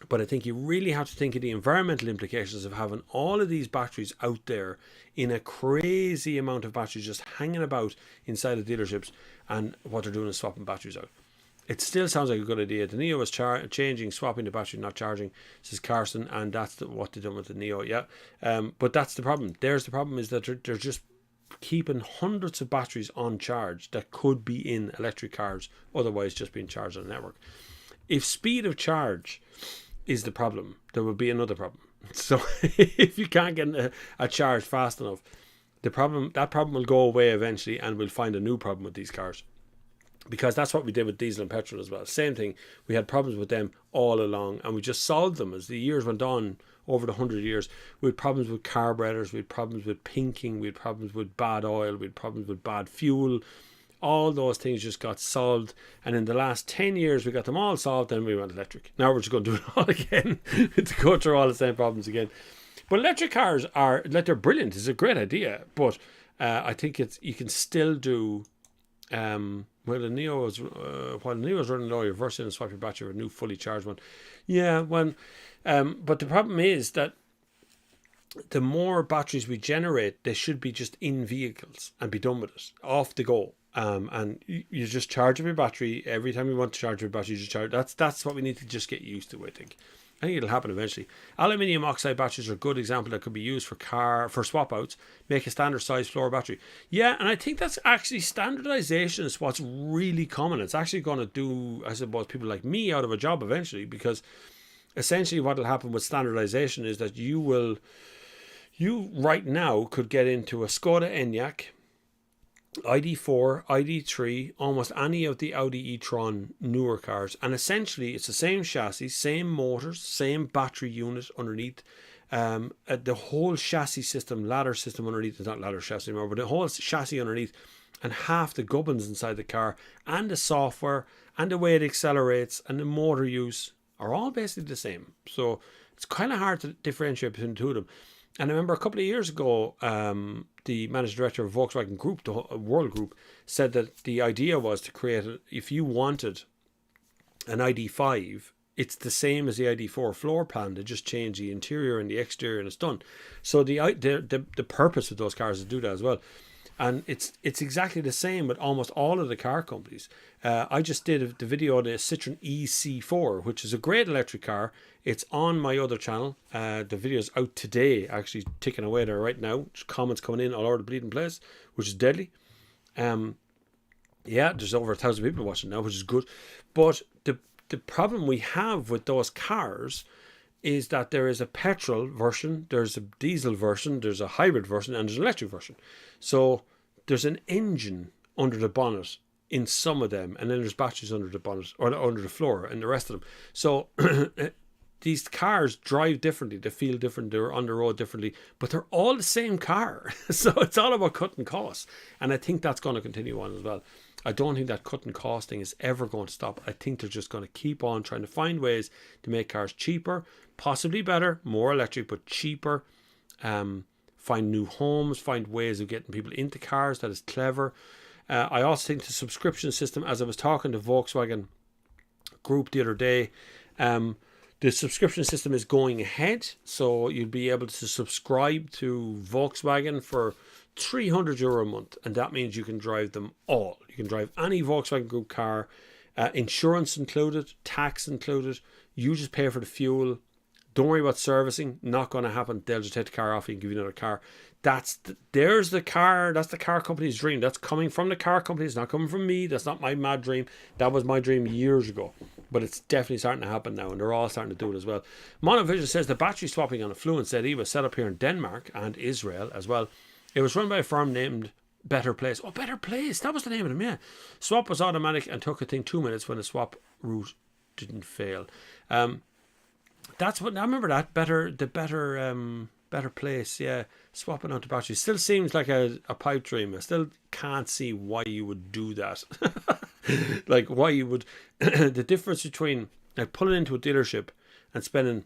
[SPEAKER 1] but I think you really have to think of the environmental implications of having all of these batteries out there in a crazy amount of batteries just hanging about inside the dealerships, and what they're doing is swapping batteries out. It still sounds like a good idea. The Neo was changing, swapping the battery, not charging, says Carson, and that's what they've done with the Neo, yeah. But that's the problem. There's the problem, is that they're just keeping hundreds of batteries on charge that could be in electric cars, otherwise just being charged on the network. If speed of charge is the problem, there will be another problem. So if you can't get a charge fast enough, that problem will go away eventually, and we'll find a new problem with these cars. Because that's what we did with diesel and petrol as well. Same thing. We had problems with them all along, and we just solved them as the years went on. Over the 100 years, we had problems with carburetors, we had problems with pinking, we had problems with bad oil, we had problems with bad fuel. All those things just got solved, and in the last 10 years we got them all solved, and we went electric. Now we're just going to do it all again to go through all the same problems again. But electric cars they're brilliant. It's a great idea, but I think you can still do. While the Neo is running low, you reverse in and swap your battery for a new fully charged one. Yeah, but the problem is that the more batteries we generate, they should be just in vehicles and be done with it, off the go. And you just charge up your battery every time you want to charge your battery. You just charge. That's what we need to just get used to, I think. I think it'll happen eventually. Aluminium oxide batteries are a good example that could be used for swap outs. Make a standard size floor battery. Yeah, and I think that's actually standardization is what's really common. It's actually going to do, I suppose, people like me out of a job eventually, because essentially what will happen with standardization is that you right now could get into a Skoda Enyaq, ID4, ID3, almost any of the Audi e-tron newer cars, and essentially it's the same chassis, same motors, same battery unit underneath, the whole chassis system, ladder system underneath, it's not ladder chassis anymore, but the whole chassis underneath, and half the gubbins inside the car, and the software, and the way it accelerates, and the motor use are all basically the same. So it's kind of hard to differentiate between the two of them. And I remember a couple of years ago, the managing director of Volkswagen Group, the World Group, said that the idea was to create, if you wanted an ID5 it's the same as the ID4 floor plan. They just change the interior and the exterior, and it's done. So the purpose of those cars is to do that as well. And it's exactly the same with almost all of the car companies. I just did the video on the Citroen EC4, which is a great electric car. It's on my other channel. The video's out today, actually ticking away there right now. There's comments coming in all over the bleeding place, which is deadly. Yeah, there's over 1,000 people watching now, which is good. But the problem we have with those cars is that there is a petrol version, there's a diesel version, there's a hybrid version, and there's an electric version. So there's an engine under the bonnet in some of them, and then there's batteries under the bonnet or under the floor and the rest of them. So these cars drive differently, they feel different, they're on the road differently, but they're all the same car. So it's all about cutting costs, and I think that's going to continue on as well. I don't think that cutting cost thing is ever going to stop. I think they're just going to keep on trying to find ways to make cars cheaper, possibly better, more electric, but cheaper. Find new homes, find ways of getting people into cars that is clever. I also think the subscription system, as I was talking to Volkswagen Group the other day, the subscription system is going ahead. So you'll be able to subscribe to Volkswagen for €300 a month, and that means you can drive them all. You can drive any Volkswagen Group car, insurance included, tax included. You just pay for the fuel. Don't worry about servicing. Not going to happen. They'll just take the car off you and give you another car. There's the car. That's the car company's dream. That's coming from the car company. It's not coming from me. That's not my mad dream. That was my dream years ago. But it's definitely starting to happen now, and they're all starting to do it as well. Monovision says the battery swapping on a Fluence ZE was set up here in Denmark and Israel as well. It was run by a firm named Better Place. Oh, Better Place. That was the name of them, yeah. Swap was automatic and took, I think, 2 minutes when the swap route didn't fail. That's what I remember. That Better Place, yeah. Swapping onto batteries still seems like a pipe dream. I still can't see why you would do that. Like why you would. The difference between like pulling into a dealership and spending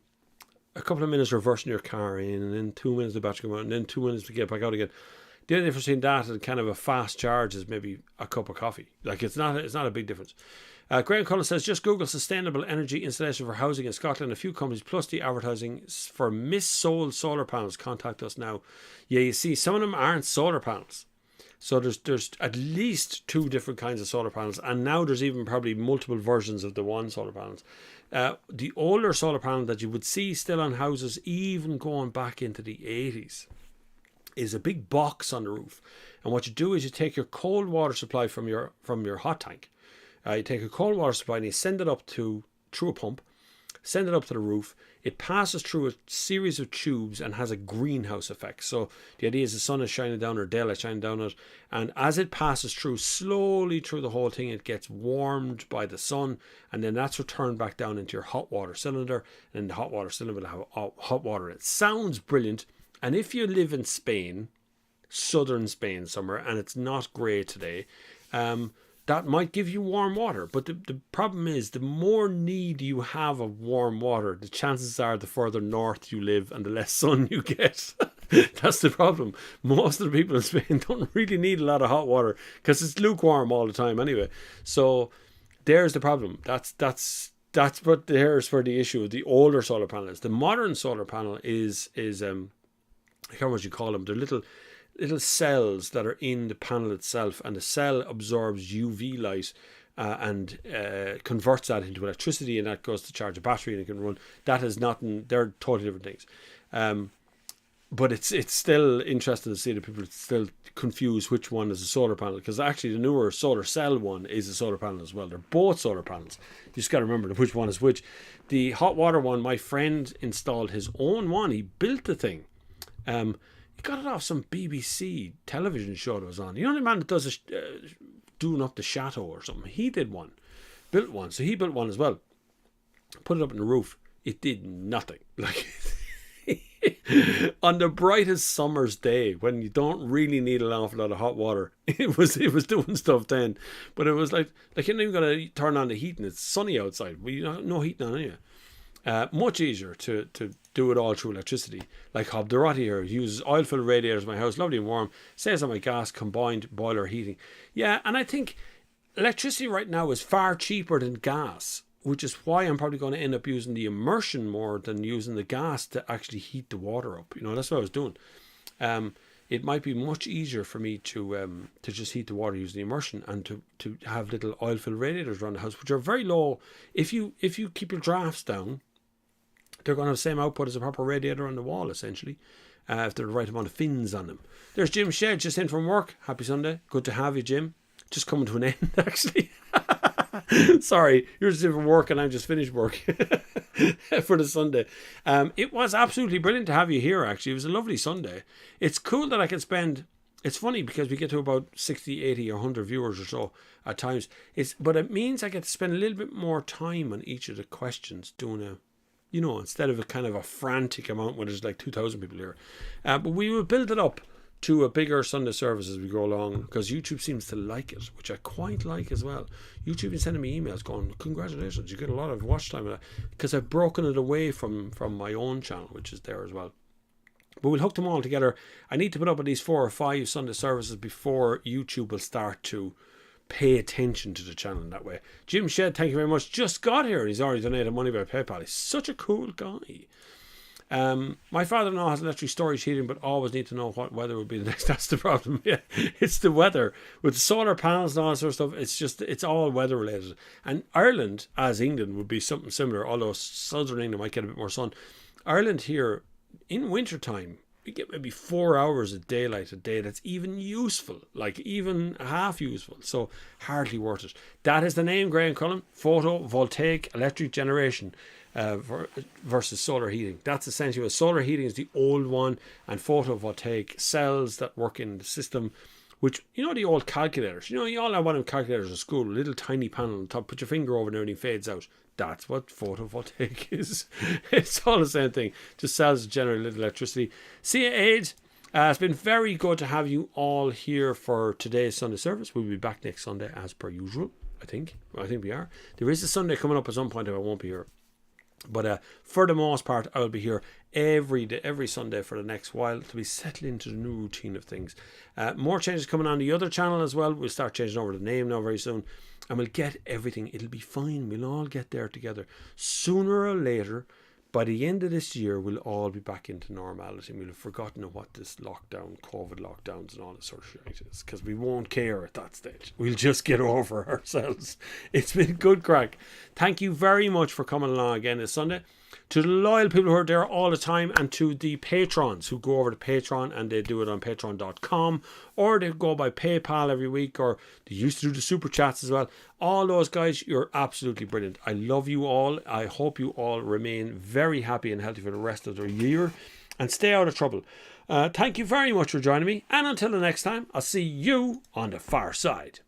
[SPEAKER 1] a couple of minutes reversing your car in, and then 2 minutes the battery come out, and then 2 minutes to get back out again. The only difference between that and kind of a fast charge is maybe a cup of coffee. Like it's not a big difference. Graham Cullen says just Google sustainable energy installation for housing in Scotland. A few companies plus the advertising for missold solar panels. Contact us now. Yeah, you see, some of them aren't solar panels. So there's at least 2 different kinds of solar panels, and now there's even probably multiple versions of the one solar panels. The older solar panel that you would see still on houses, even going back into the 80s, is a big box on the roof. And what you do is you take your cold water supply from your hot tank. You take a cold water supply and you send it up through a pump, send it up to the roof. It passes through a series of tubes and has a greenhouse effect. So the idea is the sun is shining down, or daylight shining down on it, and as it passes through, slowly through the whole thing, it gets warmed by the sun, and then that's returned back down into your hot water cylinder, and the hot water cylinder will have hot water in it. Sounds brilliant. And if you live in Spain, southern Spain somewhere, and it's not grey today, that might give you warm water. But the problem is, the more need you have of warm water, the chances are the further north you live and the less sun you get. That's the problem. Most of the people in Spain don't really need a lot of hot water because it's lukewarm all the time anyway. So there's the problem. That's what there's for the issue of the older solar panels. The modern solar panel is I can't remember what you call them. They're little cells that are in the panel itself, and the cell absorbs UV light and converts that into electricity, and that goes to charge a battery and it can run. That is nothing. They're totally different things. But it's still interesting to see that people still confuse which one is a solar panel, because actually the newer solar cell one is a solar panel as well. They're both solar panels. You just got to remember which one is which. The hot water one, my friend installed his own one. He built the thing. He got it off some BBC television show that was on. You know the man that does doing up the chateau or something? He did one, built one. So he built one as well. Put it up on the roof. It did nothing. Like on the brightest summer's day, when you don't really need an awful lot of hot water, it was doing stuff then. But it was like you're not even going to turn on the heat and it's sunny outside. Well, you know, no heating on anyway. Much easier to do it all through electricity. Like Hob Dorothy here uses oil-filled radiators in my house, lovely and warm. Says on my gas combined boiler heating. Yeah, and I think electricity right now is far cheaper than gas. which is why I'm probably going to end up using the immersion more than using the gas to actually heat the water up. That's what I was doing. It might be much easier for me to just heat the water using the immersion, and to have little oil-filled radiators around the house, which are very low. If you keep your drafts down, they're going to have the same output as a proper radiator on the wall, essentially, if they're the right amount of fins on them. There's Jim Shed, just in from work. Happy Sunday. Good to have you, Jim. Just coming to an end, actually. Sorry, you're just in from work and I'm just finished work for the Sunday. It was absolutely brilliant to have you here, actually. It was a lovely Sunday. It's cool that I can spend... It's funny because we get to about 60, 80 or 100 viewers or so at times. But it means I get to spend a little bit more time on each of the questions doing instead of a kind of a frantic amount when there's like 2,000 people here. But we will build it up to a bigger Sunday service as we go along, because YouTube seems to like it, which I quite like as well. YouTube is sending me emails going, congratulations, you get a lot of watch time, because I've broken it away from my own channel, which is there as well. But we'll hook them all together. I need to put up at least 4 or 5 Sunday services before YouTube will start to pay attention to the channel in that way. Jim Shed, thank you very much. Just got here and he's already donated money by PayPal. He's such a cool guy. My father-in-law has electric storage heating, but always need to know what weather would be the next. That's the problem. Yeah, it's the weather with solar panels and all that sort of stuff. It's all weather related. And Ireland, as England, would be something similar, although southern England might get a bit more sun. Ireland here in winter time, we get maybe 4 hours of daylight a day that's even useful, like even half useful, so hardly worth it. That is the name, Graham Cullen. Photovoltaic electric generation versus solar heating. That's essentially what solar heating is, the old one, and photovoltaic cells that work in the system, which, the old calculators, you all have one of them calculators in school, a little tiny panel on top, put your finger over and everything fades out. That's what photovoltaic is. It's all the same thing. Just cells that generate a little electricity. See you, Aid. It's been very good to have you all here for today's Sunday service. We'll be back next Sunday as per usual, I think. I think we are. There is a Sunday coming up at some point if I won't be here. But for the most part, I will be here every day, every Sunday for the next while, to be settled into the new routine of things. More changes coming on the other channel as well. We'll start changing over the name now very soon. And we'll get everything. It'll be fine. We'll all get there together. Sooner or later, by the end of this year, we'll all be back into normality. We'll have forgotten what this lockdown, COVID lockdowns and all that sort of shit is, because we won't care at that stage. We'll just get over ourselves. It's been good crack. Thank you very much for coming along again this Sunday. To the loyal people who are there all the time, and to the patrons who go over to Patreon, and they do it on patreon.com, or they go by PayPal every week, or they used to do the super chats as well. All those guys, you're absolutely brilliant. I love you all. I hope you all remain very happy and healthy for the rest of the year, and stay out of trouble. Thank you very much for joining me, and until the next time, I'll see you on the far side.